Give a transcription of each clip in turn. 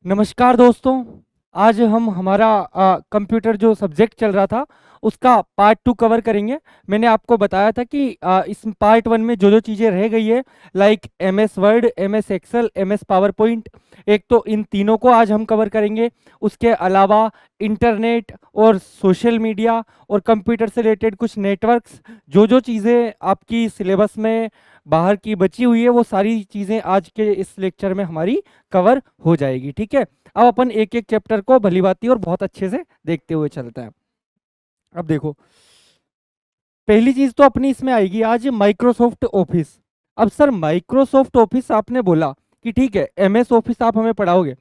नमस्कार दोस्तों। आज हम हमारा कंप्यूटर जो सब्जेक्ट चल रहा था उसका पार्ट 2 कवर करेंगे। मैंने आपको बताया था कि इस पार्ट 1 में जो जो चीज़ें रह गई है, like MS Word, MS Excel, MS PowerPoint, एक तो इन तीनों को आज हम कवर करेंगे। उसके अलावा इंटरनेट और सोशल मीडिया और कंप्यूटर से रिलेटेड कुछ नेटवर्क्स, जो जो चीज़ें आपकी सिलेबस में बाहर की बची हुई है, वो सारी चीज़ें आज के इस लेक्चर में हमारी कवर हो जाएगी। ठीक है, अब अपन एक एक चैप्टर को भलीभांति और बहुत अच्छे से देखते हुए चलते हैं। अब देखो, पहली चीज तो अपनी इसमें आएगी आज माइक्रोसॉफ्ट ऑफिस। अब सर माइक्रोसॉफ्ट ऑफिस आपने बोला कि ठीक है एमएस ऑफिस आप हमें पढ़ाओगे।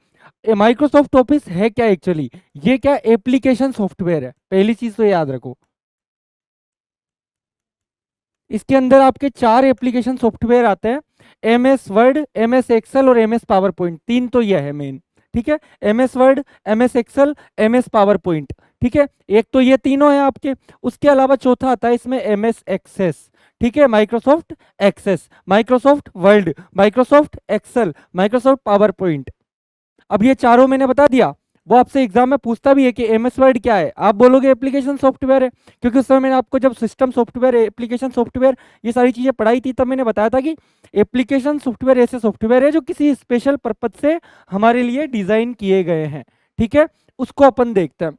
माइक्रोसॉफ्ट ऑफिस है क्या एक्चुअली? ये क्या एप्लीकेशन सॉफ्टवेयर है, पहली चीज तो याद रखो। इसके अंदर आपके 4 एप्लीकेशन सॉफ्टवेयर आते हैं, एमएस वर्ड, एमएस एक्सेल और एमएस पावर पॉइंट। तीन तो ये है मेन। ठीक है, MS Word, MS Excel, MS PowerPoint. ठीक है, एक तो ये तीनों है आपके। उसके अलावा चौथा आता है इसमें एमएस एक्सेस। ठीक है, Microsoft Access, Microsoft Word, Microsoft Excel, Microsoft PowerPoint. अब ये चारों मैंने बता दिया। वो आपसे एग्जाम में पूछता भी है कि एमएस वर्ड क्या है, आप बोलोगे एप्लीकेशन सॉफ्टवेयर है, क्योंकि उस समय मैंने आपको जब सिस्टम सॉफ्टवेयर, एप्लीकेशन सॉफ्टवेयर, ये सारी चीजें पढ़ाई थी, तब मैंने बताया था कि एप्लीकेशन सॉफ्टवेयर ऐसे सॉफ्टवेयर है जो किसी स्पेशल पर्पज से हमारे लिए डिजाइन किए गए हैं। ठीक है, उसको अपन देखते हैं।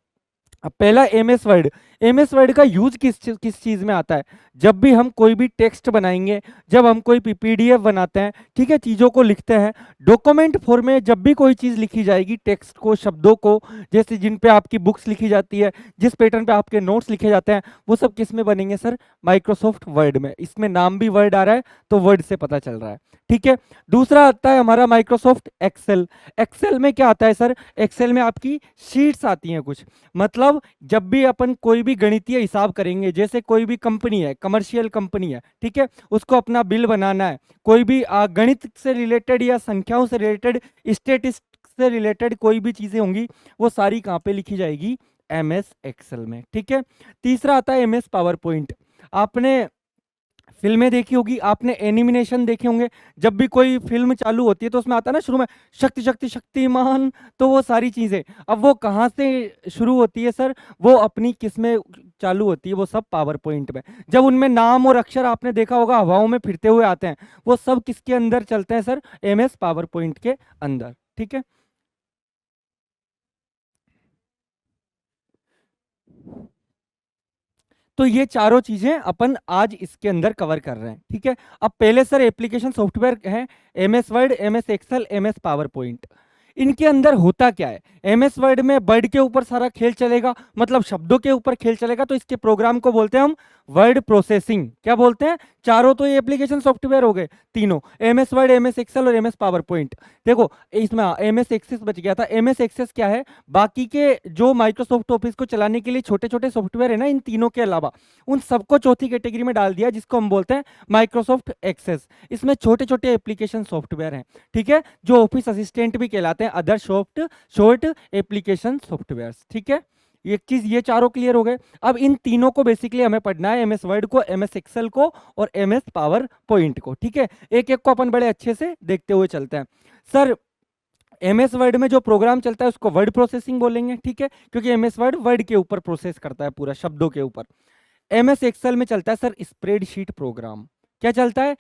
अब पहला एमएस वर्ड। एमएस वर्ड का यूज किस चीज में आता है? जब भी हम कोई भी टेक्स्ट बनाएंगे, जब हम कोई पीडीएफ बनाते हैं, ठीक है, चीजों को लिखते हैं, डॉक्यूमेंट फॉर्म में जब भी कोई चीज लिखी जाएगी, टेक्स्ट को, शब्दों को, जैसे जिन पे आपकी बुक्स लिखी जाती है, जिस पैटर्न पे आपके नोट्स लिखे जाते हैं, वो सब किस में बनेंगे सर? माइक्रोसॉफ्ट वर्ड में। इसमें नाम भी वर्ड आ रहा है तो वर्ड से पता चल रहा है। ठीक है, दूसरा आता है हमारा माइक्रोसॉफ्ट एक्सेल। एक्सेल में क्या आता है सर? एक्सेल में आपकी शीट्स आती हैं कुछ। मतलब जब भी अपन कोई भी गणितीय हिसाब करेंगे, जैसे कोई भी कंपनी है, कमर्शियल कंपनी है, ठीक है, उसको अपना बिल बनाना है, कोई भी गणित से रिलेटेड या संख्याओं से रिलेटेड, स्टेटिस्टिक्स से रिलेटेड कोई भी चीजें होंगी, वो सारी कहाँ पे लिखी जाएगी? एमएस एक्सेल में। ठीक है, तीसरा आता है एमएस पावर पॉइंट। आपने फिल्में देखी होगी, आपने एनिमेशन देखे होंगे। जब भी कोई फिल्म चालू होती है तो उसमें आता है ना शुरू में, शक्ति शक्ति शक्तिमान। तो वो सारी चीजें अब वो कहाँ से शुरू होती है सर? वो अपनी किस में चालू होती है? वो सब पावर पॉइंट में। जब उनमें नाम और अक्षर आपने देखा होगा हवाओं में फिरते हुए आते हैं, वो सब किसके अंदर चलते हैं सर? एमएस पावर पॉइंट के अंदर। ठीक है, तो ये चारों चीजें अपन आज इसके अंदर कवर कर रहे हैं। ठीक है, अब पहले सर एप्लीकेशन सॉफ्टवेयर है, MS Word, MS Excel, MS PowerPoint. इनके अंदर होता क्या है? एमएस वर्ड में वर्ड के ऊपर सारा खेल चलेगा, मतलब शब्दों के ऊपर खेल चलेगा, तो इसके प्रोग्राम को बोलते हैं हम वर्ड प्रोसेसिंग। क्या बोलते हैं? चारों तो ये एप्लीकेशन सॉफ्टवेयर हो गए, तीनों, एमएस वर्ड, एमएस एक्सेल और एमएस पावर पॉइंट। देखो, इसमें एमएस एक्सेस बच गया था। एमएस एक्सेस क्या है? बाकी के जो माइक्रोसॉफ्ट ऑफिस को चलाने के लिए छोटे छोटे सॉफ्टवेयर है ना, इन तीनों के अलावा, उन सबको चौथी कैटेगरी में डाल दिया, जिसको हम बोलते हैं माइक्रोसॉफ्ट एक्सेस। इसमें छोटे छोटे एप्लीकेशन सॉफ्टवेयर हैं, ठीक है, जो ऑफिस असिस्टेंट भी कहलाते हैं, other soft short application software. ठीक है, एक चीज ये चारों क्लियर हो गए। अब इन तीनों को बेसिकली हमें पढ़ना है, एमएस वर्ड को, एमएस एक्सेल को और एमएस पावर पॉइंट को। ठीक है, एक एक को अपन बड़े अच्छे से देखते हुए चलते हैं। सर एमएस वर्ड में जो प्रोग्राम चलता है उसको वर्ड प्रोसेसिंग बोलेंगे। ठीक है, क्योंकि एमएस वर्ड वर्ड के ऊपर प्रोसेस करता है, पूरा शब्दों के ऊपर। एमएस एक्सेल में चलता है सर स्प्रेडशीट प्रोग्राम। क्या चलता है?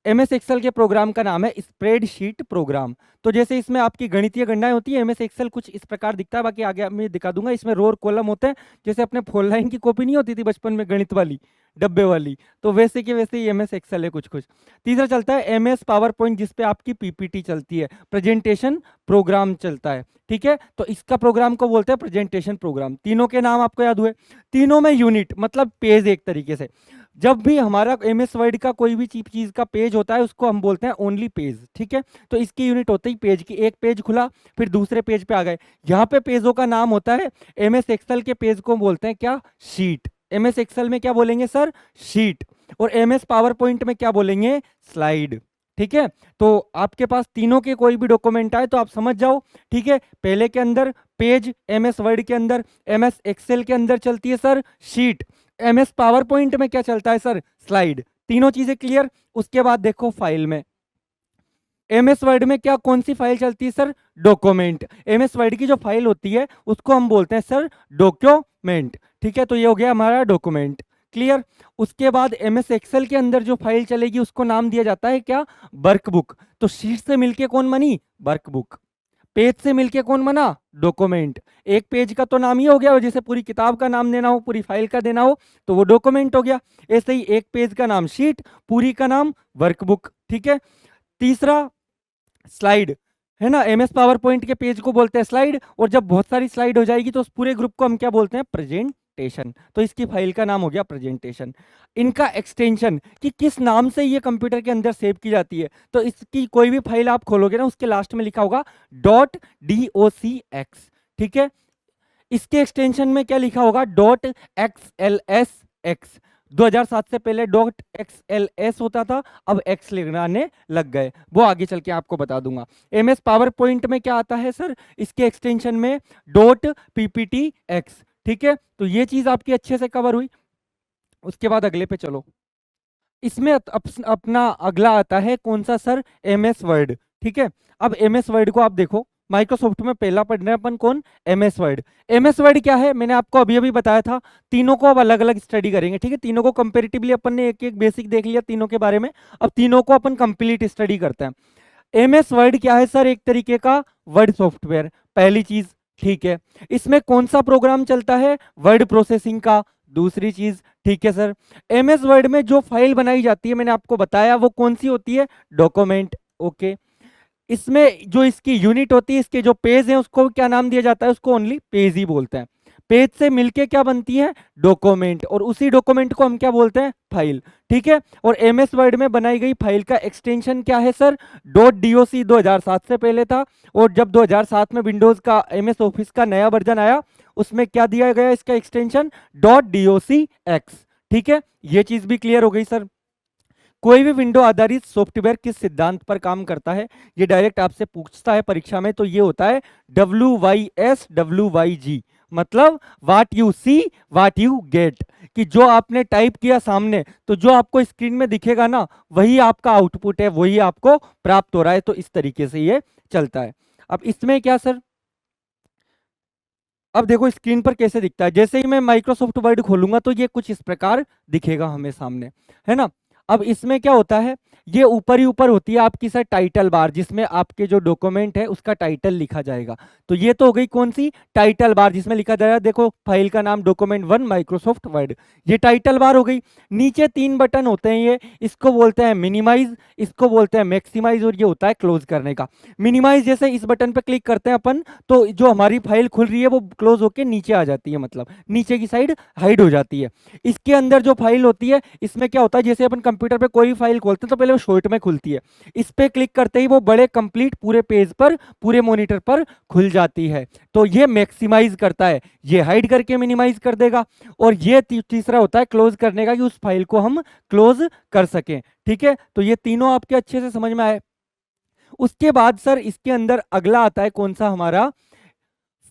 एमएस एक्सेल के प्रोग्राम का नाम है स्प्रेडशीट प्रोग्राम। तो जैसे इसमें आपकी गणितीय गणनाएं होती है, एमएस एक्सेल कुछ इस प्रकार दिखता है, बाकी आगे मैं दिखा दूंगा। इसमें रो और कॉलम होते हैं, जैसे अपने फोर लाइन की कॉपी नहीं होती थी बचपन में गणित वाली, डब्बे वाली, तो वैसे के वैसे ही एमएस एक्सेल है कुछ कुछ। तीसरा चलता है एमएस पावर पॉइंट, जिसपे आपकी पीपीटी चलती है, प्रेजेंटेशन प्रोग्राम चलता है। ठीक है, तो इसका प्रोग्राम को बोलते हैं प्रेजेंटेशन प्रोग्राम। तीनों के नाम आपको याद हुए। तीनों में यूनिट मतलब पेज, एक तरीके से जब भी हमारा एमएस वर्ड का कोई भी चीज का पेज होता है, उसको हम बोलते हैं ओनली पेज। ठीक है, तो इसकी यूनिट होती ही पेज की। एक पेज खुला, फिर दूसरे पेज पे आ गए। यहाँ पे पेजों का नाम होता है, एमएस एक्सेल के पेज को बोलते हैं क्या? शीट। एमएस एक्सेल में क्या बोलेंगे सर? शीट। और एमएस पावर पॉइंट में क्या बोलेंगे? स्लाइड। ठीक है, तो आपके पास तीनों के कोई भी डॉक्यूमेंट आए तो आप समझ जाओ। ठीक है, पहले के अंदर पेज, एमएस वर्ड के अंदर, एमएस एक्सेल के अंदर चलती है sir sheet, MS power point में क्या चलता है सर? स्लाइड। तीनों चीजें क्लियर। उसके बाद देखो फाइल में, एमएस वर्ड में क्या कौन सी फाइल चलती है सर? डॉक्यूमेंट। एमएस वर्ड की जो फाइल होती है उसको हम बोलते हैं सर डॉक्यूमेंट। ठीक है, तो ये हो गया हमारा डॉक्यूमेंट। क्लियर? उसके बाद एमएस एक्सेल के अंदर जो फाइल चलेगी उसको नाम दिया जाता है क्या? वर्कबुक। तो शीट से मिलके कौन बनी? वर्कबुक। पेज से मिलके कौन बना? डॉक्यूमेंट। एक पेज का तो नाम ही हो गया, और जैसे पूरी किताब का नाम देना हो, पूरी फाइल का देना हो, तो वो डॉक्यूमेंट हो गया। ऐसे ही एक पेज का नाम शीट, पूरी का नाम वर्कबुक। ठीक है। तीसरा स्लाइड, है ना? एमएस पावर पॉइंट के पेज को बोलते हैं स्लाइड, और जब बहुत सारी स्लाइड हो जाएगी तो उस पूरे ग्रुप को हम क्या बोलते हैं? प्रेजेंटेशन। तो इसकी फाइल का नाम हो गया प्रेजेंटेशन। इनका एक्सटेंशन कि किस नाम से ये कंप्यूटर के अंदर सेव की जाती है, तो इसकी कोई भी फाइल आप खोलोगे ना, उसके लास्ट में लिखा होगा .docx। ठीक है। इसके एक्सटेंशन में क्या लिखा होगा? .xlsx। 2007 से पहले .xls होता था, अब x लगाने लग गए, वो आगे चल के आपको बता दूंगा। एमएस पावर पॉइंट में क्या आता है सर? इसके एक्सटेंशन में .pptx। ठीक है, तो ये चीज आपकी अच्छे से कवर हुई। उसके बाद अगले पे चलो। इसमें अपना अगला आता है कौन सा सर? MS word. ठीक है। अब एमएस वर्ड को आप देखो, माइक्रोसॉफ्ट में पहला पढ़ रहे हैं अपन कौन? MS Word. एमएस वर्ड क्या है? मैंने आपको अभी अभी बताया था। तीनों को अब अलग अलग स्टडी करेंगे। ठीक है, तीनों को कंपेरेटिवली अपन ने एक एक बेसिक देख लिया तीनों के बारे में, अब तीनों को अपन कंप्लीट स्टडी करते हैं। एमएस वर्ड क्या है सर? एक तरीके का वर्ड सॉफ्टवेयर, पहली चीज। ठीक है। इसमें कौन सा प्रोग्राम चलता है? वर्ड प्रोसेसिंग का, दूसरी चीज। ठीक है सर। एमएस वर्ड में जो फाइल बनाई जाती है मैंने आपको बताया, वो कौन सी होती है? डॉक्यूमेंट। ओके। इसमें जो इसकी यूनिट होती है, इसके जो पेज हैं, उसको क्या नाम दिया जाता है? उसको ओनली पेज ही बोलते हैं। पेज से मिलके क्या बनती है? डॉक्यूमेंट। और उसी डॉक्यूमेंट को हम क्या बोलते हैं? फाइल। ठीक है। और एमएस वर्ड में बनाई गई फाइल का एक्सटेंशन क्या है सर? .doc। 2007 से पहले था, और जब 2007 में विंडोज का एमएस ऑफिस का नया वर्जन आया, उसमें क्या दिया गया इसका एक्सटेंशन? .docx। ठीक है, ये चीज भी क्लियर हो गई सर। कोई भी विंडो आधारित सॉफ्टवेयर किस सिद्धांत पर काम करता है? ये डायरेक्ट आपसे पूछता है परीक्षा में, तो ये होता है WYSWYG। मतलब what you see what you get, कि जो आपने टाइप किया सामने, तो जो आपको स्क्रीन में दिखेगा ना, वही आपका आउटपुट है, वही आपको प्राप्त हो रहा है। तो इस तरीके से ये चलता है। अब इसमें क्या सर? अब देखो स्क्रीन पर कैसे दिखता है। जैसे ही मैं माइक्रोसॉफ्ट वर्ड खोलूंगा तो ये कुछ इस प्रकार दिखेगा हमें सामने, है ना? अब इसमें क्या होता है? ये ऊपर ही ऊपर होती है आपकी सर टाइटल बार, जिसमें आपके जो डॉक्यूमेंट है उसका टाइटल लिखा जाएगा। तो ये तो हो गई कौन सी? टाइटल बार, जिसमें लिखा जाएगा, देखो फाइल का नाम डॉक्यूमेंट 1 माइक्रोसॉफ्ट वर्ड। ये टाइटल बार हो गई। नीचे 3 बटन होते हैं, ये इसको बोलते हैं मिनिमाइज, इसको बोलते हैं मैक्सिमाइज, और ये होता है क्लोज करने का। मिनिमाइज, जैसे इस बटन पर क्लिक करते हैं अपन, तो जो हमारी फाइल खुल रही है वो क्लोज होके नीचे आ जाती है, मतलब नीचे की साइड हाइड हो जाती है। इसके अंदर जो फाइल होती है, इसमें क्या होता है? जैसे अपन कंप्यूटर पे कोई भी फाइल खोलते हैं तो पहले वो शॉर्ट में खुलती है, इस पे क्लिक करते ही वो बड़े कंप्लीट पूरे पेज पर, पूरे मॉनिटर पर खुल जाती है। तो ये मैक्सिमाइज करता है, ये हाइड करके मिनिमाइज कर देगा। और ये तीसरा होता है क्लोज करने का, कि उस फाइल को हम क्लोज कर सकें। ठीक है, तो ये तीनों आपके अच्छे से समझ में आए। उसके बाद सर इसके अंदर अगला आता है कौन सा? हमारा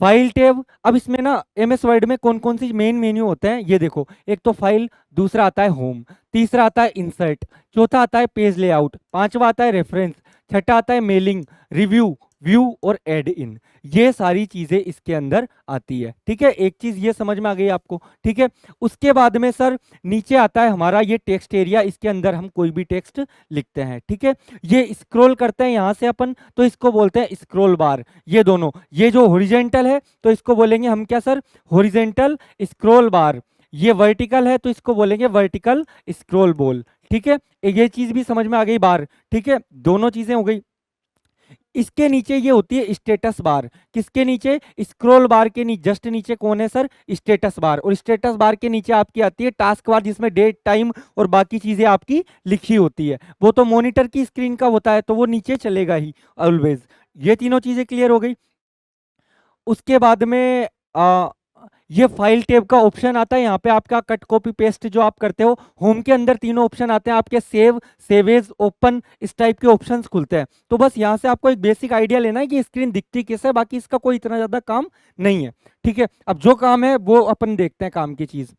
फाइल टैब। अब इसमें ना एमएस वर्ड में कौन कौन सी मेन मेन्यू होते हैं, ये देखो। एक तो फाइल, दूसरा आता है होम, तीसरा आता है इंसर्ट, चौथा आता है पेज लेआउट, पांचवा आता है रेफरेंस, छठा आता है मेलिंग, रिव्यू, व्यू और एड इन। ये सारी चीजें इसके अंदर आती है। ठीक है, एक चीज ये समझ में आ गई आपको? ठीक है। उसके बाद में सर नीचे आता है हमारा ये टेक्स्ट एरिया, इसके अंदर हम कोई भी टेक्स्ट लिखते हैं। ठीक है, ये स्क्रॉल करते हैं यहां से अपन, तो इसको बोलते हैं स्क्रॉल बार। ये दोनों, ये जो हॉरिजेंटल है तो इसको बोलेंगे हम क्या सर? हॉरिजेंटल स्क्रॉल बार। ये वर्टिकल है तो इसको बोलेंगे वर्टिकल स्क्रॉल बॉल। ठीक है, ये चीज भी समझ में आ गई बार। ठीक है, दोनों चीजें हो गई। इसके नीचे ये होती है स्टेटस बार। किसके नीचे? स्क्रॉल बार के नीचे, जस्ट नीचे कौन है सर? Status bar. और स्टेटस बार के नीचे आपकी आती है टास्क बार, जिसमें डेट, टाइम और बाकी चीजें आपकी लिखी होती है। वो तो मॉनिटर की स्क्रीन का होता है, तो वो नीचे चलेगा ही ऑलवेज। ये तीनों चीजें क्लियर हो गई। उसके बाद में ये फाइल टैब का ऑप्शन आता है। यहाँ पे आपका कट कॉपी पेस्ट जो आप करते हो, होम के अंदर तीनों ऑप्शन आते हैं आपके, सेव, सेवेज, ओपन, इस टाइप के ऑप्शंस खुलते हैं। तो बस यहाँ से आपको एक बेसिक आइडिया लेना है कि स्क्रीन दिखती कैसे है, बाकी इसका कोई इतना ज्यादा काम नहीं है। ठीक है, अब जो काम है वो अपन देखते हैं काम की चीज।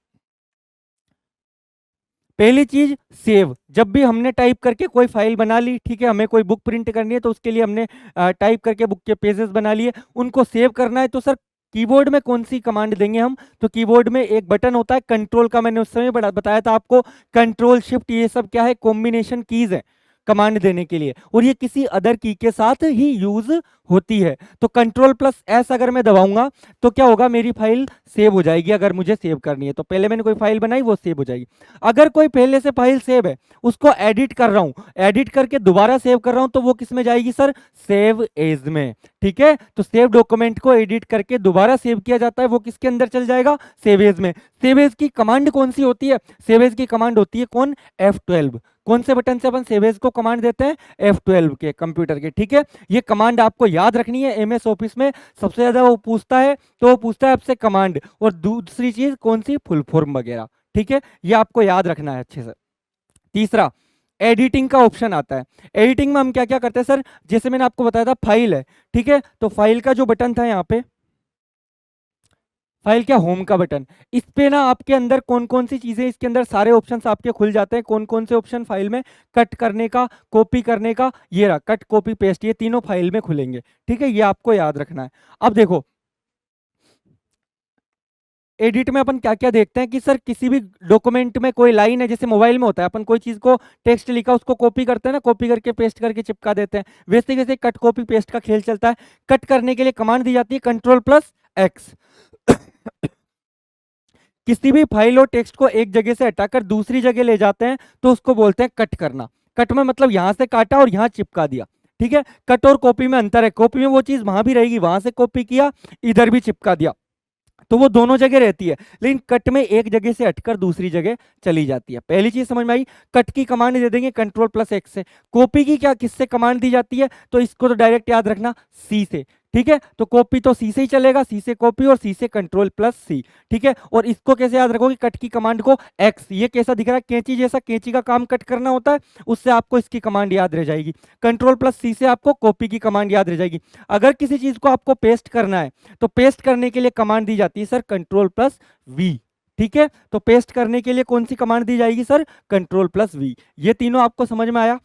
पहली चीज सेव, जब भी हमने टाइप करके कोई फाइल बना ली, ठीक है, हमें कोई बुक प्रिंट करनी है तो उसके लिए हमने टाइप करके बुक के पेजेस बना लिए, उनको सेव करना है तो सर कीबोर्ड में कौन सी कमांड देंगे हम? तो कीबोर्ड में एक बटन होता है कंट्रोल का, मैंने उस समय बताया था आपको, कंट्रोल शिफ्ट ये सब क्या है, कॉम्बिनेशन कीज है कमांड देने के लिए, और ये किसी अदर की के साथ ही यूज होती है। तो कंट्रोल प्लस एस अगर मैं दबाऊंगा तो क्या होगा, मेरी फाइल सेव हो जाएगी। अगर मुझे सेव करनी है तो पहले मैंने कोई फाइल बनाई वो सेव हो जाएगी। अगर कोई पहले से फाइल सेव है उसको एडिट कर रहा हूं, एडिट करके दोबारा सेव कर रहा हूं, तो वो किस में जाएगी सर? सेव एज में। ठीक है, तो सेव डॉक्यूमेंट को एडिट करके दोबारा सेव किया जाता है, वो किसके अंदर चल जाएगा? सेव एज में। सेव एज की कमांड कौन सी होती है? सेव एज की कमांड होती है कौन? F12। कौन से बटन से अपन सेव एज को कमांड देते हैं? F12 के कंप्यूटर के। ठीक है, ये कमांड आपको याद रखनी है। एमएस ऑफिस में सबसे ज्यादा वो पूछता है, तो वो पूछता है आपसे कमांड, और दूसरी चीज कौन सी? फुल फॉर्म वगैरह। ठीक है, ये आपको याद रखना है अच्छे से। तीसरा, एडिटिंग का ऑप्शन आता है। एडिटिंग में हम क्या क्या करते हैं सर? जैसे मैंने आपको बताया था फाइल है, ठीक है, तो फाइल का जो बटन था यहाँ पे, फाइल क्या, होम का बटन, इस पे ना आपके अंदर कौन कौन सी चीजें, इसके अंदर सारे ऑप्शंस आपके खुल जाते हैं। कौन कौन से ऑप्शन फाइल में? कट करने का, कॉपी करने का, ये रहा कट कॉपी पेस्ट, ये तीनों फाइल में खुलेंगे। ठीक है, ये आपको याद रखना है। अब देखो एडिट में अपन क्या क्या देखते हैं कि सर किसी भी डॉक्यूमेंट में कोई लाइन है, जैसे मोबाइल में होता है, अपन कोई चीज को टेक्स्ट लिखा उसको कॉपी करते हैं ना, कॉपी करके पेस्ट करके चिपका देते हैं, वैसे वैसे कट कॉपी पेस्ट का खेल चलता है। कट करने के लिए कमांड दी जाती है कंट्रोल प्लस एक्स। किसी भी फाइल और टेक्स्ट को एक जगह से हटाकर दूसरी जगह ले जाते हैं तो उसको बोलते हैं कट करना। कट में मतलब यहां से काटा और यहां चिपका दिया। ठीक है, कट और कॉपी में अंतर है, कॉपी में वो चीज वहां भी रहेगी, वहां से कॉपी किया इधर भी चिपका दिया, तो वो दोनों जगह रहती है, लेकिन कट में एक जगह से हटकर दूसरी जगह चली जाती है। पहली चीज समझ में आई? कट की कमांड दे देंगे कंट्रोल प्लस एक्स से। कॉपी की क्या किससे कमांड दी जाती है? तो इसको तो डायरेक्ट याद रखना, सी से। ठीक है, तो कॉपी तो सी से ही चलेगा, सी से कॉपी और सी से कंट्रोल प्लस सी। ठीक है, और इसको कैसे याद रखोगे? कट की कमांड को एक्स, ये कैसा दिख रहा है? कैंची जैसा, कैंची का काम कट करना होता है, उससे आपको इसकी कमांड याद रह जाएगी। कंट्रोल प्लस सी से आपको कॉपी की कमांड याद रह जाएगी। अगर किसी चीज को आपको पेस्ट करना है तो पेस्ट करने के लिए कमांड दी जाती है सर कंट्रोल प्लस वी। ठीक है, तो पेस्ट करने के लिए कौन सी कमांड दी जाएगी सर? Control plus we. ये तीनों आपको समझ में आया?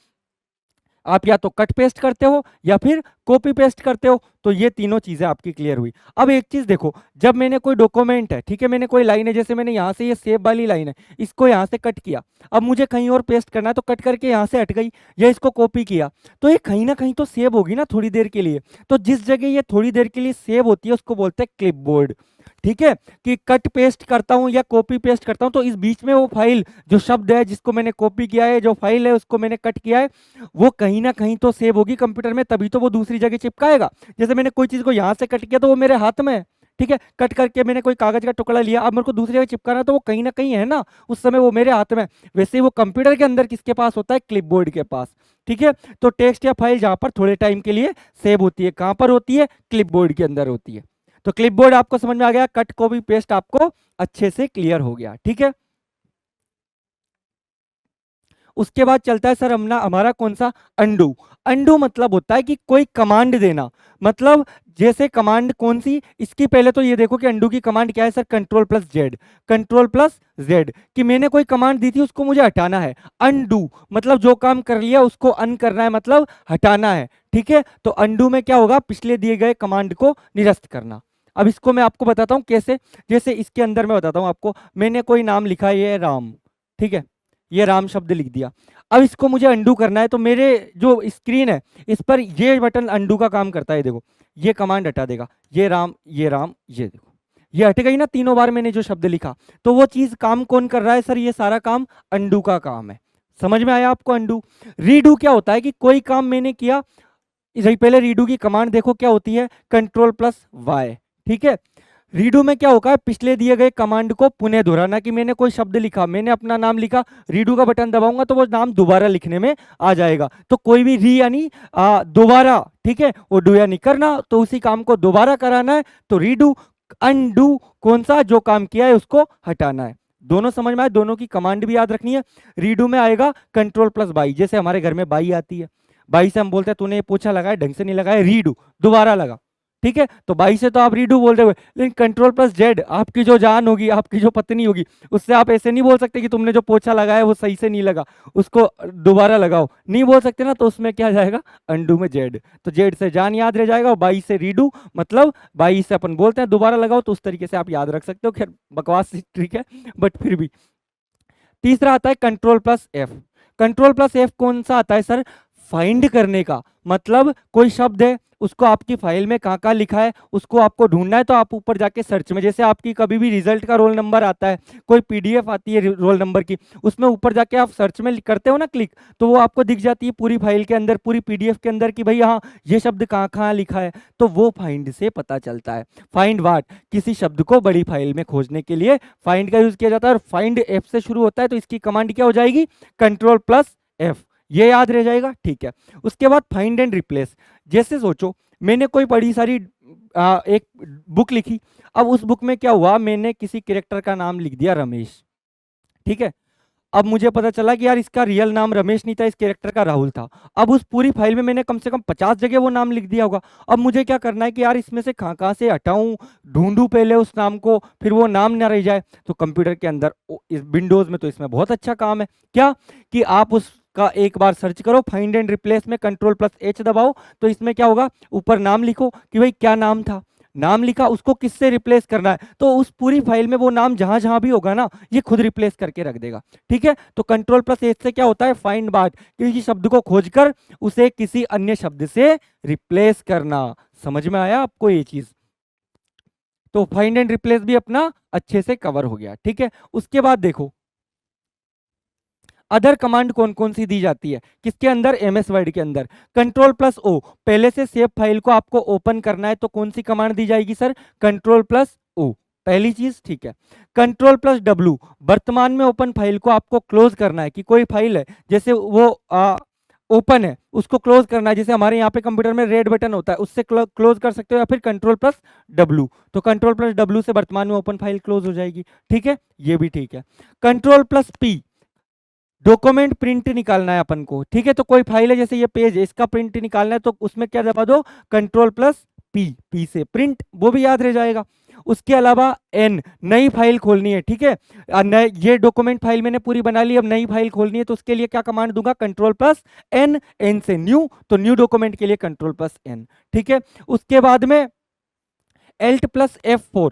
आप या तो कट पेस्ट करते हो या फिर कॉपी पेस्ट करते हो, तो ये तीनों चीजें आपकी क्लियर हुई। अब एक चीज देखो, जब मैंने कोई डॉक्यूमेंट है, ठीक है, मैंने कोई लाइन है, जैसे मैंने यहाँ से ये सेव वाली लाइन है, इसको यहाँ से कट किया, अब मुझे कहीं और पेस्ट करना है तो कट करके यहाँ से हट गई, या इसको कॉपी किया, तो ये कहीं ना कहीं तो सेव होगी ना थोड़ी देर के लिए। तो जिस जगह ये थोड़ी देर के लिए सेव होती है उसको बोलते हैं क्लिपबोर्ड। ठीक है, कि कट पेस्ट करता हूं या कॉपी पेस्ट करता हूं तो इस बीच में वो फाइल, जो शब्द है जिसको मैंने कॉपी किया है, जो फाइल है उसको मैंने कट किया है, वो कहीं ना कहीं तो सेव होगी कंप्यूटर में, तभी तो वो दूसरी जगह चिपकाएगा। जैसे मैंने कोई चीज को यहाँ से कट किया तो वो मेरे हाथ में है, ठीक है, कट करके मैंने कोई कागज का टुकड़ा लिया, अब मेरे को दूसरी जगह चिपकाना है, तो वो कहीं ना कहीं है ना, उस समय वो मेरे हाथ में। वैसे ही वो कंप्यूटर के अंदर किसके पास होता है? क्लिपबोर्ड के पास। ठीक है, तो टेक्स्ट या फाइल जहां पर थोड़े टाइम के लिए सेव होती है, कहां पर होती है? क्लिपबोर्ड के अंदर होती है। तो क्लिपबोर्ड आपको समझ में आ गया, कट कॉपी पेस्ट आपको अच्छे से क्लियर हो गया। ठीक है, उसके बाद चलता है सर हमना हमारा कौन सा? अंडू। अंडू मतलब होता है कि कोई कमांड देना, मतलब जैसे कमांड कौन सी? इसकी पहले तो ये देखो कि अंडू की कमांड क्या है sir? Control plus Z. Control plus Z, कि मैंने कोई कमांड दी थी उसको मुझे हटाना है। अंडू मतलब जो काम कर लिया उसको अन करना है, मतलब हटाना है। ठीक है, तो अंडू में क्या होगा? पिछले दिए गए कमांड को निरस्त करना। अब इसको मैं आपको बताता हूं कैसे। जैसे इसके अंदर मैं बताता हूं आपको, मैंने कोई नाम लिखा है, ये राम, ठीक है, ये राम शब्द लिख दिया। अब इसको मुझे अंडू करना है, तो मेरे जो स्क्रीन है इस पर ये बटन अंडू का काम करता है। देखो ये कमांड हटा देगा, ये राम, ये राम, ये देखो ये हट गई ना, तीनों बार मैंने जो शब्द लिखा, तो वो चीज काम कौन कर रहा है सर? ये सारा काम अंडू का काम है। समझ में आया आपको? अंडू। रीडू क्या होता है कि कोई काम मैंने किया, पहले रीडू की कमांड देखो क्या होती है? Control plus Y. ठीक है, रीडू में क्या होगा? पिछले दिए गए कमांड को पुनः दोहराना, कि मैंने कोई शब्द लिखा, मैंने अपना नाम लिखा, रीडू का बटन दबाऊंगा तो वो नाम दोबारा लिखने में आ जाएगा। तो कोई भी री यानी दोबारा, ठीक है, वो डू यानी करना, तो उसी काम को दोबारा कराना है, तो रीडू। अनडू कौन सा? जो काम किया है उसको हटाना है। दोनों समझ में आए? दोनों की कमांड भी याद रखनी है। रीडू में आएगा कंट्रोल प्लस बाई, जैसे हमारे घर में बाई आती है, बाई से हम बोलते हैं तूने ये पोछा लगाया ढंग से नहीं लगाया, रीडू, दोबारा लगा। ठीक है, तो 22 से तो आप रीडू बोल रहे हो, लेकिन कंट्रोल प्लस जेड, आपकी जो जान होगी, आपकी जो पत्नी होगी, उससे आप ऐसे नहीं बोल सकते कि तुमने जो पोछा लगाया वो सही से नहीं लगा, उसको दोबारा लगाओ, नहीं बोल सकते ना, तो उसमें क्या जाएगा, अंडू में जेड, तो जेड से जान याद रह जाएगा, और 22 से रीडू, मतलब 22 से अपन बोलते हैं दोबारा लगाओ, तो उस तरीके से आप याद रख सकते हो। खैर बकवास ट्रिक है, बट फिर भी। तीसरा आता है control plus F. Control plus F कौन सा आता है सर, फाइंड करने का, मतलब कोई शब्द है, उसको आपकी फाइल में कहाँ कहाँ लिखा है, उसको आपको ढूंढना है, तो आप ऊपर जाके सर्च में, जैसे आपकी कभी भी रिजल्ट का रोल नंबर आता है, कोई पीडीएफ आती है रोल नंबर की, उसमें ऊपर जाके आप सर्च में करते हो ना क्लिक, तो वो आपको दिख जाती है पूरी फाइल के अंदर, पूरी पीडीएफ के अंदर, कि भाई हाँ ये शब्द कहाँ कहाँ लिखा है, तो वो फाइंड से पता चलता है। फाइंड वाट, किसी शब्द को बड़ी फाइल में खोजने के लिए फाइंड का यूज किया जाता है, और फाइंड एफ से शुरू होता है, तो इसकी कमांड क्या हो जाएगी, कंट्रोल प्लस एफ, ये याद रह जाएगा, ठीक है। उसके बाद फाइंड एंड रिप्लेस, जैसे सोचो मैंने कोई बड़ी सारी एक बुक लिखी, अब उस बुक में क्या हुआ, मैंने किसी कैरेक्टर का नाम लिख दिया रमेश, ठीक है, अब मुझे पता चला कि यार इसका रियल नाम रमेश नहीं था, इस कैरेक्टर का राहुल था। अब उस पूरी फाइल में मैंने कम से कम 50 जगह वो नाम लिख दिया होगा। अब मुझे क्या करना है कि यार इसमें से कहाँ कहाँ से हटाऊं, ढूंढूं पहले उस नाम को, फिर वो नाम ना रह जाए। तो कंप्यूटर के अंदर इस विंडोज में तो इसमें बहुत अच्छा काम है, क्या कि आप उसका एक बार सर्च करो, फाइंड एंड रिप्लेस में कंट्रोल प्लस एच दबाओ, तो इसमें क्या होगा, ऊपर नाम लिखो कि भाई क्या नाम था, नाम लिखा, उसको किससे रिप्लेस करना है, तो उस पूरी फाइल में वो नाम जहां जहां भी होगा ना, ये खुद रिप्लेस करके रख देगा, ठीक है। तो कंट्रोल प्लस एच से क्या होता है, फाइंड बार, किसी शब्द को खोजकर उसे किसी अन्य शब्द से रिप्लेस करना। समझ में आया आपको ये चीज, तो फाइंड एंड रिप्लेस भी अपना अच्छे से कवर हो गया, ठीक है। उसके बाद देखो अदर कमांड कौन कौन सी दी जाती है, किसके अंदर, एमएस वर्ड के अंदर। कंट्रोल प्लस ओ, पहले से सेव फाइल को आपको ओपन करना है, तो कौन सी कमांड दी जाएगी सर, कंट्रोल प्लस ओ, पहली चीज, ठीक है। कंट्रोल प्लस डब्ल्यू, वर्तमान में ओपन फाइल को आपको क्लोज करना है, कि कोई फाइल है जैसे वो ओपन है, उसको क्लोज करना है, जैसे हमारे यहाँ पे कंप्यूटर में रेड बटन होता है, उससे क्लोज कर सकते हो, या फिर कंट्रोल प्लस डब्ल्यू, तो कंट्रोल प्लस डब्ल्यू से वर्तमान में ओपन फाइल क्लोज हो जाएगी, ठीक है, ये भी ठीक है। Control plus P, document print निकालना है अपन को, ठीक है, तो कोई फाइल है जैसे ये पेज है, इसका प्रिंट निकालना है, तो उसमें क्या दबा दो, कंट्रोल प्लस पी, पी से प्रिंट, वो भी याद रह जाएगा। उसके अलावा एन, नई फाइल खोलनी है, ठीक है, ये डॉक्यूमेंट फाइल मैंने पूरी बना ली, अब नई फाइल खोलनी है, तो उसके लिए क्या कमांड दूंगा, कंट्रोल प्लस एन, एन से न्यू, तो न्यू डॉक्यूमेंट के लिए कंट्रोल प्लस एन, ठीक है। उसके बाद में एल्ट प्लस F4,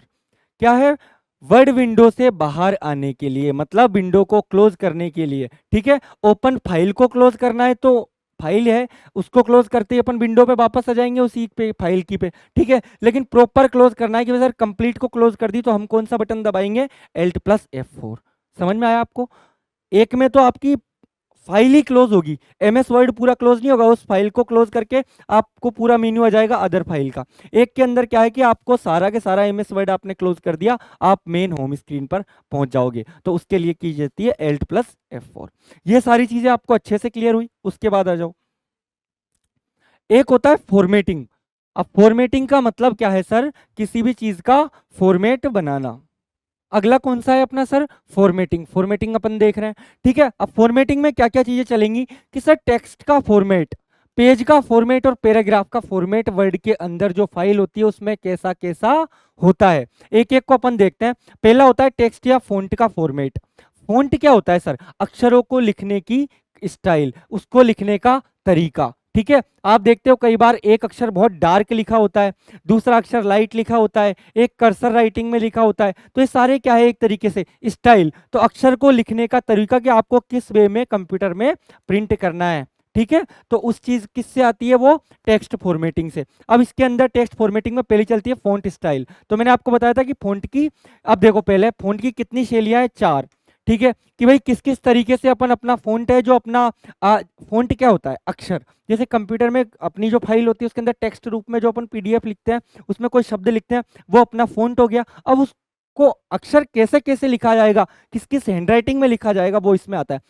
क्या है, वर्ड विंडो से बाहर आने के लिए, मतलब विंडो को क्लोज करने के लिए, ठीक है। ओपन फाइल को क्लोज करना है, तो फाइल है उसको क्लोज करते ही अपन विंडो पे वापस आ जाएंगे उसी पे, फाइल की पे, ठीक है। लेकिन प्रॉपर क्लोज करना है कि सर कंप्लीट को क्लोज कर दी, तो हम कौन सा बटन दबाएंगे, एल्ट प्लस F4। समझ में आया आपको, एक में तो आपकी फाइल ही क्लोज होगी, एमएस वर्ड पूरा क्लोज नहीं होगा, उस फाइल को क्लोज करके आपको पूरा मेन्यू आ जाएगा अदर फाइल का। एक के अंदर क्या है कि आपको सारा के सारा एमएस वर्ड आपने क्लोज कर दिया, आप मेन होम स्क्रीन पर पहुंच जाओगे, तो उसके लिए की जाती है एल्ट प्लस F4। ये सारी चीजें आपको अच्छे से क्लियर हुई, उसके बाद आ जाओ, एक होता है फॉर्मेटिंग। अब फॉर्मेटिंग का मतलब क्या है सर, किसी भी चीज का फॉर्मेट बनाना। अगला कौन सा है अपना सर, फॉर्मेटिंग, फॉर्मेटिंग अपन देख रहे हैं, ठीक है। अब फॉर्मेटिंग में क्या क्या चीजें चलेंगी, कि सर टेक्स्ट का फॉर्मेट, पेज का फॉर्मेट और पैराग्राफ का फॉर्मेट, वर्ड के अंदर जो फाइल होती है उसमें कैसा कैसा होता है, एक एक को अपन देखते हैं। पहला होता है टेक्स्ट या फॉन्ट का फॉर्मेट। फॉन्ट क्या होता है सर, अक्षरों को लिखने की स्टाइल, उसको लिखने का तरीका, ठीक है। आप देखते हो कई बार एक अक्षर बहुत डार्क लिखा होता है, दूसरा अक्षर लाइट लिखा होता है, एक कर्सर राइटिंग में लिखा होता है, तो ये सारे क्या है, एक तरीके से स्टाइल, तो अक्षर को लिखने का तरीका कि आपको किस वे में कंप्यूटर में प्रिंट करना है, ठीक है। तो उस चीज किससे आती है, वो टेक्स्ट फॉर्मेटिंग से। अब इसके अंदर टेक्स्ट फॉर्मेटिंग में पहली चलती है फॉन्ट स्टाइल, तो मैंने आपको बताया था कि फॉन्ट की, अब देखो पहले फॉन्ट की कितनी शैलियां हैं, 4, ठीक है, कि भाई किस किस तरीके से अपन अपना फॉन्ट है जो अपना फॉन्ट क्या होता है, अक्षर, जैसे कंप्यूटर में अपनी जो फाइल होती है उसके अंदर टेक्स्ट रूप में जो अपन पीडीएफ लिखते हैं, उसमें कोई शब्द लिखते हैं, वो अपना फॉन्ट हो गया। अब उसको अक्षर कैसे कैसे लिखा जाएगा, किस किस हैंडराइटिंग में लिखा जाएगा, वो इसमें आता है।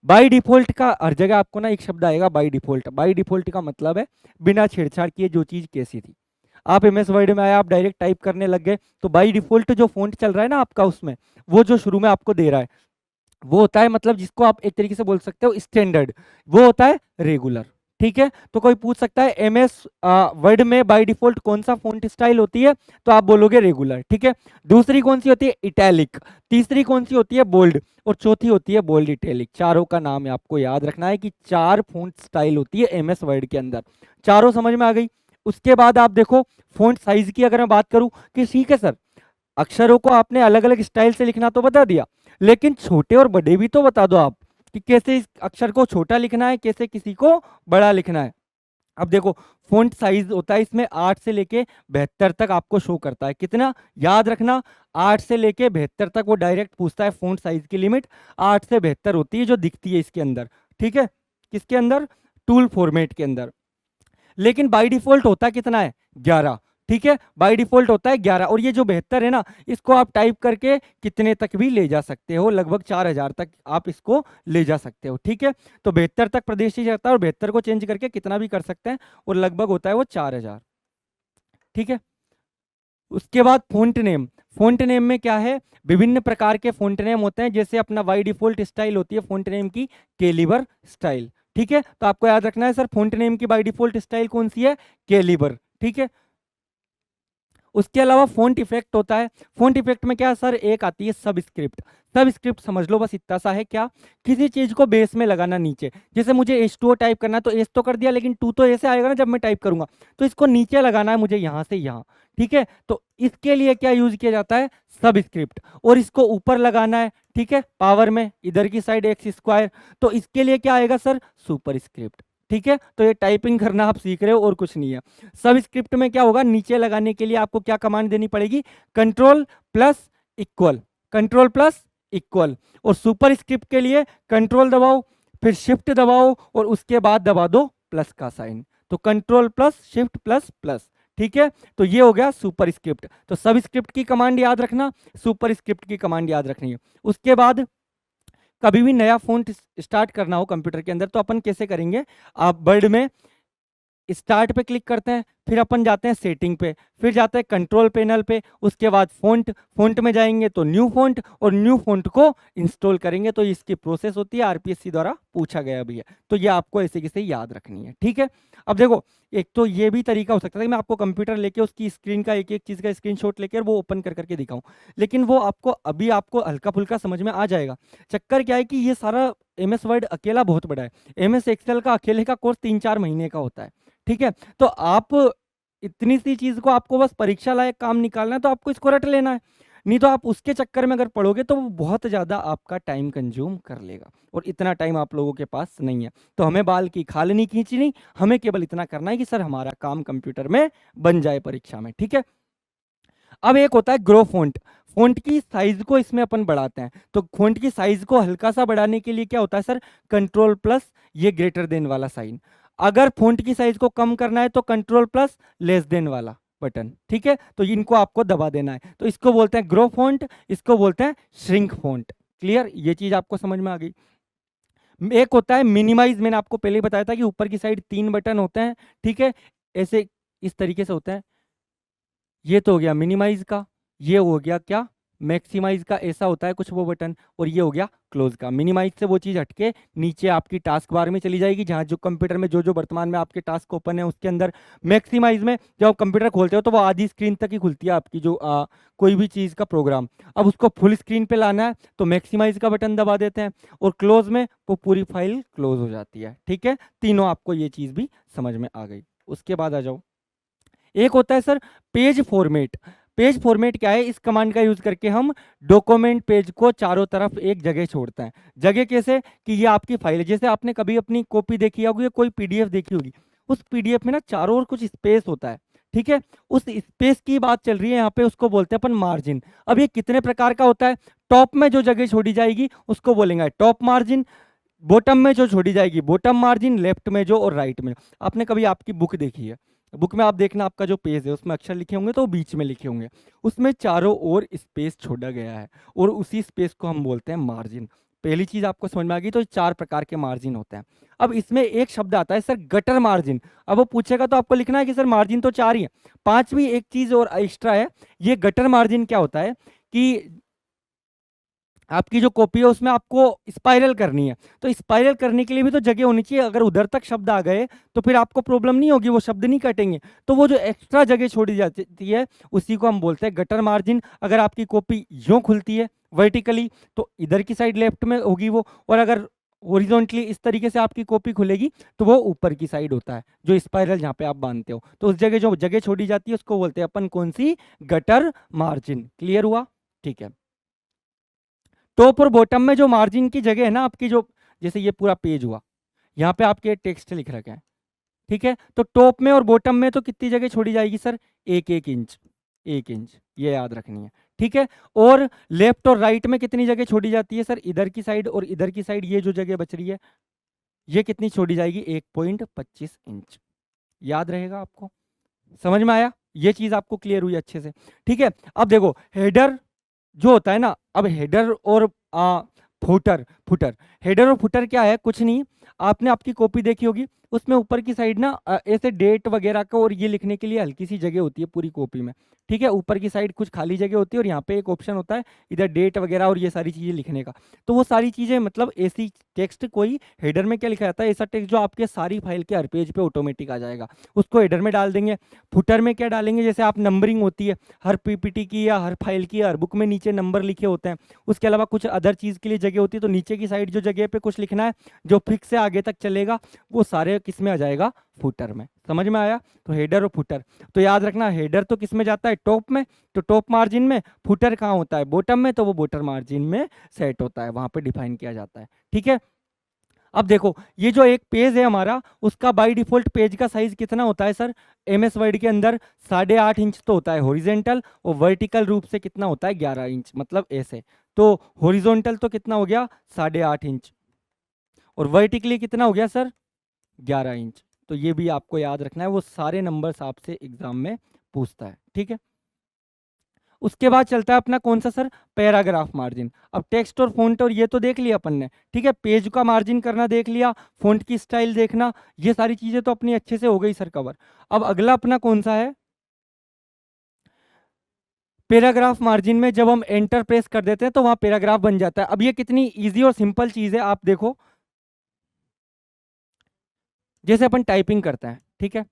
बाय डिफॉल्ट का हर जगह आपको ना एक शब्द आएगा, बाय डिफॉल्ट। बाय डिफॉल्ट का मतलब है बिना छेड़छाड़ किए जो चीज कैसी थी, आप एमएस वर्ड में आए, आप डायरेक्ट टाइप करने लग गए, तो बाय डिफॉल्ट जो फॉन्ट चल रहा है ना आपका, उसमें वो जो शुरू में आपको दे रहा है, वो होता है, मतलब जिसको आप एक तरीके से बोल सकते हो स्टैंडर्ड, वो होता है रेगुलर, ठीक है। तो कोई पूछ सकता है एमएस वर्ड में बाय डिफॉल्ट कौन सा फॉन्ट स्टाइल होती है, तो आप बोलोगे रेगुलर। ठीक है। दूसरी कौन सी होती है, इटैलिक। तीसरी कौन सी होती है, बोल्ड। और चौथी होती है बोल्ड इटैलिक। चारों का नाम आपको याद रखना है कि 4 फॉन्ट स्टाइल होती है एमएस वर्ड के अंदर। चारों समझ में आ गई। उसके बाद आप देखो फॉन्ट साइज की अगर मैं बात करूं कि ठीक है सर, अक्षरों को आपने अलग अलग स्टाइल से लिखना तो बता दिया, लेकिन छोटे और बड़े भी तो बता दो आप कि कैसे इस अक्षर को छोटा लिखना है, कैसे किसी को बड़ा लिखना है। अब देखो फ़ॉन्ट साइज होता है इसमें 8 से लेके 72 तक आपको शो करता है। कितना याद रखना, 8 से लेके 72 तक वो डायरेक्ट पूछता है। फ़ॉन्ट साइज की लिमिट 8 से 72 होती है जो दिखती है इसके अंदर। ठीक है, किसके अंदर, टूल फॉर्मेट के अंदर। लेकिन बाय डिफॉल्ट होता कितना है, 11। ठीक है, बाय डिफॉल्ट होता है 11। और ये जो 72 है ना, इसको आप टाइप करके कितने तक भी ले जा सकते हो, लगभग 4000 तक आप इसको ले जा सकते हो। ठीक है, तो 72 तक प्रदेश ही जाता है और 72 को चेंज करके कितना भी कर सकते हैं, और लगभग होता है वो 4000। ठीक है। उसके बाद फ़ॉन्ट नेम। फ़ॉन्ट नेम में क्या है, विभिन्न प्रकार के फ़ॉन्ट नेम होते हैं। जैसे अपना बाय डिफ़ॉल्ट स्टाइल होती है फ़ॉन्ट नेम की, कैलिबर स्टाइल। ठीक है, तो आपको याद रखना है सर फ़ॉन्ट नेम की बाय डिफ़ॉल्ट स्टाइल कौन सी है, कैलिबर। ठीक है। उसके अलावा फ़ॉन्ट इफेक्ट होता है। फ़ॉन्ट इफेक्ट में क्या सर, एक आती है सबस्क्रिप्ट। सबस्क्रिप्ट समझ लो बस इतना सा है, क्या, किसी चीज़ को बेस में लगाना नीचे। जैसे मुझे H2O टाइप करना है तो एच तो कर दिया, लेकिन टू तो ऐसे आएगा ना जब मैं टाइप करूंगा, तो इसको नीचे लगाना है मुझे यहाँ से यहाँ। ठीक है, तो इसके लिए क्या यूज किया जाता है, सबस्क्रिप्ट। और इसको ऊपर लगाना है, ठीक है, पावर में इधर की साइड एक्स स्क्वायर, तो इसके लिए क्या आएगा सर, सुपर स्क्रिप्ट। ठीक है, तो ये टाइपिंग करना आप सीख रहे हो और कुछ नहीं है। सब स्क्रिप्ट में क्या होगा, नीचे लगाने के लिए आपको क्या कमांड देनी पड़ेगी, control plus equal, control plus equal. और सुपर स्क्रिप्ट के लिए कंट्रोल दबाओ, फिर शिफ्ट दबाओ और उसके बाद दबा दो प्लस का साइन। तो control plus shift plus plus. ठीक है, तो ये हो गया सुपर स्क्रिप्ट। तो सब स्क्रिप्ट की कमांड याद रखना, सुपर स्क्रिप्ट की कमांड याद रखनी है। उसके बाद कभी भी नया फ़ॉन्ट स्टार्ट करना हो कंप्यूटर के अंदर तो अपन कैसे करेंगे, आप वर्ड में स्टार्ट पे क्लिक करते हैं, फिर अपन जाते हैं सेटिंग पे, फिर जाते हैं कंट्रोल पैनल पे, उसके बाद फ़ॉन्ट, फ़ॉन्ट में जाएंगे तो न्यू फ़ॉन्ट, और न्यू फ़ॉन्ट को इंस्टॉल करेंगे। तो इसकी प्रोसेस होती है, आरपीएससी द्वारा पूछा गया भी है, तो ये आपको ऐसे कैसे याद रखनी है। ठीक है, अब देखो एक तो ये भी तरीका हो सकता है कि मैं आपको कंप्यूटर लेके उसकी स्क्रीन का एक एक चीज़ का स्क्रीनशॉट लेकर वो ओपन कर करके दिखाऊं, लेकिन वो आपको अभी आपको हल्का फुल्का समझ में आ जाएगा। चक्कर क्या है कि ये सारा एमएस वर्ड अकेला बहुत बड़ा है। एमएस एक्सेल का अकेले का कोर्स 3-4 महीने का होता है। ठीक है, तो आप इतनी सी चीज को आपको बस परीक्षा लायक काम निकालना है, तो आपको इसको रट लेना है। नहीं तो आप उसके चक्कर में अगर पढ़ोगे तो वो बहुत ज़्यादा आपका टाइम कंज्यूम कर लेगा, और इतना टाइम आप लोगों के पास नहीं है। तो हमें बाल की खाल नहीं खींचनी, हमें केवल इतना करना है कि सर हमारा काम कंप्यूटर में बन जाए परीक्षा में। ठीक है, अब एक होता है ग्रो फ़ॉन्ट। फ़ॉन्ट की साइज को इसमें अपन बढ़ाते हैं, तो फ़ॉन्ट की साइज को हल्का सा बढ़ाने के लिए क्या होता है सर, कंट्रोल प्लस ये ग्रेटर देन वाला साइन। अगर फ़ॉन्ट की साइज को कम करना है तो कंट्रोल प्लस लेस देन वाला बटन। ठीक है, तो इनको आपको दबा देना है। तो इसको बोलते हैं ग्रो फ़ॉन्ट, इसको बोलते हैं श्रिंक फ़ॉन्ट। क्लियर, ये चीज आपको समझ में आ गई। एक होता है मिनिमाइज, मैंने आपको पहले ही बताया था कि ऊपर की साइड 3 बटन होते हैं। ठीक है, ऐसे इस तरीके से होता है। ये तो हो गया मिनिमाइज का, ये हो गया क्या, मैक्सिमाइज का, ऐसा होता है कुछ वो बटन। और ये हो गया क्लोज का। मिनिमाइज से वो चीज़ हटके नीचे आपकी टास्क बार में चली जाएगी, जहाँ जो कंप्यूटर में जो वर्तमान में आपके टास्क ओपन है उसके अंदर। मैक्सिमाइज में जब आप कंप्यूटर खोलते हो तो वो आधी स्क्रीन तक ही खुलती है आपकी जो कोई भी चीज़ का प्रोग्राम। अब उसको फुल स्क्रीन पे लाना है तो मैक्सिमाइज का बटन दबा देते हैं, और क्लोज में वो पूरी फाइल क्लोज हो जाती है। ठीक है, तीनों आपको ये चीज़ भी समझ में आ गई। उसके बाद आ जाओ, एक होता है sir page format. Page format क्या है, इस कमांड का यूज करके हम डॉक्यूमेंट पेज को चारों तरफ एक जगह छोड़ते हैं। जगह कैसे, कि ये आपकी फाइल है। जैसे आपने कभी अपनी कॉपी देखी होगी या कोई पीडीएफ देखी होगी, उस पीडीएफ में ना चारों ओर कुछ स्पेस होता है। ठीक है, उस स्पेस की बात चल रही है यहाँ पे, उसको बोलते हैं अपन मार्जिन। अब ये कितने प्रकार का होता है, टॉप में जो जगह छोड़ी जाएगी उसको बोलेंगे टॉप मार्जिन, बॉटम में जो छोड़ी जाएगी बॉटम मार्जिन, लेफ्ट में जो और राइट में। आपने कभी आपकी बुक देखी है, बुक में आप देखना आपका जो पेज है उसमें अक्षर लिखे होंगे तो वो बीच में लिखे होंगे, उसमें चारों ओर स्पेस छोड़ा गया है, और उसी स्पेस को हम बोलते हैं मार्जिन। पहली चीज आपको समझ में आ गई, तो 4 प्रकार के मार्जिन होते हैं। अब इसमें एक शब्द आता है सर गटर मार्जिन। अब वो पूछेगा तो आपको लिखना है कि सर मार्जिन तो 4 ही है। 5वीं एक चीज और एक्स्ट्रा है, ये गटर मार्जिन क्या होता है कि आपकी जो कॉपी है उसमें आपको स्पाइरल करनी है, तो स्पाइरल करने के लिए भी तो जगह होनी चाहिए। अगर उधर तक शब्द आ गए तो फिर आपको प्रॉब्लम नहीं होगी, वो शब्द नहीं कटेंगे। तो वो जो एक्स्ट्रा जगह छोड़ी जाती है उसी को हम बोलते हैं गटर मार्जिन। अगर आपकी कॉपी यूं खुलती है वर्टिकली तो इधर की साइड लेफ्ट में होगी वो, और अगर हॉरिजॉन्टली इस तरीके से आपकी कॉपी खुलेगी तो वो ऊपर की साइड होता है, जो स्पाइरल जहाँ पे आप बांधते हो। तो उस जगह जो जगह छोड़ी जाती है उसको बोलते हैं अपन कौन सी, गटर मार्जिन। क्लियर हुआ? ठीक है। टॉप और बॉटम में जो मार्जिन की जगह है ना आपकी, जो जैसे ये पूरा पेज हुआ, यहाँ पे आपके टेक्स्ट लिख रखे हैं, ठीक है, तो टॉप में और बॉटम में तो कितनी जगह छोड़ी जाएगी सर, 1-1 इंच, 1 इंच, ये याद रखनी है, ठीक है। और लेफ्ट और राइट में कितनी जगह छोड़ी जाती है सर, इधर की साइड और इधर की साइड, ये जो जगह बच रही है ये कितनी छोड़ी जाएगी, 1.25 इंच। याद रहेगा आपको? समझ में आया? ये चीज आपको क्लियर हुई अच्छे से? ठीक है। अब देखो हेडर जो होता है ना, अब हेडर और फुटर फुटर हेडर और फुटर क्या है, कुछ नहीं। आपने आपकी कॉपी देखी होगी, उसमें ऊपर की साइड ना ऐसे डेट वगैरह का और ये लिखने के लिए हल्की सी जगह होती है पूरी कॉपी में, ठीक है। ऊपर की साइड कुछ खाली जगह होती है और यहाँ पे एक ऑप्शन होता है इधर डेट वगैरह और ये सारी चीजें लिखने का। तो वो सारी चीजें मतलब ऐसी टेक्स्ट, कोई हेडर में क्या लिखा जाता है, ऐसा टेक्स्ट जो आपके सारी फाइल के हर पेज पे ऑटोमेटिक आ जाएगा, उसको हेडर में डाल देंगे। फुटर में क्या डालेंगे, जैसे आप नंबरिंग होती है हर पीपीटी की या हर फाइल की, हर बुक में नीचे नंबर लिखे होते हैं, उसके अलावा कुछ अदर चीज़ के लिए जगह होती है, तो नीचे की साइड जो जगह पे कुछ लिखना है जो फिक्स से आगे तक चलेगा, वो सारे किस में आ जाएगा, फुटर में। समझ में आया? तो हेडर और फुटर, तो याद रखना हेडर तो किस में जाता है, टॉप में, तो टॉप मार्जिन में। फुटर कहाँ होता है, बॉटम में, तो वो बॉटम मार्जिन में सेट होता है, वहां पे डिफाइन किया जाता है, ठीक है। अब देखो ये जो एक पेज है हमारा, उसका बाय डिफॉल्ट पेज का साइज कितना होता है सर, एमएस वर्ड के अंदर 8.5 इंच तो होता है हॉरिजेंटल, और वर्टिकल रूप से कितना होता है, 11 इंच, मतलब ऐसे। तो हॉरिजॉन्टल तो कितना हो गया, 8.5 इंच, और वर्टिकली कितना हो गया सर, 11 इंच। तो ये भी आपको याद रखना है, वो सारे नंबर्स आपसे एग्जाम में पूछता है, ठीक है। उसके बाद चलता है अपना कौन सा सर, पैराग्राफ मार्जिन। अब टेक्स्ट और फॉन्ट और ये तो देख लिया अपन ने, ठीक है, पेज का मार्जिन करना देख लिया, फॉन्ट की स्टाइल देखना, ये सारी चीजें तो अपनी अच्छे से हो गई सर कवर। अब अगला अपना कौन सा है, पैराग्राफ मार्जिन में जब हम एंटर प्रेस कर देते हैं तो वहां पैराग्राफ बन जाता है। अब ये कितनी इजी और सिंपल चीज है, आप देखो, जैसे अपन टाइपिंग करते हैं, ठीक है,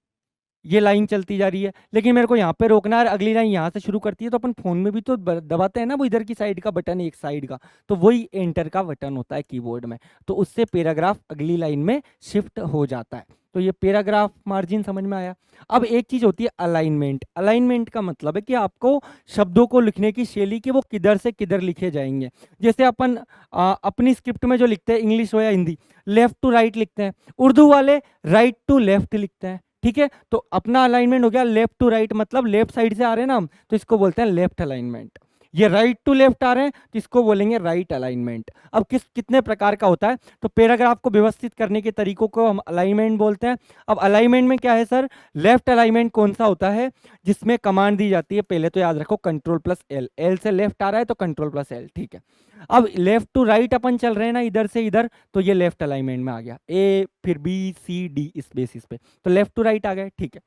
ये लाइन चलती जा रही है, लेकिन मेरे को यहाँ पे रोकना है, अगली लाइन यहाँ से शुरू करती है, तो अपन फोन में भी तो दबाते हैं ना, वो इधर की साइड का बटन है एक साइड का, तो वही एंटर का बटन होता है कीबोर्ड में, तो उससे पैराग्राफ अगली लाइन में शिफ्ट हो जाता है। तो ये पैराग्राफ मार्जिन समझ में आया। अब एक चीज होती है अलाइनमेंट। अलाइनमेंट का मतलब है कि आपको शब्दों को लिखने की शैली कि वो किधर से किधर लिखे जाएंगे। जैसे अपन अपनी स्क्रिप्ट में जो लिखते हैं, इंग्लिश हो या हिंदी, लेफ्ट टू राइट लिखते हैं, उर्दू वाले राइट टू लेफ्ट लिखते हैं, ठीक है। तो अपना अलाइनमेंट हो गया लेफ्ट टू राइट, मतलब लेफ्ट साइड से आ रहे हैं ना हम, तो इसको बोलते हैं लेफ्ट अलाइनमेंट। ये राइट टू लेफ्ट आ रहे हैं तो इसको बोलेंगे राइट अलाइनमेंट। अब कितने प्रकार का होता है, तो पैराग्राफ को व्यवस्थित करने के तरीकों को हम अलाइनमेंट बोलते हैं। अब अलाइनमेंट में क्या है सर, लेफ्ट अलाइनमेंट कौन सा होता है, जिसमें कमांड दी जाती है, पहले तो याद रखो कंट्रोल+L, एल से लेफ्ट आ रहा है तो कंट्रोल+L, ठीक है। अब लेफ्ट टू राइट अपन चल रहे हैं ना, इधर से इधर, तो ये लेफ्ट अलाइनमेंट में आ गया, ए फिर बी सी डी इस बेसिस पे, तो लेफ्ट टू राइट आ गए, ठीक है।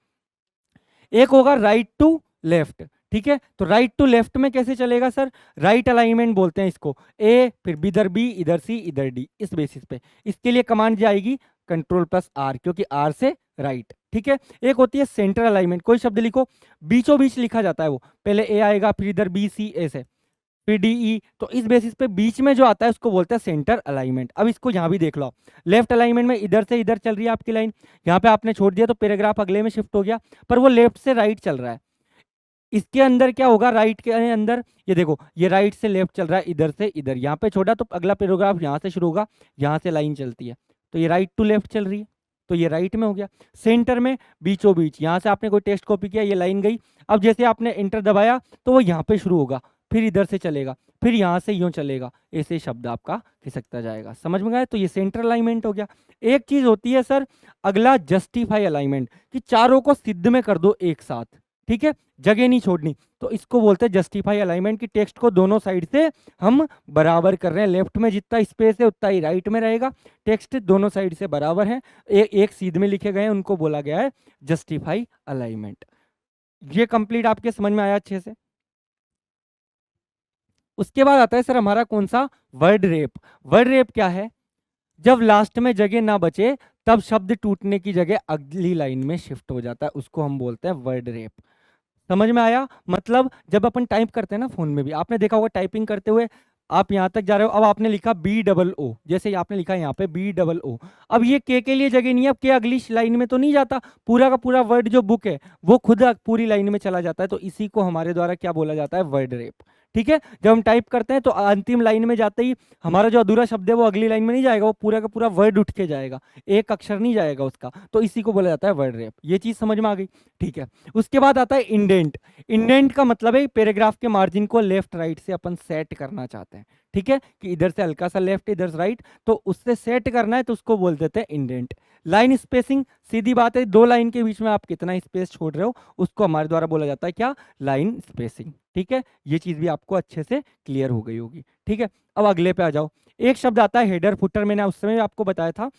एक होगा राइट टू लेफ्ट, ठीक है, तो राइट टू लेफ्ट में कैसे चलेगा सर, राइट अलाइनमेंट बोलते हैं इसको, ए फिर इधर बी इधर सी इधर डी इस बेसिस पे। इसके लिए कमांड जाएगी कंट्रोल+R, क्योंकि आर से राइट, ठीक है। एक होती है सेंटर अलाइनमेंट, कोई शब्द लिखो बीचों बीच लिखा जाता है, वो पहले ए आएगा फिर इधर बी सी ए से फिर डी ई, तो इस बेसिस पे बीच में जो आता है उसको बोलते हैं सेंटर अलाइनमेंट। अब इसको यहाँ भी देख लो, लेफ्ट अलाइनमेंट में इधर से इधर चल रही है आपकी लाइन, यहाँ पे आपने छोड़ दिया तो पैराग्राफ अगले में शिफ्ट हो गया, पर वो लेफ्ट से राइट चल रहा है। इसके अंदर क्या होगा, राइट के अंदर ये देखो, ये राइट से लेफ्ट चल रहा है, इधर से इधर, यहाँ पे छोड़ा तो अगला पैराग्राफ यहाँ से शुरू होगा, यहाँ से लाइन चलती है, तो ये राइट टू लेफ्ट चल रही है, तो ये राइट में हो गया। सेंटर में बीचों बीच, यहाँ से आपने कोई टेक्स्ट कॉपी किया, ये लाइन गई, अब जैसे आपने एंटर दबाया तो वो यहाँ पे शुरू होगा, फिर इधर से चलेगा, फिर यहाँ से यूं चलेगा, ऐसे शब्द आपका खिसकता जाएगा। समझ में आया? तो ये सेंटर अलाइनमेंट हो गया। एक चीज होती है सर अगला जस्टिफाई अलाइनमेंट, कि चारों को सिद्ध में कर दो एक साथ, ठीक है, जगह नहीं छोड़नी, तो इसको बोलते हैं जस्टिफाई अलाइनमेंट, की टेक्स्ट को दोनों साइड से हम बराबर कर रहे हैं, लेफ्ट में जितना स्पेस है उतना ही राइट में रहेगा, टेक्स्ट दोनों साइड से बराबर है, एक सीध में लिखे गए हैं, उनको बोला गया है जस्टिफाई अलाइनमेंट। ये कंप्लीट आपके समझ में आया अच्छे से? उसके बाद आता है सर हमारा कौन सा, वर्ड रेप। वर्ड रेप क्या है, जब लास्ट में जगह ना बचे तब शब्द टूटने की जगह अगली लाइन में शिफ्ट हो जाता है, उसको हम बोलते हैं वर्ड रेप। समझ में आया? मतलब जब अपन टाइप करते हैं ना फोन में भी, आपने देखा होगा टाइपिंग करते हुए आप यहां तक जा रहे हो, अब आपने लिखा BOO, जैसे आपने लिखा यहाँ पे BOO, अब ये के लिए जगह नहीं है, अब के अगली लाइन में तो नहीं जाता, पूरा का पूरा वर्ड जो बुक है वो खुद पूरी लाइन में चला जाता है, तो इसी को हमारे द्वारा क्या बोला जाता है, वर्ड रेप। ठीक है, जब हम टाइप करते हैं तो अंतिम लाइन में जाते ही हमारा जो अधूरा शब्द है वो अगली लाइन में नहीं जाएगा, वो पूरा का पूरा वर्ड उठ के जाएगा, एक अक्षर नहीं जाएगा उसका, तो इसी को बोला जाता है वर्ड रेप। ये चीज समझ में आ गई? ठीक है, उसके बाद आता है इंडेंट। इंडेंट का मतलब है पैराग्राफ के मार्जिन को लेफ्ट राइट से अपन सेट करना चाहते हैं। ठीक है, कि इधर से हल्का सा लेफ्ट इधर से राइट, तो उससे सेट करना है तो उसको बोल देते हैं इंडेंट। लाइन स्पेसिंग, सीधी बात है, दो लाइन के बीच में आप कितना स्पेस छोड़ रहे हो उसको हमारे द्वारा बोला जाता है क्या, लाइन स्पेसिंग। ठीक है, ये चीज भी आपको अच्छे से क्लियर हो गई होगी। ठीक है, अब अगले पे आ जाओ। एक शब्द आता है हेडर फुटर, मैंने उस समय आपको बताया था,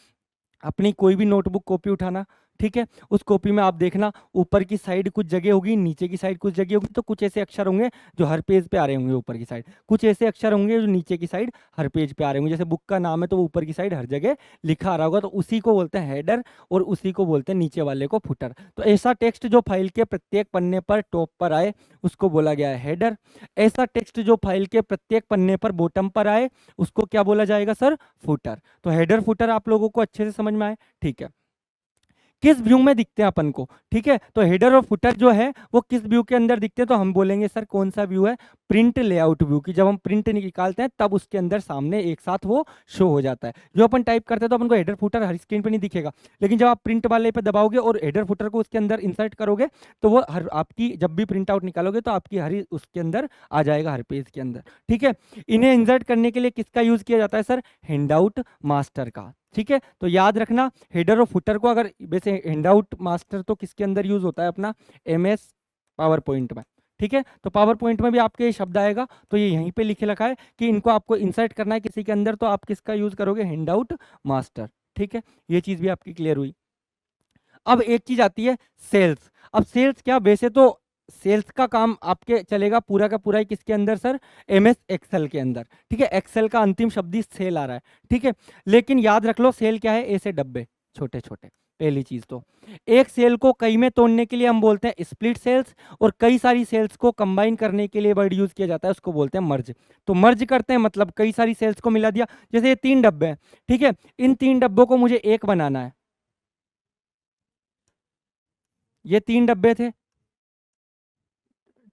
अपनी कोई भी नोटबुक कॉपी उठाना, ठीक है, उस कॉपी में आप देखना ऊपर की साइड कुछ जगह होगी, नीचे की साइड कुछ जगह होगी, तो कुछ ऐसे अक्षर होंगे जो हर पेज पे आ रहे होंगे ऊपर की साइड, कुछ ऐसे अक्षर होंगे जो नीचे की साइड हर पेज पे आ रहे होंगे, जैसे बुक का नाम है तो वो ऊपर की साइड हर जगह लिखा आ रहा होगा, तो उसी को बोलते हैं हेडर और उसी को बोलते हैं नीचे वाले को फुटर। तो ऐसा टेक्स्ट जो फाइल के प्रत्येक पन्ने पर टॉप पर आए उसको बोला गया है हेडर। ऐसा टेक्स्ट जो फाइल के प्रत्येक पन्ने पर बॉटम पर आए उसको क्या बोला जाएगा सर, फुटर। तो हेडर फुटर आप लोगों को अच्छे से समझ में आए? ठीक है, किस व्यू में दिखते हैं अपन को, ठीक है, तो हेडर और फुटर जो है वो किस व्यू के अंदर दिखते हैं, तो हम बोलेंगे सर कौन सा व्यू है, प्रिंट लेआउट व्यू की। जब हम प्रिंट निकालते हैं तब उसके अंदर सामने एक साथ वो शो हो जाता है। जो अपन टाइप करते हैं तो अपन को हेडर फुटर हर स्क्रीन पे नहीं दिखेगा, लेकिन जब आप प्रिंट वाले पे दबाओगे और हेडर फुटर को उसके अंदर इंसर्ट करोगे तो वो हर आपकी जब भी प्रिंट आउट निकालोगे तो आपकी हर उसके अंदर आ जाएगा, हर पेज के अंदर। ठीक है, इन्हें इंसर्ट करने के लिए किसका यूज किया जाता है सर, हैंडआउट मास्टर का। ठीक है, तो याद रखना हेडर और फुटर को, अगर वैसे हैंडआउट मास्टर तो किसके अंदर यूज होता है अपना, MS पावर पॉइंट में। ठीक है, तो पावर पॉइंट में भी आपके ये शब्द आएगा, तो ये यहीं पे लिखे रखा है कि इनको आपको इंसर्ट करना है किसी के अंदर, तो आप किसका यूज करोगे, हैंडआउट मास्टर। ठीक है, ये चीज भी आपकी क्लियर हुई। अब एक चीज आती है सेल्स। अब सेल्स क्या, वैसे तो सेल्स का काम आपके चलेगा पूरा का पूरा ही किसके अंदर सर, MS एक्सेल के अंदर। ठीक है, एक्सेल का अंतिम शब्द ही सेल आ रहा है। ठीक है, लेकिन याद रख लो सेल क्या है, ऐसे डब्बे छोटे छोटे। पहली चीज तो एक सेल को कई में तोड़ने के लिए हम बोलते हैं स्प्लिट सेल्स, और कई सारी सेल्स को कंबाइन करने के लिए वर्ड यूज किया जाता है, उसको बोलते हैं मर्ज। तो मर्ज करते हैं मतलब कई सारी सेल्स को मिला दिया, जैसे ये 3 डब्बे हैं, ठीक है, इन 3 डब्बों को मुझे एक बनाना है, ये 3 डब्बे थे,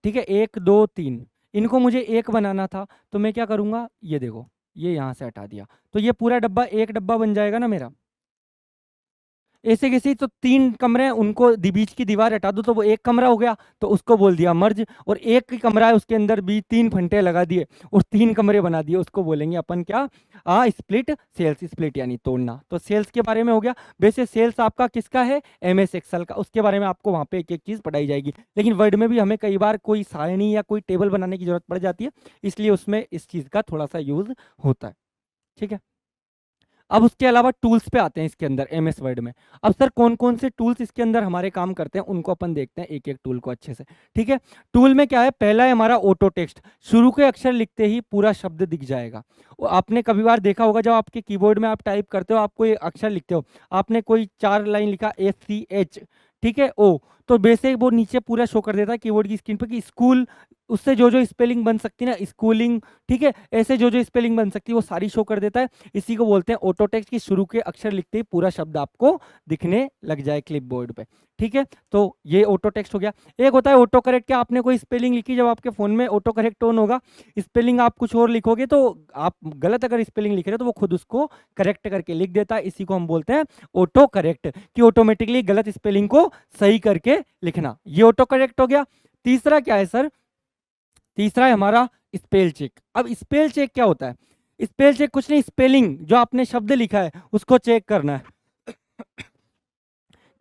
ठीक है, 1 2 3, इनको मुझे एक बनाना था, तो मैं क्या करूंगा, ये देखो ये यहां से हटा दिया, तो ये पूरा डब्बा एक डब्बा बन जाएगा ना मेरा। ऐसे कैसे, तो 3 कमरे हैं उनको बीच की दीवार हटा दो तो वो एक कमरा हो गया, तो उसको बोल दिया मर्ज। और एक ही कमरा है उसके अंदर भी 3 फंटे लगा दिए और 3 कमरे बना दिए, उसको बोलेंगे अपन क्या, स्प्लिट सेल्स, स्प्लिट यानी तोड़ना। तो सेल्स के बारे में हो गया। वैसे सेल्स आपका किसका है, MS एक्सेल का, उसके बारे में आपको वहां पे एक एक चीज पढ़ाई जाएगी, लेकिन वर्ड में भी हमें कई बार कोई सारणी या कोई टेबल बनाने की जरूरत पड़ जाती है, इसलिए उसमें इस चीज का थोड़ा सा यूज होता है। ठीक है, अब उसके अलावा टूल्स पे आते हैं इसके अंदर MS वर्ड में। अब सर कौन कौन से टूल्स इसके अंदर हमारे काम करते हैं उनको अपन देखते हैं एक एक टूल को अच्छे से। ठीक है, टूल में क्या है, पहला है हमारा ऑटो टेक्स्ट, शुरू के अक्षर लिखते ही पूरा शब्द दिख जाएगा। आपने कभी बार देखा होगा जब आपके कीबोर्ड में आप टाइप करते हो, आप कोई अक्षर लिखते हो, आपने कोई 4 लाइन लिखा SCH, ठीक है, O, तो बेसिक वो नीचे पूरा शो कर देता है कीबोर्ड की स्क्रीन पर कि स्कूल, उससे जो जो स्पेलिंग बन सकती है ना, स्कूलिंग, ठीक है, ऐसे जो जो स्पेलिंग बन सकती है वो सारी शो कर देता है। इसी को बोलते हैं ऑटो टेक्स्ट, की शुरू के अक्षर लिखते ही पूरा शब्द आपको दिखने लग जाए क्लिपबोर्ड पे। ठीक है, तो ये ऑटो टेक्स्ट हो गया। एक होता है ऑटो करेक्ट, क्या आपने कोई स्पेलिंग लिखी, जब आपके फोन में ऑटो करेक्ट ऑन होगा, स्पेलिंग आप कुछ और लिखोगे तो आप गलत अगर स्पेलिंग लिख रहे हो तो वो खुद उसको करेक्ट करके लिख देता है, इसी को हम बोलते हैं ऑटो करेक्ट, कि ऑटोमेटिकली गलत स्पेलिंग को सही करके लिखना, ये ऑटो करेक्ट हो गया। तीसरा क्या है सर, तीसरा है हमारा स्पेल चेक। अब स्पेल चेक क्या होता है, स्पेल चेक कुछ नहीं, स्पेलिंग जो आपने शब्द लिखा है उसको चेक करना है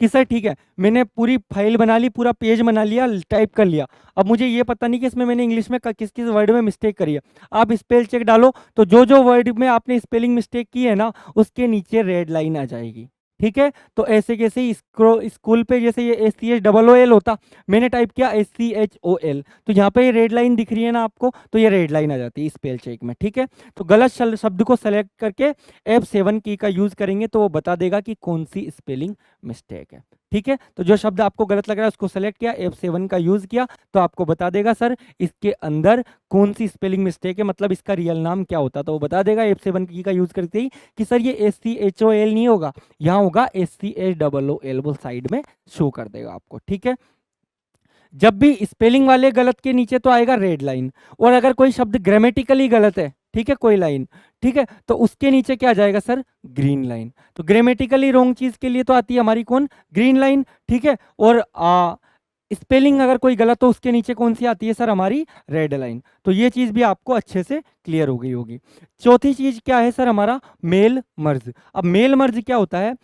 कि सर ठीक है मैंने पूरी फाइल बना ली, पूरा पेज बना लिया, टाइप कर लिया, अब मुझे ये पता नहीं कि इसमें मैंने इंग्लिश में किस किस वर्ड में मिस्टेक करी है। आप स्पेल चेक डालो तो जो जो वर्ड में आपने स्पेलिंग मिस्टेक की है ना उसके नीचे रेड लाइन आ जाएगी। ठीक है, तो ऐसे कैसे ही स्कूल पे जैसे ये SCHOOL होता, मैंने टाइप किया SCHOL, तो यहाँ पे ये रेड लाइन दिख रही है ना आपको, तो ये रेड लाइन आ जाती है स्पेल चेक में। ठीक है, तो गलत शब्द को सेलेक्ट करके F7 की का यूज करेंगे तो वो बता देगा कि कौन सी स्पेलिंग मिस्टेक है। ठीक है, तो जो शब्द आपको गलत लग रहा है उसको सेलेक्ट किया, F7 का यूज किया, तो आपको बता देगा सर इसके अंदर कौन सी स्पेलिंग मिस्टेक है, मतलब इसका रियल नाम क्या होता, तो वो बता देगा F7 की का यूज करते ही कि सर ये SCHOL नहीं होगा, यहाँ होगा SCHOOL, वो साइड में शो कर देगा आपको। ठीक है, जब भी स्पेलिंग वाले गलत के नीचे तो आएगा रेड लाइन, और अगर कोई शब्द ग्रामेटिकली गलत है, ठीक है, कोई लाइन, ठीक है, तो उसके नीचे क्या आ जाएगा सर, ग्रीन लाइन। तो ग्रामेटिकली रॉन्ग चीज के लिए तो आती है हमारी कौन, ग्रीन लाइन। ठीक है, और स्पेलिंग अगर कोई गलत हो उसके नीचे कौन सी आती है सर, हमारी रेड लाइन। तो ये चीज भी आपको अच्छे से क्लियर हो गई होगी। चौथी चीज क्या है सर, हमारा मेल मर्ज। अब मेल मर्ज क्या होता है,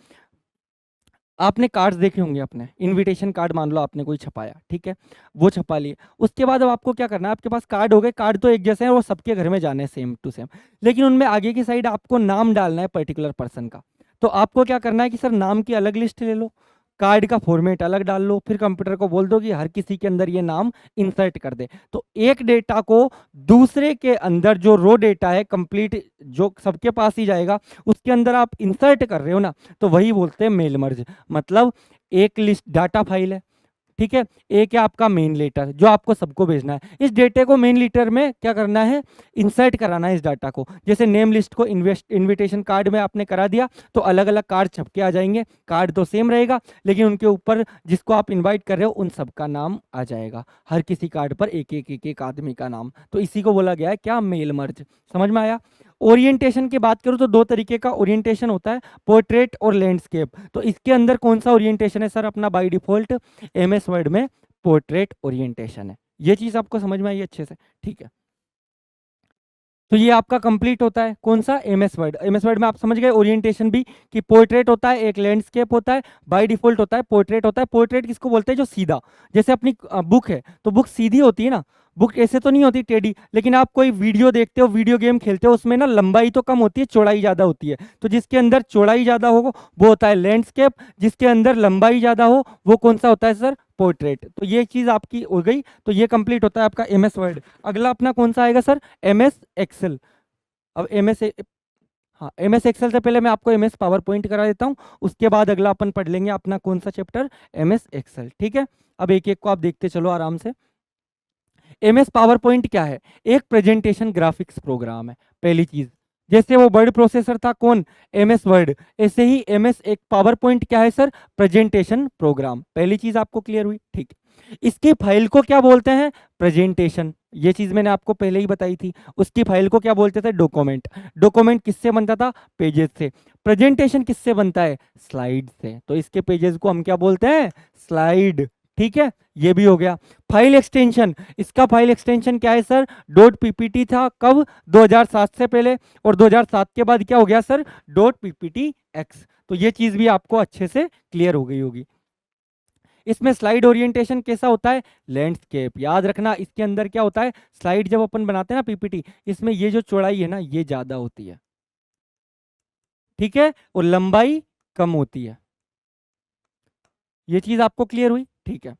आपने कार्ड्स देखे होंगे, अपने इनविटेशन कार्ड मान लो आपने कोई छपाया, ठीक है, वो छपा लिए, उसके बाद अब आपको क्या करना है, आपके पास कार्ड हो गए, कार्ड तो एक जैसे हैं, वो सबके घर में जाने हैं सेम टू सेम, लेकिन उनमें आगे की साइड आपको नाम डालना है पर्टिकुलर पर्सन का। तो आपको क्या करना है कि सर नाम की अलग लिस्ट ले लो, कार्ड का फॉर्मेट अलग डाल लो, फिर कंप्यूटर को बोल दो कि हर किसी के अंदर ये नाम इंसर्ट कर दे। तो एक डेटा को दूसरे के अंदर जो रो डेटा है कंप्लीट, जो सबके पास ही जाएगा, उसके अंदर आप इंसर्ट कर रहे हो ना, तो वही बोलते हैं मेल मर्ज। मतलब एक लिस्ट डाटा फाइल है, ठीक है, एक है आपका मेन लेटर जो आपको सबको भेजना है, इस डेटे को मेन लेटर में क्या करना है, इंसर्ट कराना है इस डाटा को। जैसे नेम लिस्ट को इनविटेशन कार्ड में आपने करा दिया, तो अलग अलग कार्ड छपके आ जाएंगे, कार्ड तो सेम रहेगा, लेकिन उनके ऊपर जिसको आप इनवाइट कर रहे हो उन सबका नाम आ जाएगा, हर किसी कार्ड पर एक आदमी का नाम। तो इसी को बोला गया है क्या, मेल मर्ज। समझ में आया। ओरिएंटेशन की बात करूं तो दो तरीके का ओरिएंटेशन होता है, पोर्ट्रेट और लैंडस्केप। तो इसके अंदर कौन सा ओरिएंटेशन है सर, अपना बाय डिफॉल्ट MS वर्ड में पोर्ट्रेट ओरिएंटेशन है। ये चीज आपको समझ में आई अच्छे से, ठीक है। तो ये आपका कंप्लीट होता है कौन सा, MS वर्ड में आप समझ गए ओरिएंटेशन भी, कि पोर्ट्रेट होता है, एक लैंडस्केप होता है, बाय डिफॉल्ट होता है पोर्ट्रेट होता है। पोर्ट्रेट किसको बोलते हैं, जो सीधा, जैसे अपनी बुक है तो बुक सीधी होती है ना, बुक ऐसे तो नहीं होती टेढ़ी, लेकिन आप कोई वीडियो देखते हो, वीडियो गेम खेलते हो, उसमें ना लंबाई तो कम होती है, चौड़ाई ज्यादा होती है, तो जिसके अंदर चौड़ाई ज्यादा हो वो होता है लैंडस्केप, जिसके अंदर लंबाई ज्यादा हो वो कौन सा होता है सर, पोर्ट्रेट। तो ये चीज आपकी हो गई, तो ये कंप्लीट होता है आपका MS वर्ड। अगला अपना कौन सा आएगा सर, MS एक्सेल। अब हाँ, MS एक्सेल से पहले मैं आपको MS पावर पॉइंट करा देता हूँ, उसके बाद अगला अपन पढ़ लेंगे अपना कौन सा चैप्टर, MS एक्सेल। ठीक है, अब एक एक को आप देखते चलो आराम से। MS पावर पॉइंट क्या है, एक प्रेजेंटेशन ग्राफिक्स प्रोग्राम है, पहली चीज। जैसे वो वर्ड प्रोसेसर था कौन, MS वर्ड, ऐसे ही MS एक पावर पॉइंट क्या है सर, प्रेजेंटेशन प्रोग्राम। पहली चीज आपको क्लियर हुई, ठीक। इसकी फाइल को क्या बोलते हैं, प्रेजेंटेशन, ये चीज मैंने आपको पहले ही बताई थी। उसकी फाइल को क्या बोलते थे, डॉक्यूमेंट। डॉक्यूमेंट किससे बनता था, पेजेस से। प्रेजेंटेशन किससे बनता है, स्लाइड से, तो इसके पेजेस को हम क्या बोलते हैं, स्लाइड। ठीक है, ये भी हो गया। फाइल एक्सटेंशन, इसका फाइल एक्सटेंशन क्या है सर, डॉट पीपीटी था, कब, 2007 से पहले, और 2007 के बाद क्या हो गया सर, डॉट पीपीटी एक्स। तो ये चीज भी आपको अच्छे से क्लियर हो गई होगी। इसमें स्लाइड ओरिएंटेशन कैसा होता है, लैंडस्केप। याद रखना इसके अंदर क्या होता है, स्लाइड जब अपन बनाते हैं ना PPT, इसमें ये जो चौड़ाई है ना ये ज्यादा होती है, ठीक है, और लंबाई कम होती है। ये चीज आपको क्लियर हुई, ठीक है।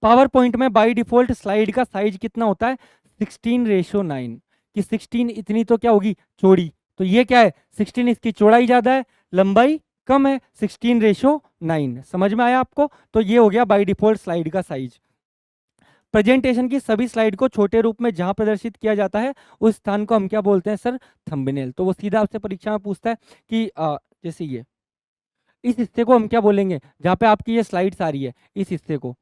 पावर पॉइंट में बाय डिफॉल्ट स्लाइड का साइज कितना होता है, 16:9, कि 16 इतनी तो क्या होगी, चौड़ी, तो ये क्या है, 16 इसकी चौड़ाई ज्यादा है, लंबाई कम है, 16:9। समझ में आया आपको, तो ये हो गया बाय डिफॉल्ट स्लाइड का साइज। प्रेजेंटेशन की सभी स्लाइड को छोटे रूप में जहां प्रदर्शित किया जाता है उस स्थान को हम क्या बोलते हैं सर, थंबनेल। तो वो सीधा आपसे परीक्षा में पूछता है कि जैसे ये इस हिस्से को हम क्या बोलेंगे, जहां पे आपकी ये स्लाइड्स आ रही है इस हिस्से को।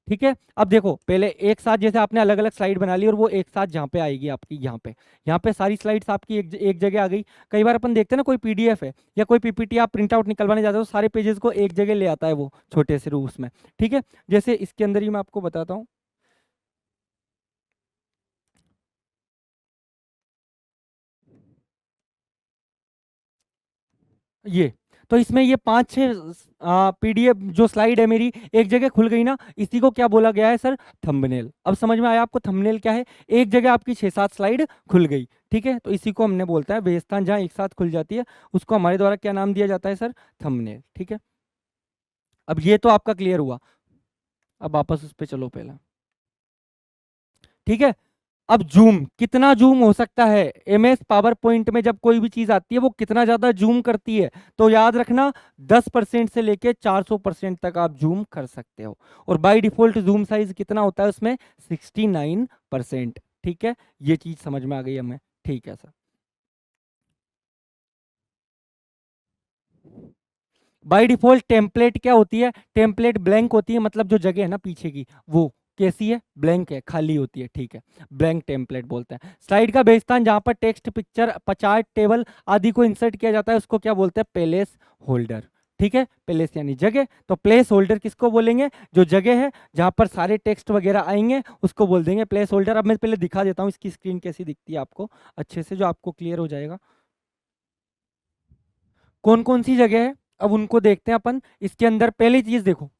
ठीक है, अब देखो पहले एक साथ जैसे आपने अलग अलग स्लाइड बना ली, और वो एक साथ जहाँ पे आएगी आपकी, यहाँ पे सारी स्लाइड्स आपकी एक जगह आ गई। कई बार अपन देखते हैं ना, कोई PDF है या कोई PPT आप प्रिंट आउट निकलवाने जाते हो, तो सारे पेजेस को एक जगह ले आता है वो छोटे से रूप्स में। ठीक है, जैसे इसके अंदर ही मैं आपको बताता हूँ, ये तो इसमें ये 5-6 पीडीएफ जो स्लाइड है मेरी एक जगह खुल गई ना, इसी को क्या बोला गया है सर? थंबनेल। अब समझ में आया आपको थंबनेल क्या है? एक जगह आपकी 6-7 स्लाइड खुल गई, ठीक है, तो इसी को हमने बोलता है बेस्तान, जहाँ एक साथ खुल जाती है उसको हमारे द्वारा क्या नाम दिया जाता है सर? थंबनेल, ठीक है। अब ये तो आपका क्लियर हुआ। अब वापस उस पे चलो पहला, ठीक है। अब जूम, कितना जूम हो सकता है? एमएस पावर पॉइंट में जब कोई भी चीज आती है वो कितना ज्यादा जूम करती है, तो याद रखना 10% से लेके 400% तक आप जूम कर सकते हो। और बाय डिफॉल्ट जूम साइज कितना होता है उसमें? 69%, ठीक है। ये चीज समझ में आ गई हमें, ठीक है सर। बाय डिफॉल्ट टेम्पलेट क्या होती है? टेम्पलेट ब्लैंक होती है, मतलब जो जगह है ना पीछे की वो कैसी है? ब्लैंक है, खाली होती है, ठीक है, ब्लैंक टेम्पलेट बोलते हैं। स्लाइड का बेस्तान जहां पर टेक्स्ट, पिक्चर, चार्ट, टेबल आदि को इंसर्ट किया जाता है उसको क्या बोलते हैं? प्लेस होल्डर, ठीक है। प्लेस यानी जगह, तो प्लेस होल्डर किसको बोलेंगे? जो जगह है जहां पर सारे टेक्स्ट वगैरह आएंगे उसको बोल देंगे प्लेस होल्डर। अब मैं पहले दिखा देता हूँ इसकी स्क्रीन कैसी दिखती है आपको अच्छे से, जो आपको क्लियर हो जाएगा कौन कौन सी जगह है। अब उनको देखते हैं अपन। इसके अंदर पहली चीज देखो,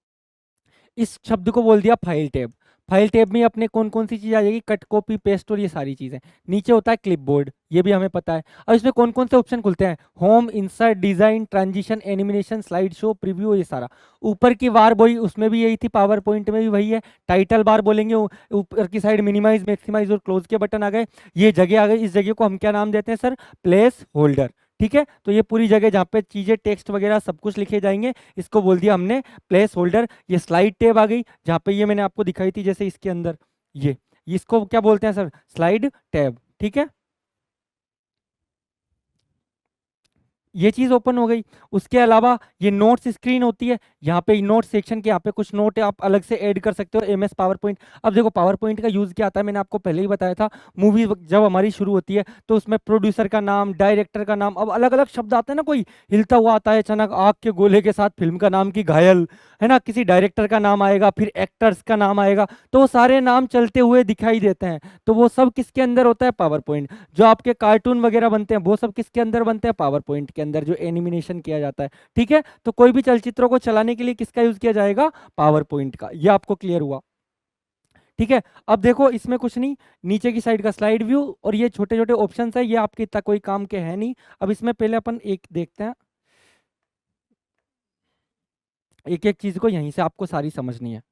इस शब्द को बोल दिया फाइल टैब। फाइल टैब में अपने कौन कौन सी चीज आ जाएगी? कट, कॉपी, पेस्ट और ये सारी चीजें। नीचे होता है क्लिपबोर्ड, ये भी हमें पता है। अब इसमें कौन कौन से ऑप्शन खुलते हैं? Home, insert, design, transition, animation, slide show, preview, ये सारा। ऊपर की बार वही, उसमें भी यही थी, पावर पॉइंट में भी वही है। टाइटल बार बोलेंगे, ऊपर की साइड मिनिमाइज, मैक्सिमाइज और क्लोज के बटन आ गए। ये जगह आ गई, इस जगह को हम क्या नाम देते हैं सर? प्लेस होल्डर, ठीक है। तो ये पूरी जगह जहाँ पे चीजें, टेक्स्ट वगैरह सब कुछ लिखे जाएंगे, इसको बोल दिया हमने प्लेस होल्डर। ये स्लाइड टैब आ गई, जहाँ पे ये मैंने आपको दिखाई थी जैसे इसके अंदर, ये इसको क्या बोलते हैं सर? स्लाइड टैब, ठीक है। ये चीज ओपन हो गई। उसके अलावा ये नोट्स स्क्रीन होती है, यहाँ पे नोट सेक्शन के यहाँ पे कुछ नोट आप अलग से ऐड कर सकते हो एमएस पावर पॉइंट। अब देखो पावर पॉइंट का यूज क्या आता है, मैंने आपको पहले ही बताया था। मूवी जब हमारी शुरू होती है तो उसमें प्रोड्यूसर का नाम, डायरेक्टर का नाम, अब अलग अलग शब्द आते हैं ना, कोई हिलता हुआ आता है अचानक आग के गोले के साथ, फिल्म का नाम की घायल, है ना, किसी डायरेक्टर का नाम आएगा, फिर एक्टर्स का नाम आएगा, तो वो सारे नाम चलते हुए दिखाई देते हैं। तो वो सब किसके अंदर होता है? Power point. जो आपके कार्टून वगैरह बनते हैं वो सब किसके अंदर बनते हैं? पावर पॉइंट के अंदर, जो एनिमेशन किया जाता है, ठीक है। तो कोई भी चलचित्रों को चलाने के लिए किसका यूज किया जाएगा? पावर पॉइंट का। ये आपको क्लियर हुआ, ठीक है। अब देखो इसमें कुछ नहीं, नीचे की साइड का स्लाइड व्यू और ये छोटे छोटे ऑप्शन है, ये आपके इतना कोई काम के है नहीं। अब इसमें पहले अपन एक देखते हैं, एक एक चीज को यहीं से आपको सारी समझनी है।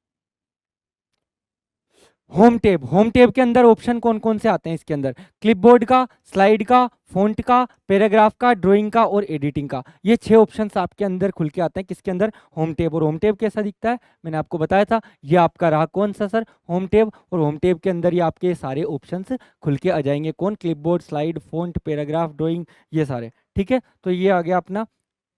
होम टैब, होम टैब के अंदर ऑप्शन कौन कौन से आते हैं इसके अंदर? क्लिपबोर्ड का, स्लाइड का, फॉन्ट का, पैराग्राफ का, ड्राइंग का और एडिटिंग का। ये 6 ऑप्शंस आपके अंदर खुल के आते हैं किसके अंदर? Home tab. और होम टैब कैसा दिखता है मैंने आपको बताया था, ये आपका रहा कौन सा सर? Home tab. और होम टैब के अंदर ये आपके सारे ऑप्शंस खुल के आ जाएंगे, कौन? Clipboard, slide, font, paragraph, drawing, ये सारे, ठीक है। तो ये आ गया अपना।